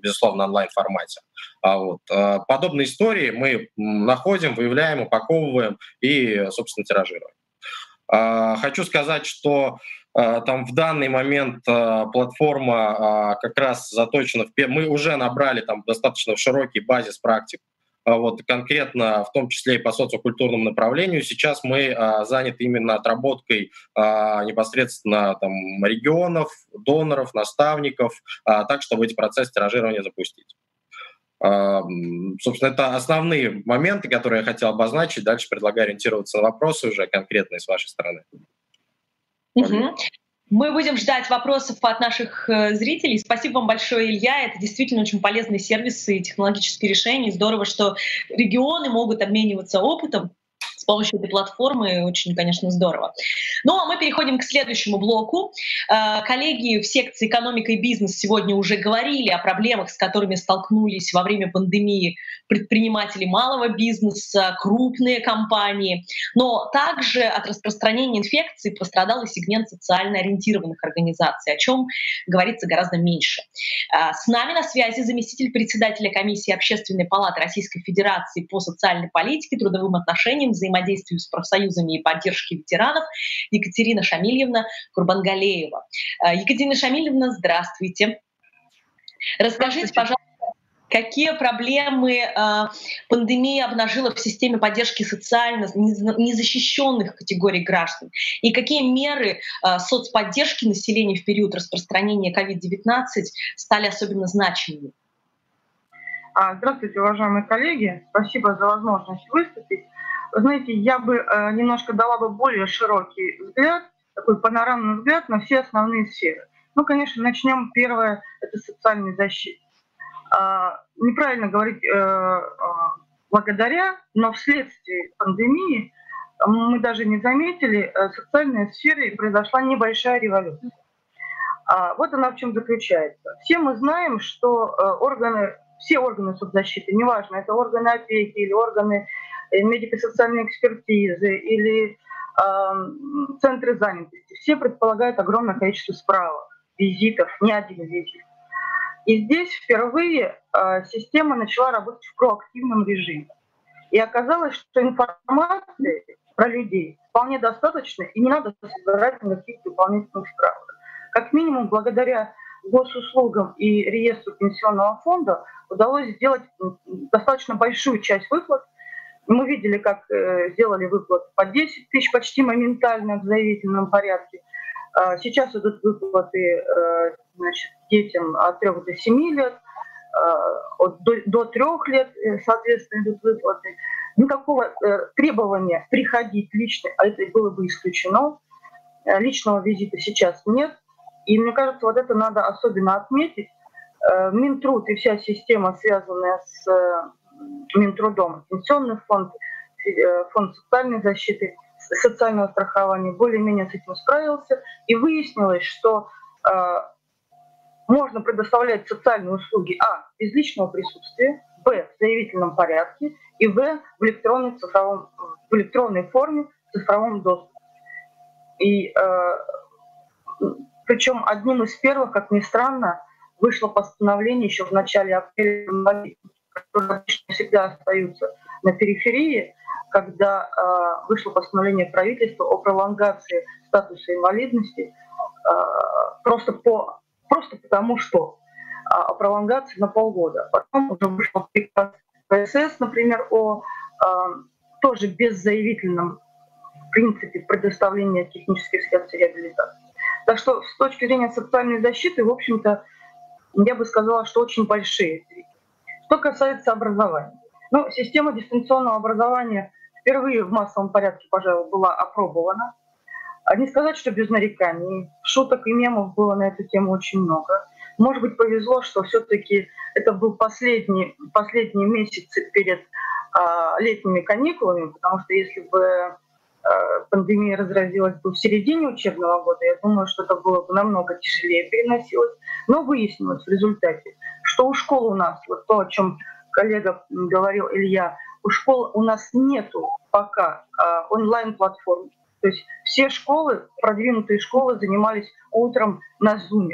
R: безусловно, онлайн-формате. Вот. Подобные истории мы находим, выявляем, упаковываем и, собственно, тиражируем. Хочу сказать, что там в данный момент платформа как раз заточена, мы уже набрали там достаточно широкий базис практик, вот, конкретно в том числе и по социокультурному направлению. Сейчас мы заняты именно отработкой непосредственно там, регионов, доноров, наставников, так, чтобы эти процессы тиражирования запустить. Собственно, это основные моменты, которые я хотел обозначить. Дальше предлагаю ориентироваться на вопросы уже конкретные с вашей стороны.
Q: Мы будем ждать вопросов от наших зрителей. Спасибо вам большое, Илья. Это действительно очень полезные сервисы и технологические решения. Здорово, что регионы могут обмениваться опытом с помощью этой платформы. Очень, конечно, здорово. Ну, а мы переходим к следующему блоку. Коллеги в секции «Экономика и бизнес» сегодня уже говорили о проблемах, с которыми столкнулись во время пандемии предприниматели малого бизнеса, крупные компании. Но также от распространения инфекции пострадал и сегмент социально ориентированных организаций, о чем говорится гораздо меньше. С нами на связи заместитель председателя комиссии Общественной палаты Российской Федерации по социальной политике, трудовым отношениям, взаимодействию с профсоюзами и поддержке ветеранов Екатерина Шамильевна Курбангалеева. Екатерина Шамильевна, здравствуйте. Расскажите, пожалуйста, какие проблемы пандемия обнажила в системе поддержки социально незащищенных категорий граждан? И какие меры соцподдержки населения в период распространения COVID-19 стали особенно значимыми?
S: Здравствуйте, уважаемые коллеги. Спасибо за возможность выступить. Вы знаете, я бы немножко дала бы более широкий взгляд, такой панорамный взгляд на все основные сферы. Ну, конечно, начнем. Первое — это социальная защита. Неправильно говорить благодаря, но вследствие пандемии мы даже не заметили, в социальной сфере произошла небольшая революция. Вот она в чем заключается. Все мы знаем, что все органы соцзащиты, неважно, это органы опеки или органы медико-социальной экспертизы или центры занятости, все предполагают огромное количество справок, визитов, не один визит. И здесь впервые система начала работать в проактивном режиме. И оказалось, что информации про людей вполне достаточно, и не надо собирать никаких дополнительных справок. Как минимум, благодаря госуслугам и реестру пенсионного фонда удалось сделать достаточно большую часть выплат Мы видели, как сделали выплаты по 10 тысяч почти моментально в заявительном порядке. Сейчас идут выплаты детям от 3 до 7 лет, до 3 лет, соответственно, идут выплаты. Никакого требования приходить лично, а это было бы исключено. Личного визита сейчас нет. И мне кажется, вот это надо особенно отметить. Минтруд и вся система, связанная с Минтрудом, пенсионный фонд, фонд социальной защиты, социального страхования, более-менее с этим справился. И выяснилось, что можно предоставлять социальные услуги без личного присутствия, в заявительном порядке и в электронной форме в цифровом доступе. И причем одним из первых, как ни странно, вышло постановление еще в начале апреля, которые всегда остаются на периферии, когда вышло постановление правительства о пролонгации статуса инвалидности просто потому, что о пролонгации на полгода. Потом уже вышел приказ КСС, например, о тоже беззаявительном принципе предоставления технических средств реабилитации. Так что с точки зрения социальной защиты, в общем-то, я бы сказала, что очень большие. Что касается образования. Система дистанционного образования впервые в массовом порядке, пожалуй, была опробована. Не сказать, что без нареканий. Шуток и мемов было на эту тему очень много. Может быть, повезло, что все-таки это был последние месяцы перед летними каникулами, потому что если бы пандемия разразилась бы в середине учебного года, я думаю, что это было бы намного тяжелее переносилось. Но выяснилось в результате, что у школ у нас, вот то, о чем коллега говорил Илья, у школ у нас нету пока онлайн-платформ. То есть все школы, продвинутые школы, занимались утром на Zoom.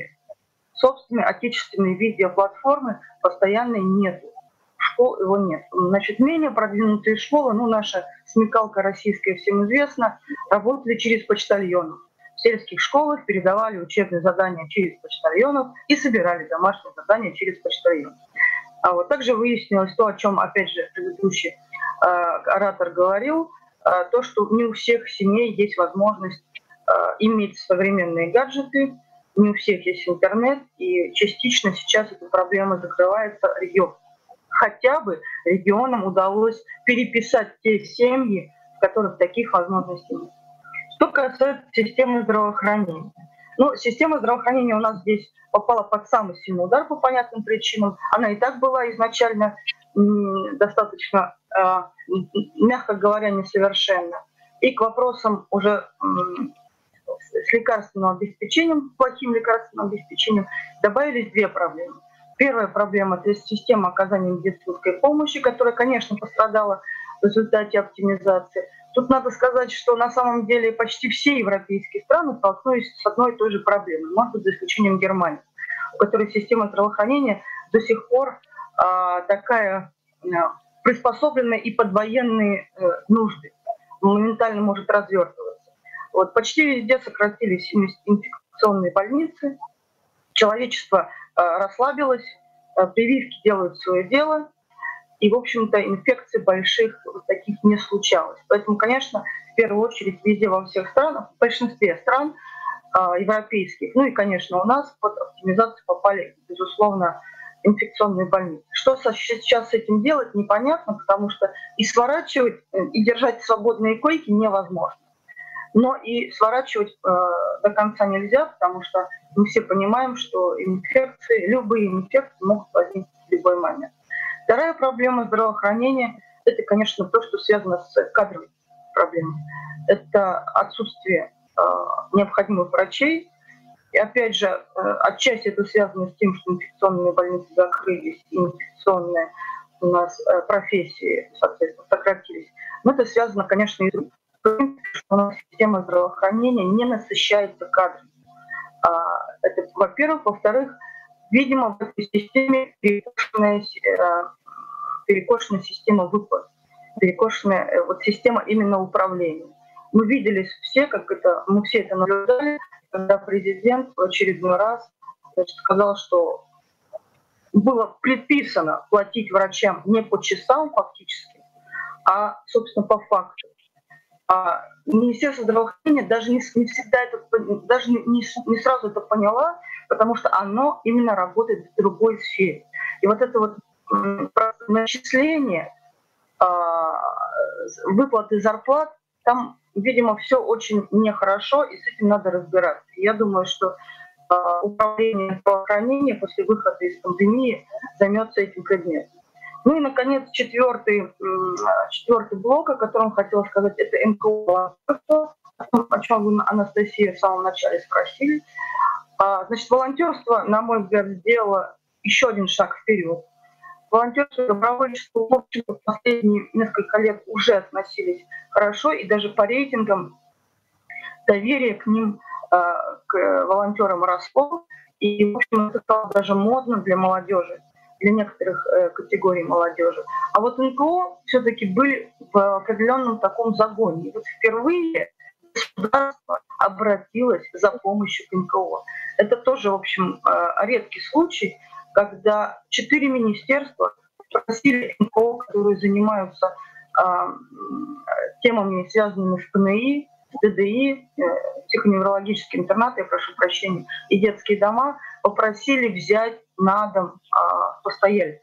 S: Собственной отечественной видеоплатформы постоянной нету. Школ его нет. Значит, менее продвинутые школы, наша смекалка российская всем известна, работали через почтальонов. В сельских школах передавали учебные задания через почтальонов и собирали домашние задания через почтальонов. А вот также выяснилось то, о чем, опять же, предыдущий оратор говорил, то, что не у всех семей есть возможность иметь современные гаджеты, не у всех есть интернет, и частично сейчас эта проблема закрывается регионом. Хотя бы регионам удалось переписать те семьи, в которых таких возможностей нет. Что касается системы здравоохранения. Система здравоохранения у нас здесь попала под самый сильный удар по понятным причинам. Она и так была изначально достаточно, мягко говоря, несовершенна. И к вопросам уже с лекарственным обеспечением, плохим лекарственным обеспечением, добавились две проблемы. Первая проблема – это система оказания медицинской помощи, которая, конечно, пострадала в результате оптимизации. Тут надо сказать, что на самом деле почти все европейские страны столкнулись с одной и той же проблемой, может быть, за исключением Германии, у которой система здравоохранения до сих пор такая приспособленная и под военные нужды, моментально может развертываться. Вот, почти везде сократились инфекционные больницы, человечество расслабилось, прививки делают свое дело, и, в общем-то, инфекций больших вот таких не случалось. Поэтому, конечно, в первую очередь везде, во всех странах, в большинстве стран европейских, и, конечно, у нас под оптимизацию попали, безусловно, инфекционные больницы. Что сейчас с этим делать, непонятно, потому что и сворачивать, и держать свободные койки невозможно. Но и сворачивать до конца нельзя, потому что мы все понимаем, что любые инфекции могут возникнуть в любой момент. Вторая проблема здравоохранения – это, конечно, то, что связано с кадровой проблемой. Это отсутствие необходимых врачей. И опять же, отчасти это связано с тем, что инфекционные больницы закрылись, и инфекционные у нас профессии, соответственно, сократились. Но это связано, конечно, и с другим, что у нас система здравоохранения не насыщается кадрами. Это, во-первых. Во-вторых, видимо, в этой системе перекошенная система выплат, перекошенная система именно управления. Мы видели все, мы все это наблюдали, когда президент в очередной раз сказал, что было предписано платить врачам не по часам фактически, а, собственно, по факту. Министерство здравоохранения даже не всегда это, даже не сразу это поняло, потому что оно именно работает в другой сфере. И вот это вот начисление, выплаты зарплат, там, видимо, все очень нехорошо, и с этим надо разбираться. Я думаю, что управление здравоохранения после выхода из пандемии займется этим предметом. Ну и, наконец, четвертый блок, о котором хотела сказать, это НКО, о чем вы, Анастасия, в самом начале спросили. Значит, волонтерство, на мой взгляд, сделало еще один шаг вперед. Волонтерство и добровольчество, в общем-то, в последние несколько лет уже относились хорошо, и даже по рейтингам доверие к ним, к волонтерам росло, и, в общем, это стало даже модно для молодежи, для некоторых категорий молодежи. А вот НКО все-таки были в определенном таком загоне. И вот впервые государство обратилось за помощью к НКО. Это тоже, в общем, редкий случай, когда 4 министерства просили НКО, которые занимаются темами, связанными с ПНИ, ДДИ, психоневрологические интернаты, я прошу прощения, и детские дома, попросили взять на дом постояльцев.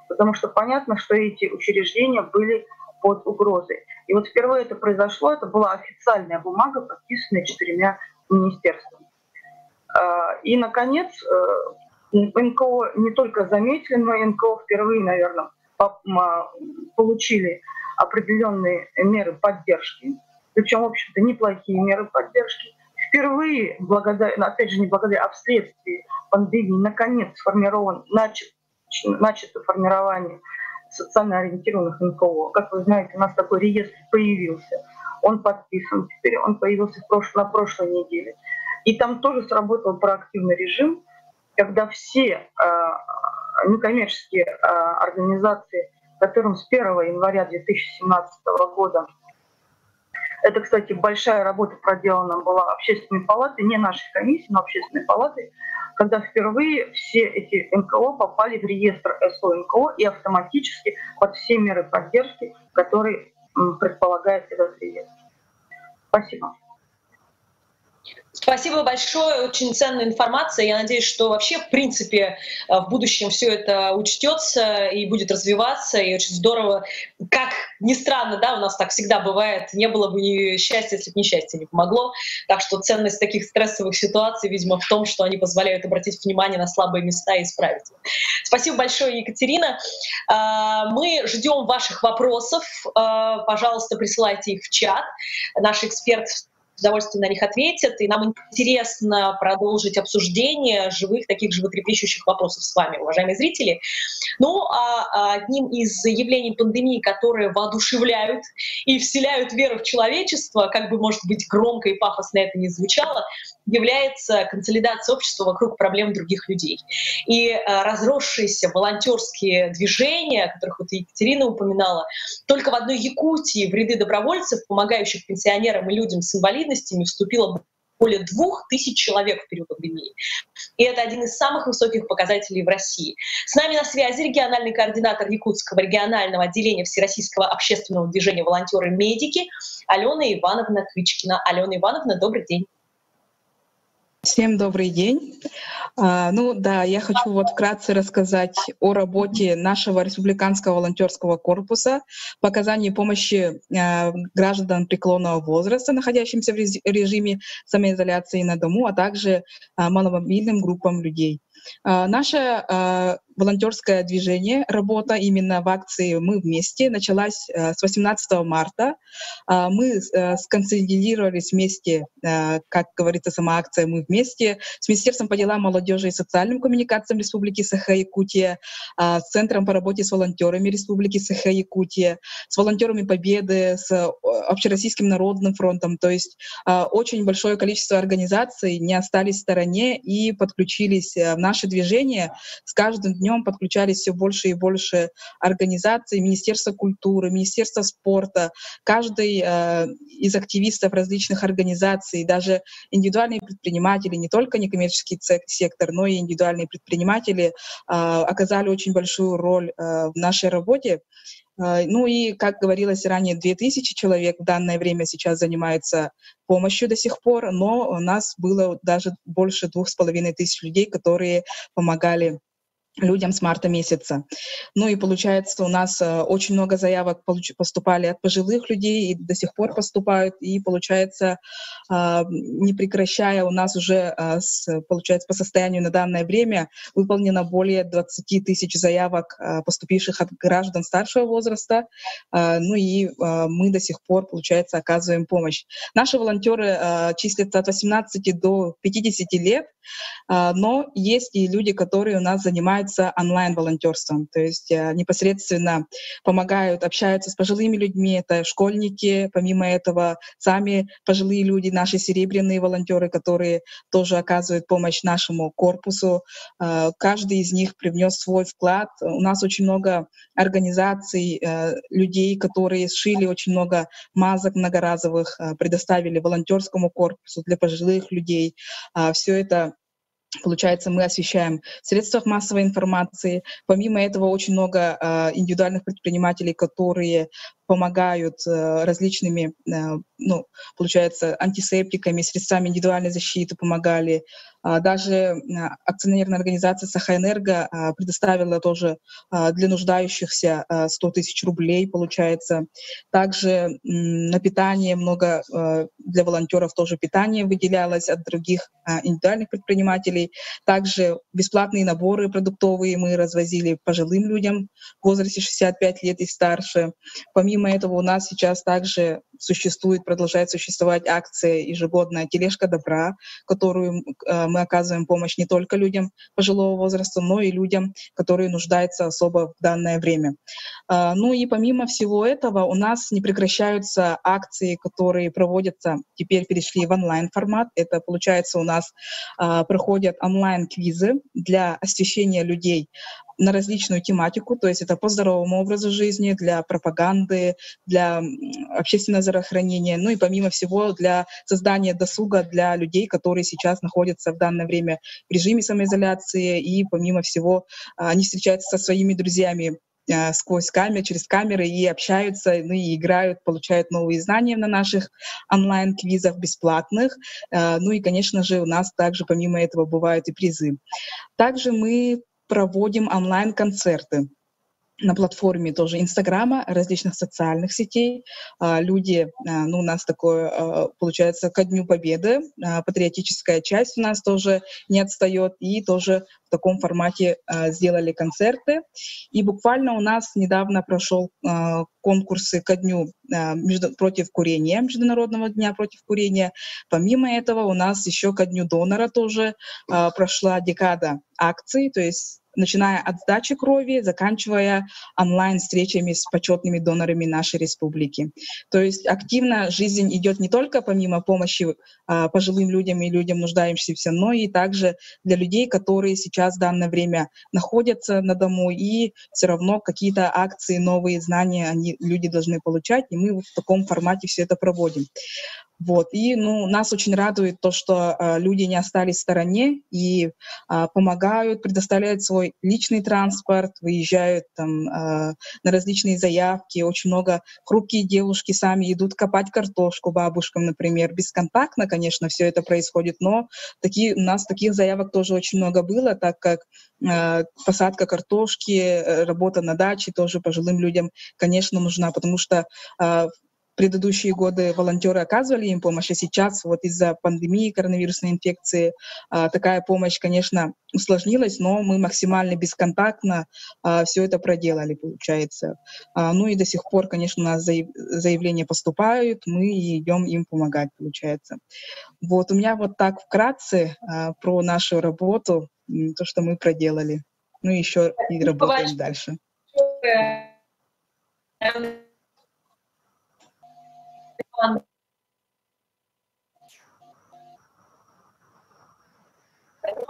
S: Потому что понятно, что эти учреждения были под угрозой. И вот впервые это произошло, это была официальная бумага, подписанная 4 министерствами. И, наконец, НКО не только заметили, но и НКО впервые, наверное, получили определенные меры поддержки, причем, в общем-то, неплохие меры поддержки. Впервые, опять же, не благодаря, а вследствие пандемии, наконец начато формирование социально ориентированных НКО. Как вы знаете, у нас такой реестр появился. Он подписан теперь, он появился на прошлой неделе. И там тоже сработал проактивный режим, когда все некоммерческие организации, которым с 1 января 2017 года, это, кстати, большая работа проделана была Общественной палатой, не нашей комиссии, но Общественной палатой, когда впервые все эти НКО попали в реестр СО НКО и автоматически под все меры поддержки, которые предполагает этот реестр. Спасибо.
Q: Спасибо большое, очень ценная информация. Я надеюсь, что вообще, в принципе, в будущем все это учтется и будет развиваться. И очень здорово, как ни странно, да, у нас так всегда бывает, не было бы ни счастья, если бы несчастье не помогло. Так что ценность таких стрессовых ситуаций, видимо, в том, что они позволяют обратить внимание на слабые места и исправить их. Спасибо большое, Екатерина. Мы ждем ваших вопросов. Пожалуйста, присылайте их в чат. Наш эксперт с удовольствием на них ответят, и нам интересно продолжить обсуждение живых, таких животрепещущих вопросов с вами, уважаемые зрители. Ну, а одним из явлений пандемии, которые воодушевляют и вселяют веру в человечество, как бы, может быть, громко и пафосно это ни звучало, является консолидация общества вокруг проблем других людей. И разросшиеся волонтерские движения, о которых вот Екатерина упоминала, только в одной Якутии в ряды добровольцев, помогающих пенсионерам и людям с инвалидностями, вступило более 2000 человек в период пандемии. И это один из самых высоких показателей в России. С нами на связи региональный координатор Якутского регионального отделения Всероссийского общественного движения «Волонтеры-медики» Алена Ивановна Кычкина. Алена Ивановна, добрый день.
T: Всем добрый день. Ну да, я хочу вот вкратце рассказать о работе нашего республиканского волонтерского корпуса по оказанию помощи гражданам преклонного возраста, находящимся в режиме самоизоляции на дому, а также маломобильным группам людей. Наше волонтерское движение, работа именно в акции «Мы вместе» началась с 18 марта. Мы сконцентрировались вместе, как говорится сама акция «Мы вместе», с Министерством по делам молодежи и социальным коммуникациям Республики Саха-Якутия, с Центром по работе с волонтерами Республики Саха-Якутия, с волонтерами Победы, с Общероссийским народным фронтом. То есть очень большое количество организаций не остались в стороне и подключились в наше движение. С каждым днем подключались все больше и больше организаций, Министерство культуры, Министерство спорта, каждый из активистов различных организаций, даже индивидуальные предприниматели, не только некоммерческий сектор, но и индивидуальные предприниматели оказали очень большую роль в нашей работе. Ну и, как говорилось ранее, 2000 человек в данное время сейчас занимаются помощью до сих пор, но у нас было даже больше 2500 людей, которые помогали людям с марта месяца. Ну и получается, у нас очень много заявок поступали от пожилых людей и до сих пор поступают. И получается, не прекращая, у нас уже, получается, по состоянию на данное время выполнено более 20 тысяч заявок, поступивших от граждан старшего возраста. Ну и мы до сих пор, получается, оказываем помощь. Наши волонтеры числятся от 18 до 50 лет, но есть и люди, которые у нас занимаются онлайн-волонтерством, то есть непосредственно помогают, общаются с пожилыми людьми, это школьники, помимо этого сами пожилые люди, наши серебряные волонтеры, которые тоже оказывают помощь нашему корпусу. Каждый из них привнес свой вклад. У нас очень много организаций, людей, которые сшили очень много масок многоразовых, предоставили волонтерскому корпусу для пожилых людей. Все это, получается, мы освещаем в средствах массовой информации. Помимо этого, очень много индивидуальных предпринимателей, которые помогают различными, ну, получается, антисептиками, средствами индивидуальной защиты помогали. Даже акционерная организация «Сахаэнерго» предоставила тоже для нуждающихся 100 тысяч рублей, получается. Также на питание много для волонтеров тоже питание выделялось от других индивидуальных предпринимателей. Также бесплатные наборы продуктовые мы развозили пожилым людям в возрасте 65 лет и старше. Помимо этого у нас сейчас также продолжает существовать акция ежегодная «Тележка добра», которую мы оказываем помощь не только людям пожилого возраста, но и людям, которые нуждаются особо в данное время. Ну и помимо всего этого у нас не прекращаются акции, которые проводятся, теперь перешли в онлайн-формат. Это, получается, у нас проходят онлайн-квизы для освещения людей на различную тематику, то есть это по здоровому образу жизни, для пропаганды, для общественного здравоохранения, ну и помимо всего для создания досуга для людей, которые сейчас находятся в данное время в режиме самоизоляции, и помимо всего они встречаются со своими друзьями сквозь камеры, через камеры и общаются, ну и играют, получают новые знания на наших онлайн-квизах бесплатных. Ну и, конечно же, у нас также помимо этого бывают и призы. Также мы проводим онлайн-концерты на платформе тоже Инстаграма, различных социальных сетей. Люди, ну, у нас такое, получается, ко Дню Победы, патриотическая часть у нас тоже не отстает, и тоже в таком формате сделали концерты. И буквально у нас недавно прошел конкурсы ко Дню против курения, Международного дня против курения. Помимо этого у нас еще ко Дню донора тоже прошла декада акций, то есть начиная от сдачи крови, заканчивая онлайн-встречами с почетными донорами нашей республики. То есть активно жизнь идет не только помимо помощи пожилым людям и людям, нуждающимся, но и также для людей, которые сейчас в данное время находятся на дому, и все равно какие-то акции, новые знания люди должны получать, и мы в таком формате все это проводим. Вот. И нас очень радует то, что люди не остались в стороне и помогают, предоставляют свой личный транспорт, выезжают там, на различные заявки. Очень много хрупкие девушки сами идут копать картошку бабушкам, например. Бесконтактно, конечно, все это происходит, но у нас таких заявок тоже очень много было, так как посадка картошки, работа на даче тоже пожилым людям, конечно, нужна, потому что предыдущие годы волонтеры оказывали им помощь, а сейчас вот из-за пандемии коронавирусной инфекции такая помощь, конечно, усложнилась, но мы максимально бесконтактно все это проделали, получается. Ну и до сих пор, конечно, у нас заявления поступают, мы идем им помогать, получается. Вот у меня вот так вкратце про нашу работу, то, что мы проделали. Ну и еще и работаем дальше.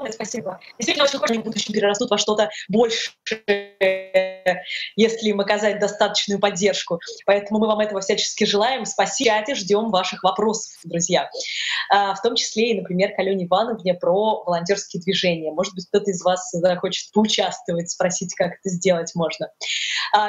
Q: огромное спасибо. Действительно, очень хочется, что в будущем перерастут во что-то большее, если им оказать достаточную поддержку. Поэтому мы вам этого всячески желаем. Спасибо, ждем ваших вопросов, друзья. В том числе и, например, к Алене Ивановне про волонтерские движения. Может быть, кто-то из вас захочет поучаствовать, спросить, как это сделать можно.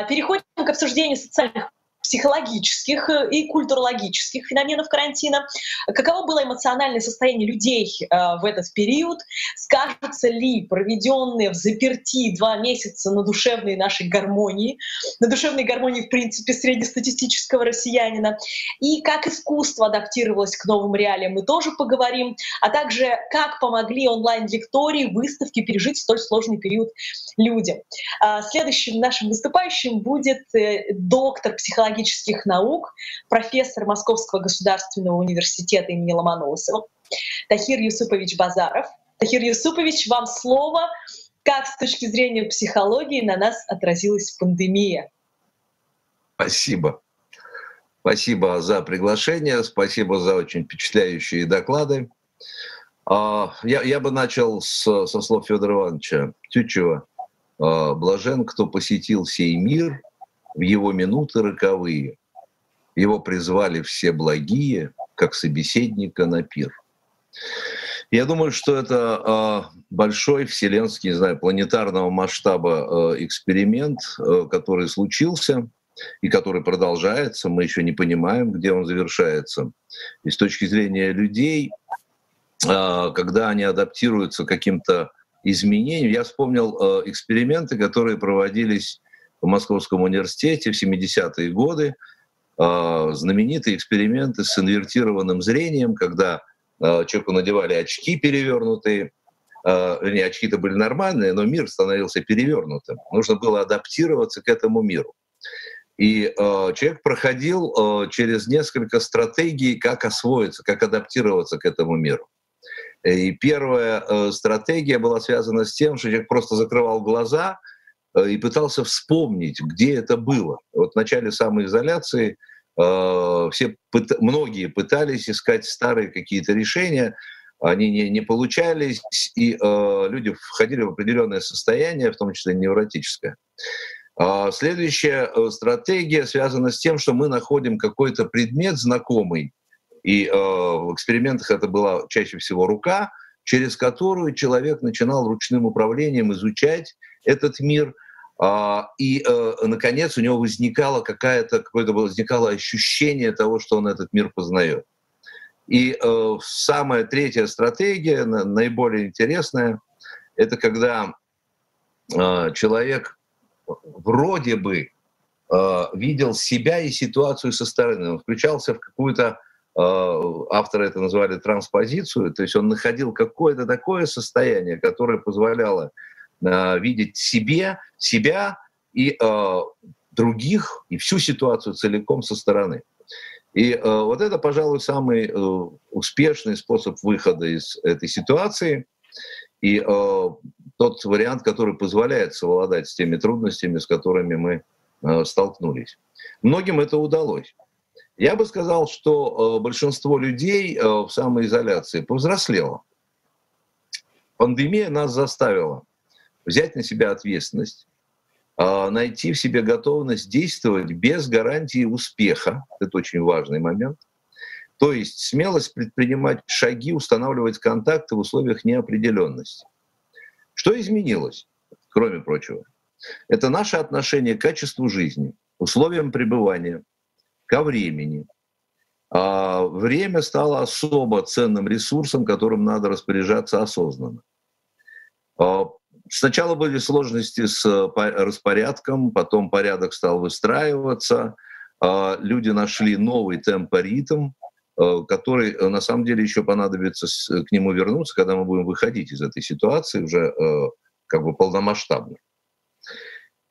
Q: Переходим к обсуждению социальных, психологических и культурологических феноменов карантина. Каково было эмоциональное состояние людей в этот период? Скажутся ли проведенные в заперти 2 месяца на душевной нашей гармонии, на душевной гармонии, в принципе, среднестатистического россиянина? И как искусство адаптировалось к новым реалиям, мы тоже поговорим. А также, как помогли онлайн-лектории, выставки пережить столь сложный период людям. Следующим нашим выступающим будет доктор психологических наук, профессор Московского государственного университета имени Ломоносова Тахир Юсупович Базаров. Тахир Юсупович, вам слово. Как с точки зрения психологии на нас отразилась пандемия?
U: Спасибо. Спасибо за приглашение, спасибо за очень впечатляющие доклады. Я бы начал со слов Федора Ивановича Тютчева. «Блажен, кто посетил сей мир в его минуты роковые. Его призвали все благие, как собеседника на пир». Я думаю, что это большой вселенский, не знаю, планетарного масштаба эксперимент, который случился и который продолжается. Мы еще не понимаем, где он завершается. И с точки зрения людей, когда они адаптируются к каким-то изменениям, я вспомнил эксперименты, которые проводились в Московском университете в 70-е годы, знаменитые эксперименты с инвертированным зрением, когда человеку надевали очки перевернутые, вернее, очки-то были нормальные, но мир становился перевернутым. Нужно было адаптироваться к этому миру. И человек проходил через несколько стратегий, как освоиться, как адаптироваться к этому миру. И первая стратегия была связана с тем, что человек просто закрывал глаза и пытался вспомнить, где это было. Вот в начале самоизоляции многие пытались искать старые какие-то решения, они не получались, и люди входили в определенное состояние, в том числе невротическое. Следующая стратегия связана с тем, что мы находим какой-то предмет знакомый, и в экспериментах это была чаще всего рука, через которую человек начинал ручным управлением изучать этот мир, и, наконец, у него возникало возникало ощущение того, что он этот мир познает. И самая третья стратегия, наиболее интересная, это когда человек вроде бы видел себя и ситуацию со стороны. Он включался в какую-то, авторы это назвали транспозицию, то есть он находил какое-то такое состояние, которое позволяло видеть себя и других, и всю ситуацию целиком со стороны. И вот это, пожалуй, самый успешный способ выхода из этой ситуации. И тот вариант, который позволяет совладать с теми трудностями, с которыми мы столкнулись. Многим это удалось. Я бы сказал, что большинство людей в самоизоляции повзрослело. Пандемия нас заставила взять на себя ответственность, найти в себе готовность действовать без гарантии успеха. Это очень важный момент. То есть смелость предпринимать шаги, устанавливать контакты в условиях неопределенности. Что изменилось, кроме прочего? Это наше отношение к качеству жизни, условиям пребывания, ко времени. Время стало особо ценным ресурсом, которым надо распоряжаться осознанно. Сначала были сложности с распорядком, потом порядок стал выстраиваться, люди нашли новый темпоритм, который на самом деле еще понадобится к нему вернуться, когда мы будем выходить из этой ситуации уже как бы полномасштабно.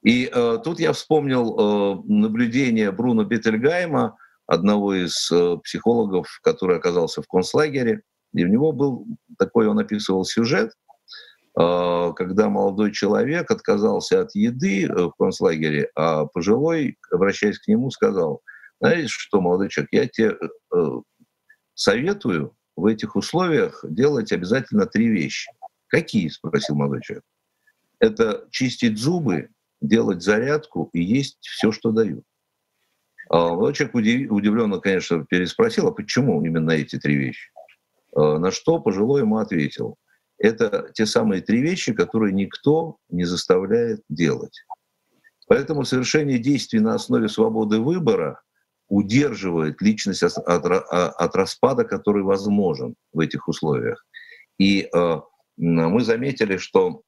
U: И тут я вспомнил наблюдение Бруно Бетельгейма, одного из психологов, который оказался в концлагере, и у него был такой, он описывал сюжет, когда молодой человек отказался от еды в концлагере, а пожилой, обращаясь к нему, сказал: знаете что, молодой человек, я тебе советую в этих условиях делать обязательно 3 вещи. Какие? Спросил молодой человек. Это чистить зубы, делать зарядку и есть все, что дают. Молодой человек удивленно, конечно, переспросил, а почему именно эти 3 вещи? На что пожилой ему ответил. Это те самые 3 вещи, которые никто не заставляет делать. Поэтому совершение действий на основе свободы выбора удерживает личность от распада, который возможен в этих условиях. И мы заметили, что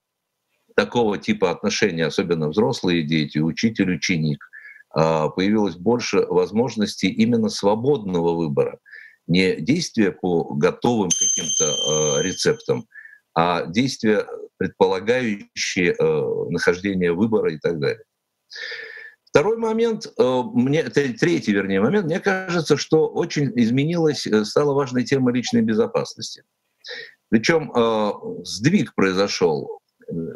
U: такого типа отношений, особенно взрослые дети, учитель-ученик, появилось больше возможностей именно свободного выбора. Не действия по готовым каким-то рецептам, а действия, предполагающие нахождение выбора и так далее. Второй момент, третий, вернее, момент, мне кажется, что очень изменилась, стала важной тема личной безопасности. Причем сдвиг произошел.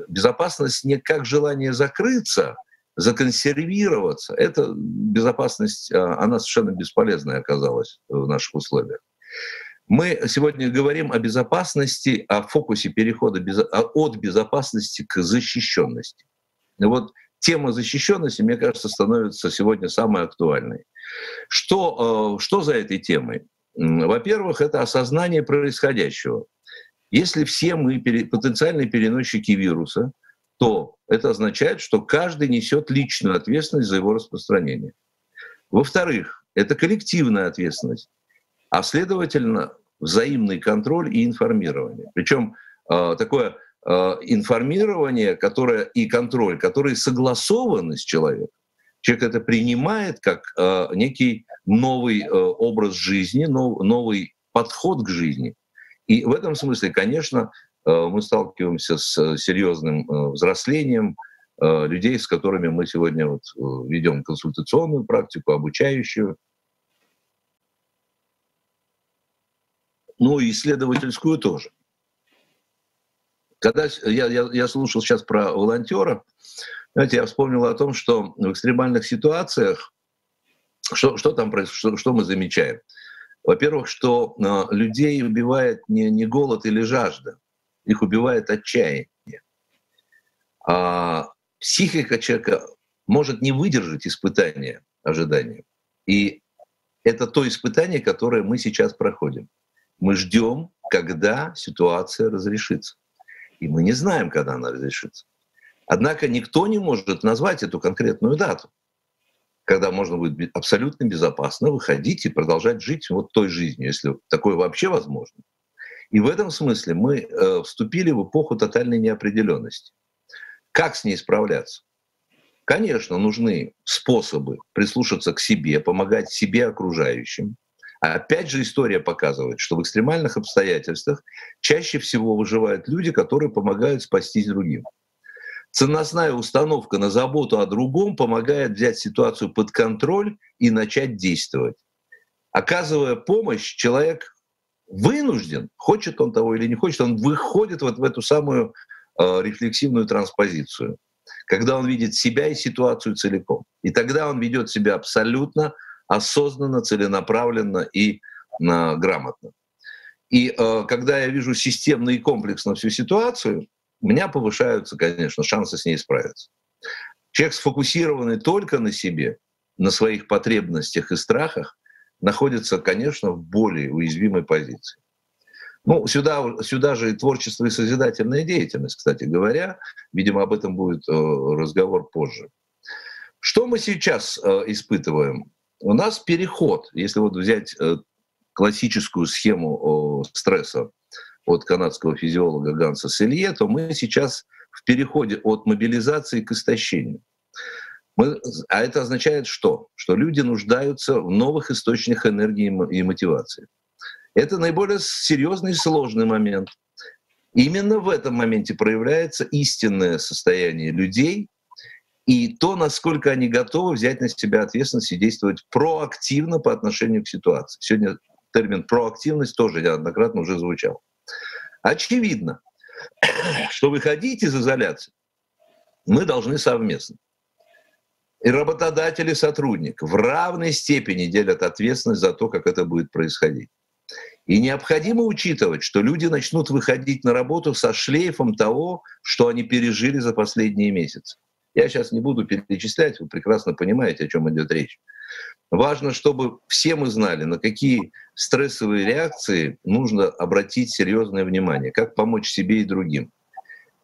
U: Безопасность не как желание закрыться, законсервироваться. Эта безопасность, она совершенно бесполезная оказалась в наших условиях. Мы сегодня говорим о безопасности, о фокусе перехода от безопасности к защищенности. И вот тема защищенности, мне кажется, становится сегодня самой актуальной. Что за этой темой? Во-первых, это осознание происходящего. Если все мы потенциальные переносчики вируса, то это означает, что каждый несет личную ответственность за его распространение. Во-вторых, это коллективная ответственность, а следовательно, взаимный контроль и информирование. Причем такое информирование, которое и контроль, которые согласованы с человеком. Человек это принимает как некий новый образ жизни, новый подход к жизни. И в этом смысле, конечно, мы сталкиваемся с серьезным взрослением людей, с которыми мы сегодня ведем консультационную практику, обучающую, ну и исследовательскую тоже. Когда я слушал сейчас про волонтера, знаете, я вспомнил о том, что в экстремальных ситуациях, что там происходит, что мы замечаем? Во-первых, что людей убивает не голод или жажда, их убивает отчаяние. А психика человека может не выдержать испытания, ожидания. И это то испытание, которое мы сейчас проходим. Мы ждем, когда ситуация разрешится. И мы не знаем, когда она разрешится. Однако никто не может назвать эту конкретную дату, когда можно будет абсолютно безопасно выходить и продолжать жить вот той жизнью, если такое вообще возможно. И в этом смысле мы вступили в эпоху тотальной неопределенности. Как с ней справляться? Конечно, нужны способы прислушаться к себе, помогать себе окружающим. А опять же история показывает, что в экстремальных обстоятельствах чаще всего выживают люди, которые помогают спастись другим. Ценностная установка на заботу о другом помогает взять ситуацию под контроль и начать действовать. Оказывая помощь, человек вынужден, хочет он того или не хочет, он выходит вот в эту самую рефлексивную транспозицию, когда он видит себя и ситуацию целиком. И тогда он ведет себя абсолютно осознанно, целенаправленно и грамотно. И когда я вижу системно и комплексно всю ситуацию, у меня повышаются, конечно, шансы с ней справиться. Человек, сфокусированный только на себе, на своих потребностях и страхах, находится, конечно, в более уязвимой позиции. Ну, сюда же и творчество, и созидательная деятельность, кстати говоря. Видимо, об этом будет разговор позже. Что мы сейчас испытываем? У нас переход, если вот взять классическую схему стресса от канадского физиолога Ганса Селье, то мы сейчас в переходе от мобилизации к истощению. А это означает что? Что люди нуждаются в новых источниках энергии и мотивации. Это наиболее серьезный и сложный момент. Именно в этом моменте проявляется истинное состояние людей и то, насколько они готовы взять на себя ответственность и действовать проактивно по отношению к ситуации. Сегодня термин «проактивность» тоже неоднократно уже звучал. Очевидно, что выходить из изоляции мы должны совместно. И работодатель, и сотрудник в равной степени делят ответственность за то, как это будет происходить. И необходимо учитывать, что люди начнут выходить на работу со шлейфом того, что они пережили за последние месяцы. Я сейчас не буду перечислять, вы прекрасно понимаете, о чем идет речь. Важно, чтобы все мы знали, на какие стрессовые реакции нужно обратить серьезное внимание, как помочь себе и другим.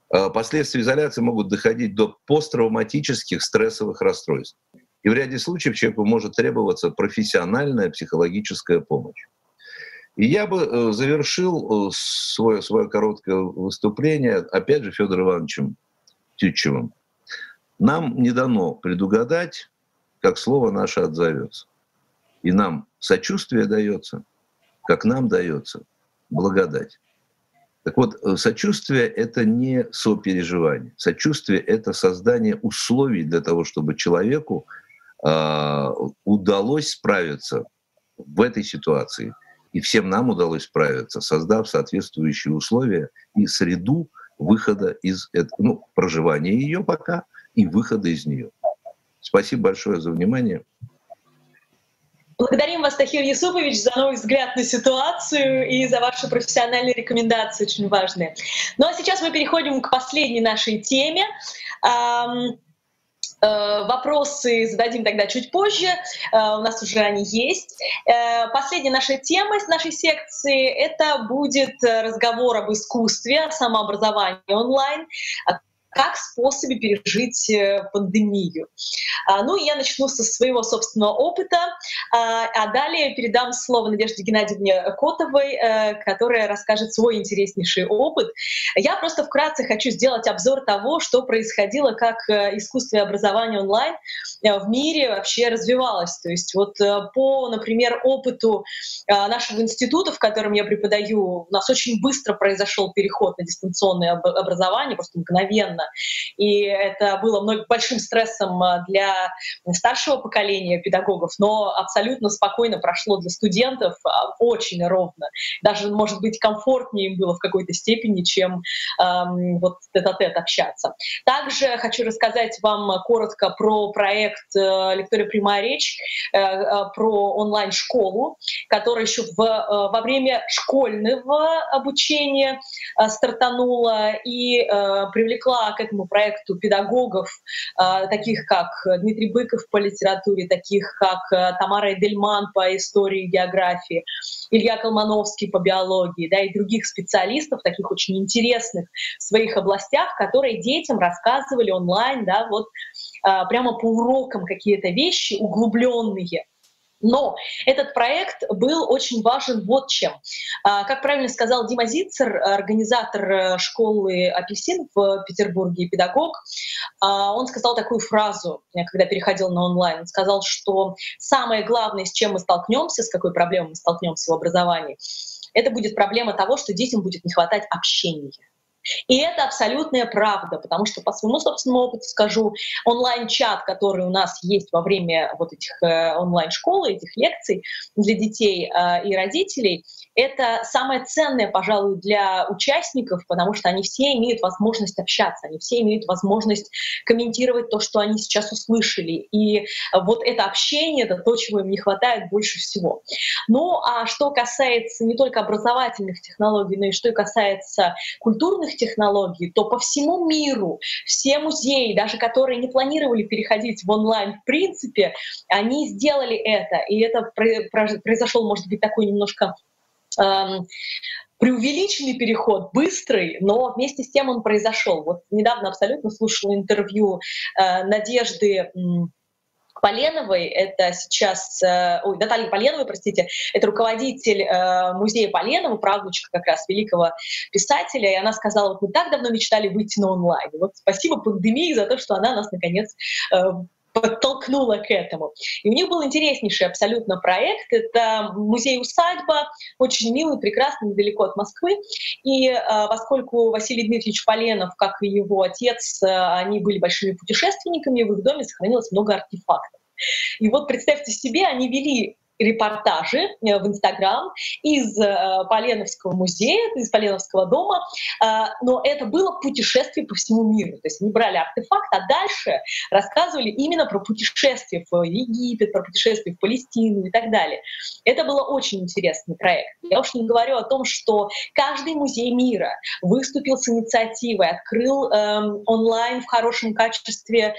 U: Последствия изоляции могут доходить до посттравматических стрессовых расстройств. И в ряде случаев человеку может требоваться профессиональная психологическая помощь. И я бы завершил свое короткое выступление, опять же, Федором Ивановичем Тютчевым. Нам не дано предугадать, как слово наше отзовется. И нам сочувствие дается, как нам дается благодать. Так вот, сочувствие — это не сопереживание. Сочувствие — это создание условий для того, чтобы человеку удалось справиться в этой ситуации. И всем нам удалось справиться, создав соответствующие условия и среду выхода из этого, проживания ее пока и выхода из нее. Спасибо большое за внимание.
Q: Благодарим вас, Тахир Юсупович, за новый взгляд на ситуацию и за ваши профессиональные рекомендации, очень важные. Ну а сейчас мы переходим к последней нашей теме. Вопросы зададим тогда чуть позже, у нас уже они есть. Последняя наша тема из нашей секции — это будет разговор об искусстве, о самообразовании онлайн, как способе пережить пандемию. Ну, я начну со своего собственного опыта, а далее передам слово Надежде Геннадьевне Котовой, которая расскажет свой интереснейший опыт. Я просто вкратце хочу сделать обзор того, что происходило, как искусство и образование онлайн в мире вообще развивалось. То есть вот по, например, опыту нашего института, в котором я преподаю, у нас очень быстро произошел переход на дистанционное образование, просто мгновенно. И это было большим стрессом для старшего поколения педагогов, но абсолютно спокойно прошло для студентов, очень ровно. Даже, может быть, комфортнее им было в какой-то степени, чем вот тет-а-тет общаться. Также хочу рассказать вам коротко про проект «Лектория Прямая речь», про онлайн-школу, которая еще во время школьного обучения стартанула и привлекла к этому проекту педагогов, таких как Дмитрий Быков по литературе, таких как Тамара Эдельман по истории и географии, Илья Колмановский по биологии, да, и других специалистов, таких очень интересных в своих областях, которые детям рассказывали онлайн, да, вот прямо по урокам какие-то вещи углубленные. Но этот проект был очень важен вот чем. Как правильно сказал Дима Зицер, организатор школы «Апельсин» в Петербурге, педагог, он сказал такую фразу, когда переходил на онлайн. Он сказал, что самое главное, с чем мы столкнемся, с какой проблемой мы столкнемся в образовании, это будет проблема того, что детям будет не хватать общения. И это абсолютная правда, потому что по своему собственному опыту скажу, онлайн-чат, который у нас есть во время вот этих онлайн-школ, этих лекций для детей и родителей, это самое ценное, пожалуй, для участников, потому что они все имеют возможность общаться, они все имеют возможность комментировать то, что они сейчас услышали. И вот это общение — это то, чего им не хватает больше всего. Ну а что касается не только образовательных технологий, но и что касается культурных технологий, то по всему миру все музеи, даже которые не планировали переходить в онлайн в принципе, они сделали это. И это произошел, может быть, такой немножко преувеличенный переход, быстрый, но вместе с тем он произошел. Вот недавно абсолютно слушала интервью Надежды Поленовой, это сейчас, Натальи Поленовой, простите, это руководитель музея Поленова, правнучка как раз великого писателя, и она сказала, вот мы так давно мечтали выйти на онлайн. Вот спасибо пандемии за то, что она нас наконец подтолкнула к этому. И у них был интереснейший абсолютно проект. Это музей-усадьба, очень милый, прекрасный, недалеко от Москвы. И поскольку Василий Дмитриевич Поленов, как и его отец, они были большими путешественниками, в их доме сохранилось много артефактов. И вот представьте себе, они вели репортажи в Инстаграм из Поленовского музея, из Поленовского дома, но это было путешествие по всему миру. То есть они брали артефакт, а дальше рассказывали именно про путешествия в Египет, про путешествия в Палестину и так далее. Это был очень интересный проект. Я уж не говорю о том, что каждый музей мира выступил с инициативой, открыл онлайн в хорошем качестве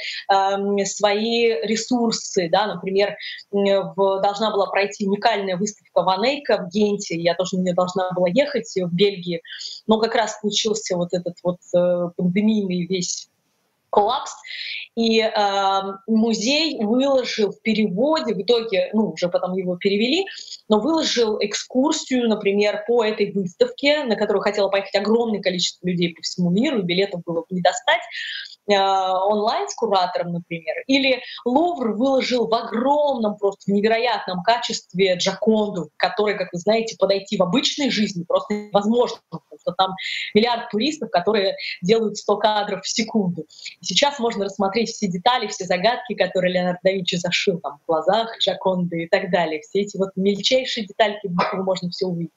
Q: свои ресурсы. Да? Например, должна была пройти уникальная выставка Ванейка в Генте, я тоже на нее должна была ехать в Бельгии, но как раз случился вот этот вот пандемийный весь коллапс, и музей выложил в переводе, в итоге, уже потом его перевели, но выложил экскурсию, например, по этой выставке, на которую хотело поехать огромное количество людей по всему миру, и билетов было не достать, онлайн с куратором, например. Или Лувр выложил в огромном, просто в невероятном качестве Джоконду, которой, как вы знаете, подойти в обычной жизни просто невозможно, потому что там миллиард туристов, которые делают 100 кадров в секунду. И сейчас можно рассмотреть все детали, все загадки, которые Леонардо да Винчи зашил там в глазах Джоконды и так далее. Все эти вот мельчайшие детальки, можно все увидеть.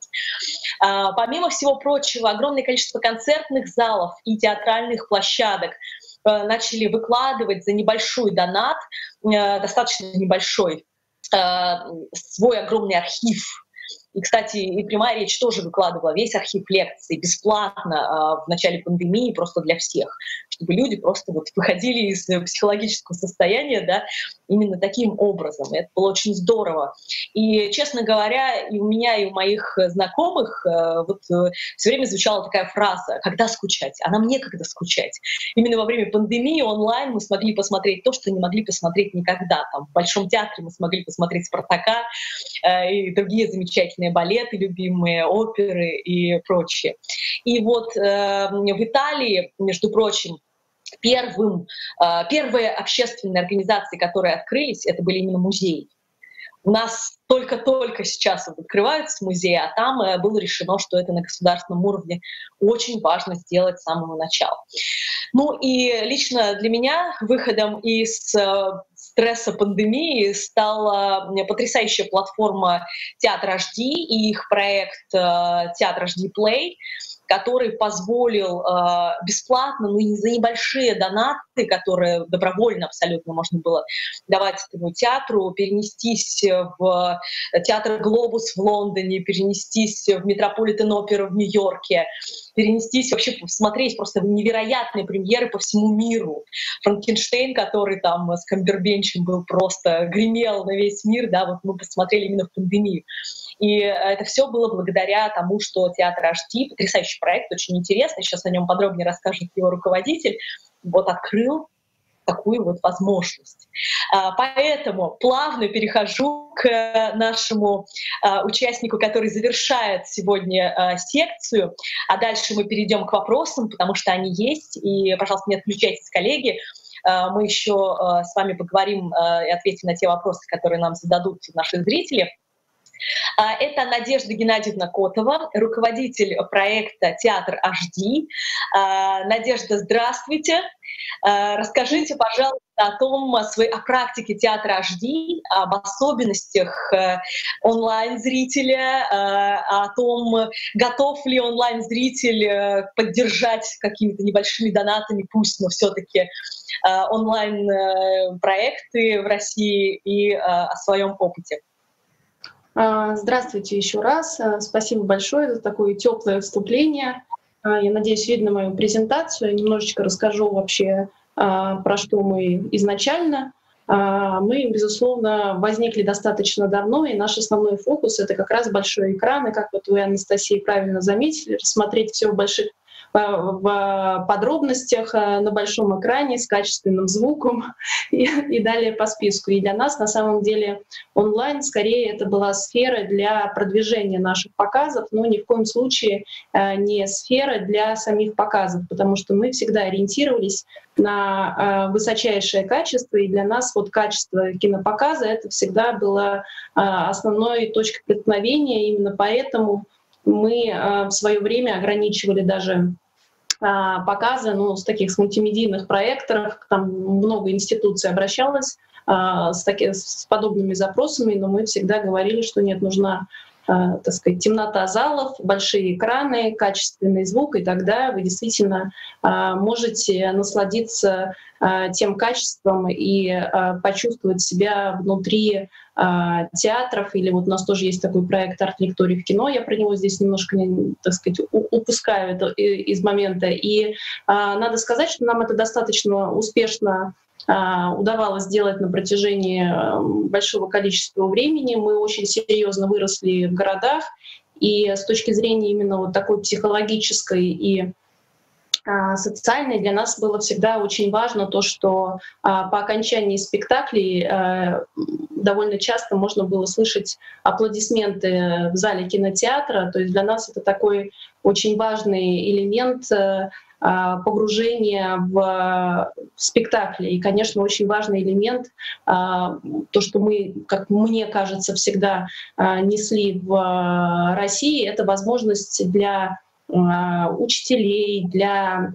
Q: Помимо всего прочего, огромное количество концертных залов и театральных площадок начали выкладывать за небольшой донат, достаточно небольшой, свой огромный архив. И, кстати, и «Прямая речь» тоже выкладывала весь архив лекций бесплатно в начале пандемии просто для всех, чтобы люди просто вот выходили из психологического состояния, да, именно таким образом. Это было очень здорово. И, честно говоря, и у меня, и у моих знакомых все время звучала такая фраза: «Когда скучать?» А нам некогда скучать. Именно во время пандемии онлайн мы смогли посмотреть то, что не могли посмотреть никогда. Там, в Большом театре мы смогли посмотреть «Спартака» и другие замечательные балеты, любимые оперы и прочее. И вот в Италии, между прочим, первые общественные организации, которые открылись, это были именно музеи. У нас только-только сейчас открываются музеи, а там было решено, что это на государственном уровне очень важно сделать с самого начала. Ну и лично для меня выходом из стресса пандемии стала потрясающая платформа Театр HD и их проект Театр HD Play, который позволил бесплатно, но и за небольшие донаты, которые добровольно абсолютно можно было давать этому театру, перенестись в театр «Глобус» в Лондоне, перенестись в Метрополитен-оперу в Нью-Йорке, перенестись, вообще посмотреть просто невероятные премьеры по всему миру. «Франкенштейн», который там с Камбербэтчем был, просто гремел на весь мир, да, вот мы посмотрели именно в пандемию. И это все было благодаря тому, что Театр HD, потрясающий проект, очень интересный, сейчас о нем подробнее расскажет его руководитель, вот открыл такую вот возможность. Поэтому плавно перехожу к нашему участнику, который завершает сегодня секцию, а дальше мы перейдем к вопросам, потому что они есть, и, пожалуйста, не отключайтесь, коллеги. Мы еще с вами поговорим и ответим на те вопросы, которые нам зададут наши зрители. Это Надежда Геннадьевна Котова, руководитель проекта «Театр HD». Надежда, здравствуйте. Расскажите, пожалуйста, о практике театра HD, об особенностях онлайн-зрителя, о том, готов ли онлайн-зритель поддержать какими-то небольшими донатами, пусть, но все-таки онлайн-проекты в России, и о своем опыте.
C: Здравствуйте еще раз. Спасибо большое за такое теплое вступление. Я надеюсь, видно мою презентацию. Я немножечко расскажу вообще, про что мы изначально. Мы, безусловно, возникли достаточно давно, и наш основной фокус — это как раз большой экран. И как вот вы, Анастасия, правильно заметили, рассмотреть все в подробностях на большом экране с качественным звуком и далее по списку. И для нас, на самом деле, онлайн скорее это была сфера для продвижения наших показов, но ни в коем случае не сфера для самих показов, потому что мы всегда ориентировались на высочайшее качество, и для нас вот качество кинопоказа — это всегда было основной точкой преткновения. Именно поэтому мы в свое время ограничивали даже показы с таких с мультимедийных проекторов. Там много институций обращалось с подобными запросами, но мы всегда говорили, что нет, нужна так сказать, темнота залов, большие экраны, качественный звук, и тогда вы действительно можете насладиться тем качеством и почувствовать себя внутри театров. Или вот у нас тоже есть такой проект «Арт-лекторий в кино», я про него здесь немножко, так сказать, упускаю это из момента. И надо сказать, что нам это достаточно успешно удавалось сделать на протяжении большого количества времени. Мы очень серьезно выросли в городах, и с точки зрения именно вот такой психологической и социальной для нас было всегда очень важно то, что по окончании спектаклей довольно часто можно было слышать аплодисменты в зале кинотеатра. То есть для нас это такой очень важный элемент погружение в спектакли. И, конечно, очень важный элемент, то, что мы, как мне кажется, всегда несли в России, это возможность для учителей, для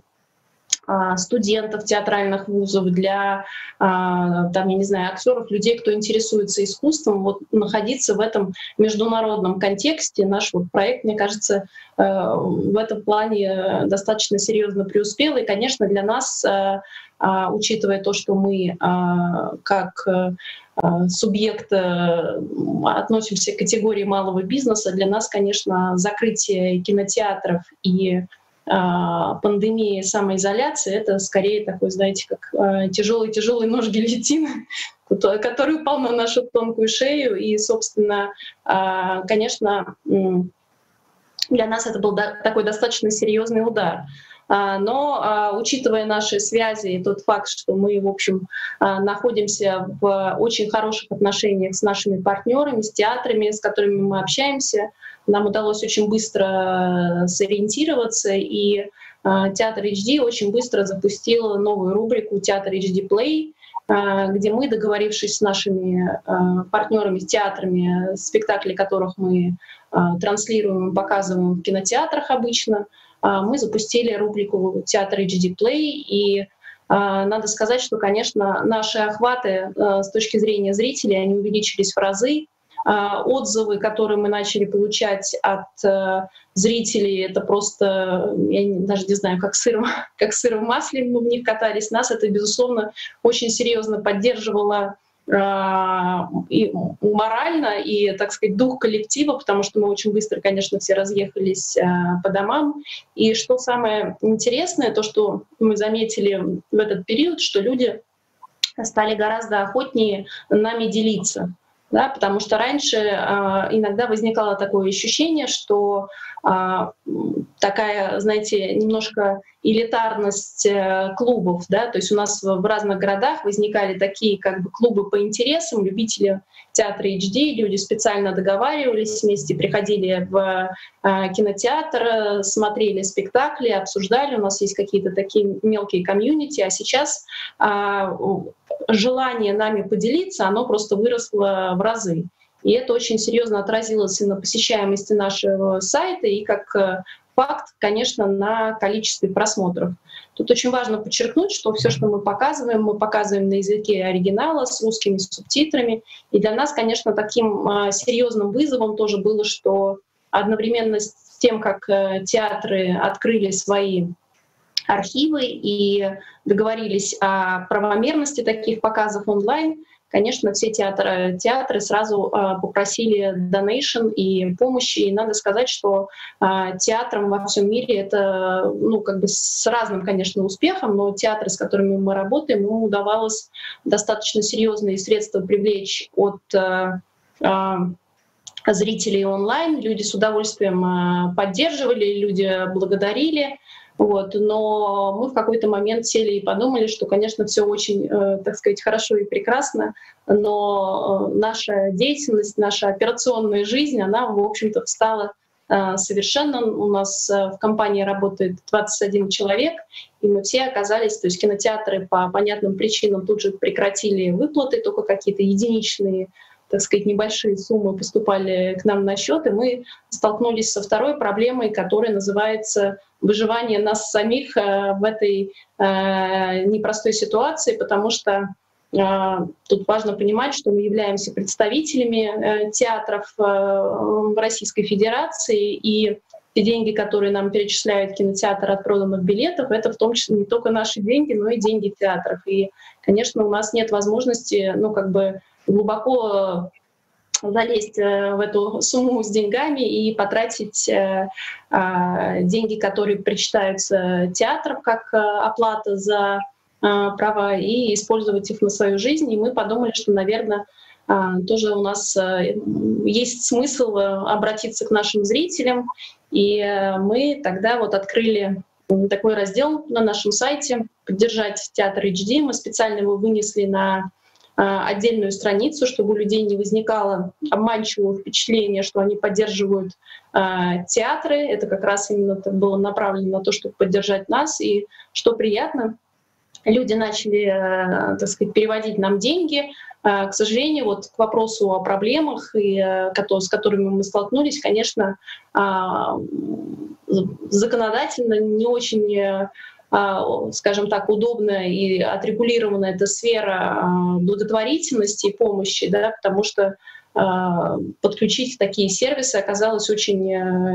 C: студентов театральных вузов, для там, я не знаю, актеров, людей, кто интересуется искусством, вот находиться в этом международном контексте. Наш вот проект, мне кажется, в этом плане достаточно серьезно преуспел. И, конечно, для нас, учитывая то, что мы как субъект относимся к категории малого бизнеса, для нас, конечно, закрытие кинотеатров и пандемии, самоизоляции — это скорее такой, знаете, как тяжелый нож гильотины, который упал на нашу тонкую шею. И, собственно, конечно, для нас это был такой достаточно серьезный удар. Но, учитывая наши связи и тот факт, что мы, в общем, находимся в очень хороших отношениях с нашими партнерами, с театрами, с которыми мы общаемся, нам удалось очень быстро сориентироваться, и Театр HD очень быстро запустил новую рубрику «Театр HD Play», где мы, договорившись с нашими партнерами, с театрами, спектакли которых мы транслируем и показываем в кинотеатрах обычно, мы запустили рубрику «Театр HD Play», и надо сказать, что, конечно, наши охваты с точки зрения зрителей, они увеличились в разы. Отзывы, которые мы начали получать от зрителей, это просто, я даже не знаю, как сыр в масле мы в них катались. Нас это, безусловно, очень серьезно поддерживало и морально, и, так сказать, дух коллектива, потому что мы очень быстро, конечно, все разъехались по домам. И что самое интересное, то, что мы заметили в этот период, что люди стали гораздо охотнее нами делиться. Да, потому что раньше иногда возникало такое ощущение, что такая, знаете, немножко элитарность клубов, да, то есть у нас в разных городах возникали такие как бы клубы по интересам, любители театра HD, люди специально договаривались вместе, приходили в кинотеатр, смотрели спектакли, обсуждали, у нас есть какие-то такие мелкие комьюнити, а сейчас желание нами поделиться, оно просто выросло в разы. И это очень серьезно отразилось и на посещаемости нашего сайта, и как факт, конечно, на количестве просмотров. Тут очень важно подчеркнуть, что все, что мы показываем на языке оригинала с русскими субтитрами. И для нас, конечно, таким серьезным вызовом тоже было, что одновременно с тем, как театры открыли свои архивы и договорились о правомерности таких показов онлайн, конечно, все театры сразу попросили донейшн и помощи. И надо сказать, что театрам во всем мире это, ну, как бы с разным, конечно, успехом, но театры, с которыми мы работаем, им удавалось достаточно серьезные средства привлечь от зрителей онлайн. Люди с удовольствием поддерживали, люди благодарили. Вот. Но мы в какой-то момент сели и подумали, что, конечно, все очень, так сказать, хорошо и прекрасно, но наша деятельность, наша операционная жизнь, она, в общем-то, встала совершенно. У нас в компании работает 21 человек, и мы все оказались, то есть кинотеатры по понятным причинам тут же прекратили выплаты, только какие-то единичные, так сказать, небольшие суммы поступали к нам на счет, и мы столкнулись со второй проблемой, которая называется выживание нас самих в этой непростой ситуации, потому что тут важно понимать, что мы являемся представителями театров в Российской Федерации, и те деньги, которые нам перечисляет кинотеатр от проданных билетов, это в том числе не только наши деньги, но и деньги театров. И, конечно, у нас нет возможности, глубоко залезть в эту сумму с деньгами и потратить деньги, которые причитаются театрам как оплата за права, и использовать их на свою жизнь. И мы подумали, что, наверное, тоже у нас есть смысл обратиться к нашим зрителям. И мы тогда открыли такой раздел на нашем сайте «Поддержать театр HD». Мы специально его вынесли на отдельную страницу, чтобы у людей не возникало обманчивого впечатления, что они поддерживают театры. Это как раз именно было направлено на то, чтобы поддержать нас. И что приятно, люди начали, переводить нам деньги. К сожалению, к вопросу о проблемах, с которыми мы столкнулись, конечно, законодательно не очень, скажем так, удобно и отрегулирована эта сфера благотворительности и помощи, потому что подключить такие сервисы оказалось очень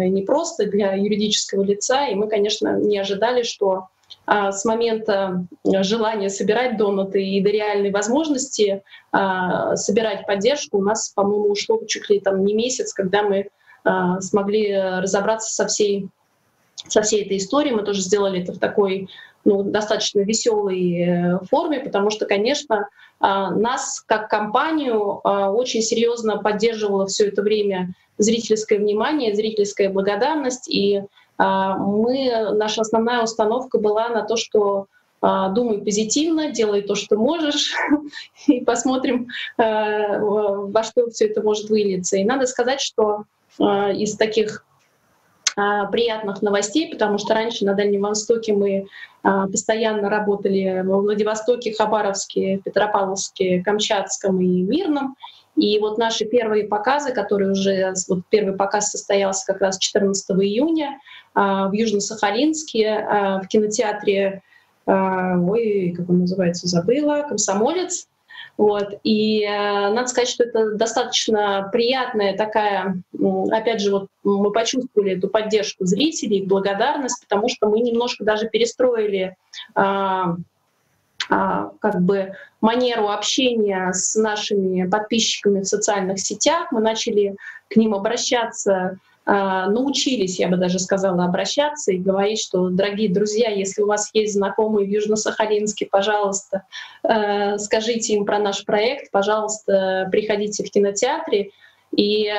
C: непросто для юридического лица, и мы, конечно, не ожидали, что с момента желания собирать донаты и до реальной возможности собирать поддержку у нас, по-моему, ушло чуть ли не месяц, когда мы смогли разобраться со всей этой историей. Мы тоже сделали это в такой достаточно веселой форме, потому что, конечно, нас как компанию очень серьезно поддерживало все это время зрительское внимание, зрительская благодарность, и наша основная установка была на то, что думай позитивно, делай то, что можешь, и посмотрим, во что все это может вылиться. И надо сказать, что из таких приятных новостей, потому что раньше на Дальнем Востоке мы постоянно работали во Владивостоке, Хабаровске, Петропавловске, Камчатском и Мирном. И наши первые показы, которые уже... первый показ состоялся как раз 14 июня в Южно-Сахалинске, в кинотеатре, как он называется, забыла, «Комсомолец». И надо сказать, что это достаточно приятная такая, опять же, мы почувствовали эту поддержку зрителей, их благодарность, потому что мы немножко даже перестроили манеру общения с нашими подписчиками в социальных сетях. Мы начали к ним обращаться, научились, я бы даже сказала, обращаться и говорить, что, дорогие друзья, если у вас есть знакомые в Южно-Сахалинске, пожалуйста, скажите им про наш проект, пожалуйста, приходите в кинотеатре. И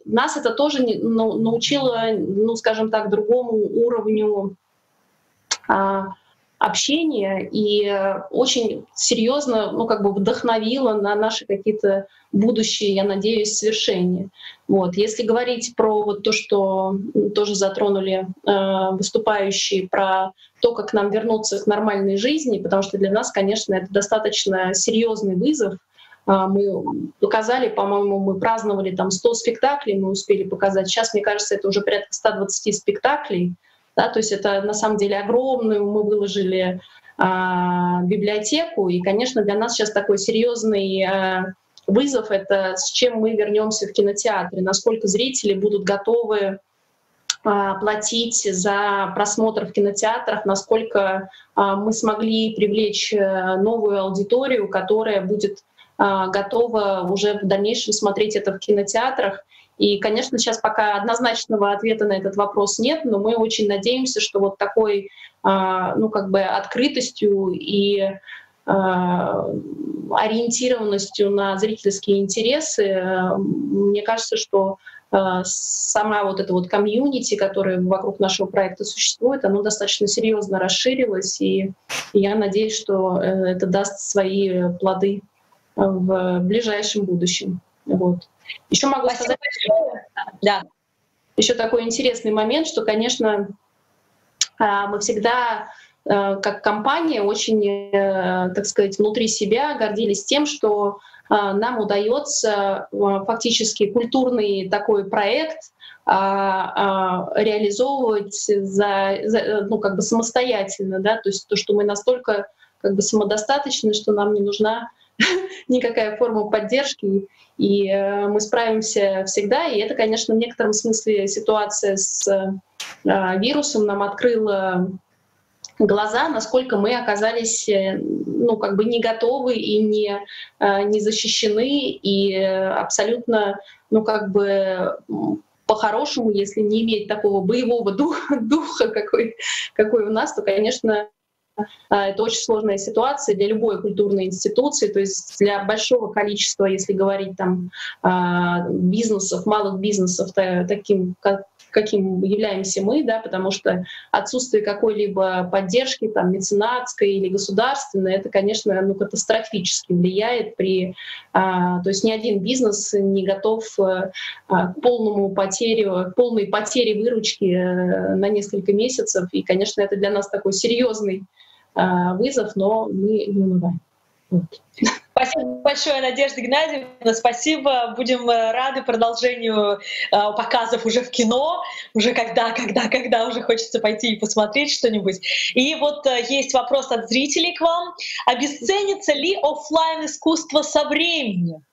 C: нас это тоже научило, скажем так, другому уровню общения и очень серьезно, вдохновило на наши какие-то будущие, я надеюсь, свершения. Если говорить про то, что тоже затронули выступающие, про то, как нам вернуться к нормальной жизни, потому что для нас, конечно, это достаточно серьезный вызов. Мы показали, по-моему, мы праздновали 100 спектаклей, мы успели показать. Сейчас, мне кажется, это уже порядка 120 спектаклей. То есть это на самом деле огромную мы выложили библиотеку. И, конечно, для нас сейчас такой серьезный вызов — это с чем мы вернемся в кинотеатры, насколько зрители будут готовы платить за просмотр в кинотеатрах, насколько мы смогли привлечь новую аудиторию, которая будет готова уже в дальнейшем смотреть это в кинотеатрах. И, конечно, сейчас пока однозначного ответа на этот вопрос нет, но мы очень надеемся, что такой, открытостью и ориентированностью на зрительские интересы, мне кажется, что сама эта комьюнити, которая вокруг нашего проекта существует, она достаточно серьезно расширилась, и я надеюсь, что это даст свои плоды в ближайшем будущем. Еще могу сказать, еще такой интересный момент, что, конечно, мы всегда как компания очень, так сказать, внутри себя гордились тем, что нам удается фактически культурный такой проект реализовывать самостоятельно, то есть то, что мы настолько самодостаточны, что нам не нужна никакая форма поддержки, и мы справимся всегда. И это, конечно, в некотором смысле ситуация с вирусом нам открыла глаза, насколько мы оказались, ну, как бы не готовы и не защищены, и абсолютно, ну, как бы по-хорошему, если не иметь такого боевого духа какой у нас, то, конечно, это очень сложная ситуация для любой культурной институции, то есть для большого количества, если говорить там бизнесов, малых бизнесов, каким являемся мы, да, потому что отсутствие какой-либо поддержки, там, меценатской или государственной, это, конечно, ну, катастрофически влияет то есть ни один бизнес не готов к полной потере выручки на несколько месяцев, и, конечно, это для нас такой серьезный вызов, но мы не унываем. Вот.
Q: Спасибо большое, Надежда Геннадьевна. Спасибо. Будем рады продолжению показов уже в кино. Уже когда уже хочется пойти и посмотреть что-нибудь. И вот есть вопрос от зрителей к вам. Обесценится ли офлайн искусство со временем?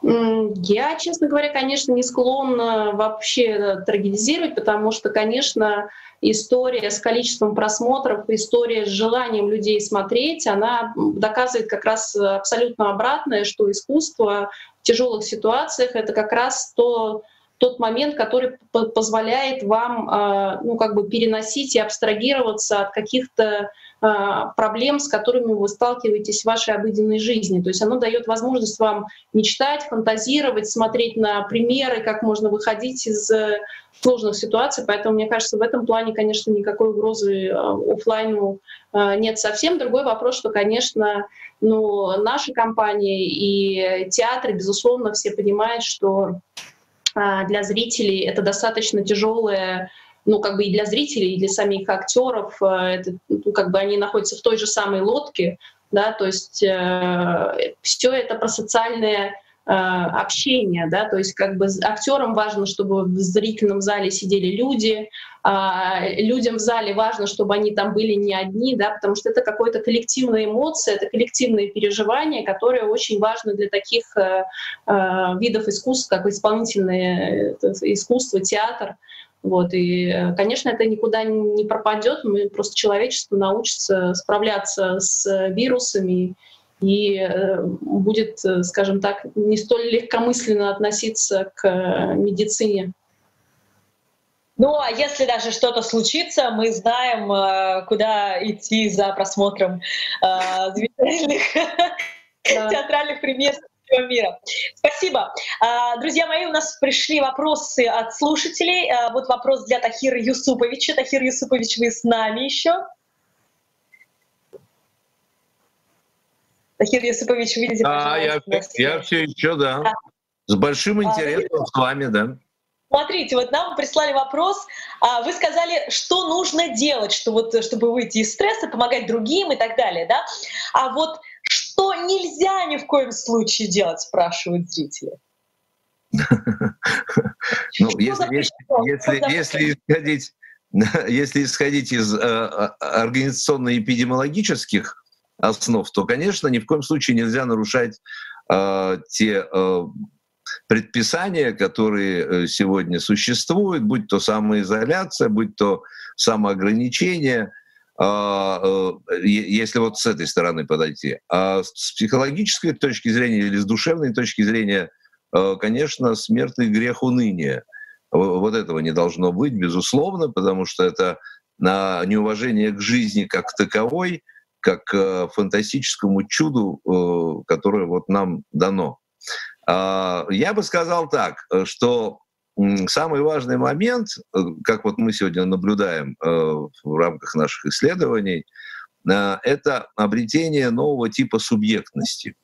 C: Я, честно говоря, конечно, не склонна вообще трагедизировать, потому что, конечно, история с количеством просмотров, история с желанием людей смотреть, она доказывает как раз абсолютно обратное, что искусство в тяжелых ситуациях — это как раз тот момент, который позволяет вам, ну, как бы переносить и абстрагироваться от каких-то проблем, с которыми вы сталкиваетесь в вашей обыденной жизни. То есть оно дает возможность вам мечтать, фантазировать, смотреть на примеры, как можно выходить из сложных ситуаций. Поэтому, мне кажется, в этом плане, конечно, никакой угрозы офлайну нет совсем. Другой вопрос, что, конечно, ну, наши компании и театры, безусловно, все понимают, что для зрителей это достаточно тяжелое, ну, как бы и для зрителей, и для самих актеров, это, ну, как бы они находятся в той же самой лодке, да, то есть все это про социальное общение, да, то есть как бы актерам важно, чтобы в зрительном зале сидели люди, людям в зале важно, чтобы они там были не одни, да, потому что это какая-то коллективная эмоция, это коллективные переживания, которые очень важны для таких видов искусств, как исполнительное искусство, театр. Вот. И, конечно, это никуда не пропадет, мы просто человечество научится справляться с вирусами и будет, скажем так, не столь легкомысленно относиться к медицине.
Q: Ну, а если даже что-то случится, мы знаем, куда идти за просмотром замечательных театральных премьер всего мира. Спасибо. Друзья мои, у нас пришли вопросы от слушателей. Вот вопрос для Тахира Юсуповича. Тахир Юсупович, вы с нами еще? Тахир Юсупович, видите, пожалуйста.
U: Я все еще, да. С большим интересом с вами, да.
Q: Смотрите, вот нам прислали вопрос. Вы сказали, что нужно делать, чтобы выйти из стресса, помогать другим и так далее, да? А вот что нельзя ни в коем случае делать, спрашивают зрители.
U: Ну, если исходить из организационно-эпидемиологических основ, то, конечно, ни в коем случае нельзя нарушать те предписания, которые сегодня существуют, будь то самоизоляция, будь то самоограничение, если вот с этой стороны подойти. А с психологической точки зрения или с душевной точки зрения, конечно, смертный грех уныния. Вот этого не должно быть, безусловно, потому что это неуважение к жизни как таковой, как к фантастическому чуду, которое вот нам дано. Я бы сказал так, что самый важный момент, как вот мы сегодня наблюдаем в рамках наших исследований, это обретение нового типа субъектности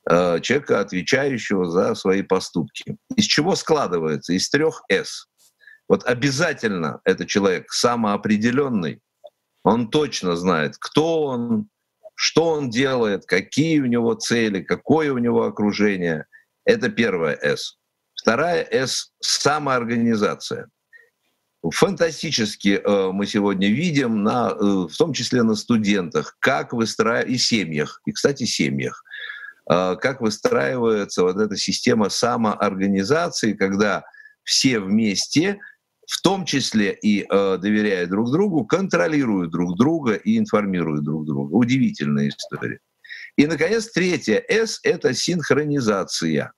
U: человека, отвечающего за свои поступки. Из чего складывается? Из 3 «С». Вот обязательно это человек самоопределенный, он точно знает, кто он, что он делает, какие у него цели, какое у него окружение. Это 1 «С». 2 «С» — самоорганизация. фантастически мы сегодня видим, в том числе на студентах, как и семьях, и, кстати, семьях, как выстраивается вот эта система самоорганизации, когда все вместе, в том числе и доверяя друг другу, контролируют друг друга и информируют друг друга. Удивительная история. И, наконец, третье «С» — это синхронизация.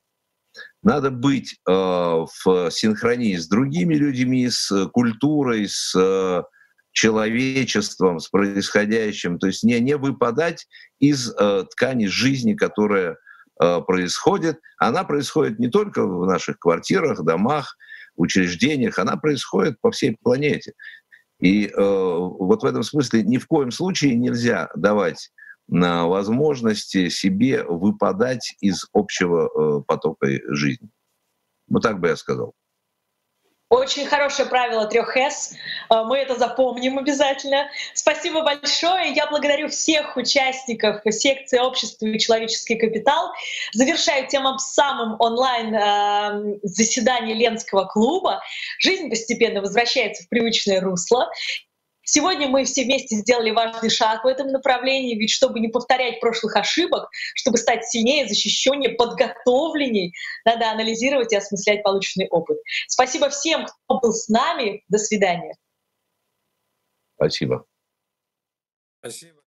U: Надо быть в синхронии с другими людьми, с культурой, с человечеством, с происходящим. То есть не выпадать из ткани жизни, которая происходит. Она происходит не только в наших квартирах, домах, учреждениях, она происходит по всей планете. И вот в этом смысле ни в коем случае нельзя давать возможности себе выпадать из общего потока жизни. Вот так бы я сказал.
Q: Очень хорошее правило 3 «С». Мы это запомним обязательно. Спасибо большое. Я благодарю всех участников секции «Общество и человеческий капитал». Завершаю тем самым онлайн заседание Ленского клуба. Жизнь постепенно возвращается в привычное русло. Сегодня мы все вместе сделали важный шаг в этом направлении, ведь чтобы не повторять прошлых ошибок, чтобы стать сильнее, защищеннее, подготовленней, надо анализировать и осмыслять полученный опыт. Спасибо всем, кто был с нами. До свидания.
U: Спасибо.
R: Спасибо.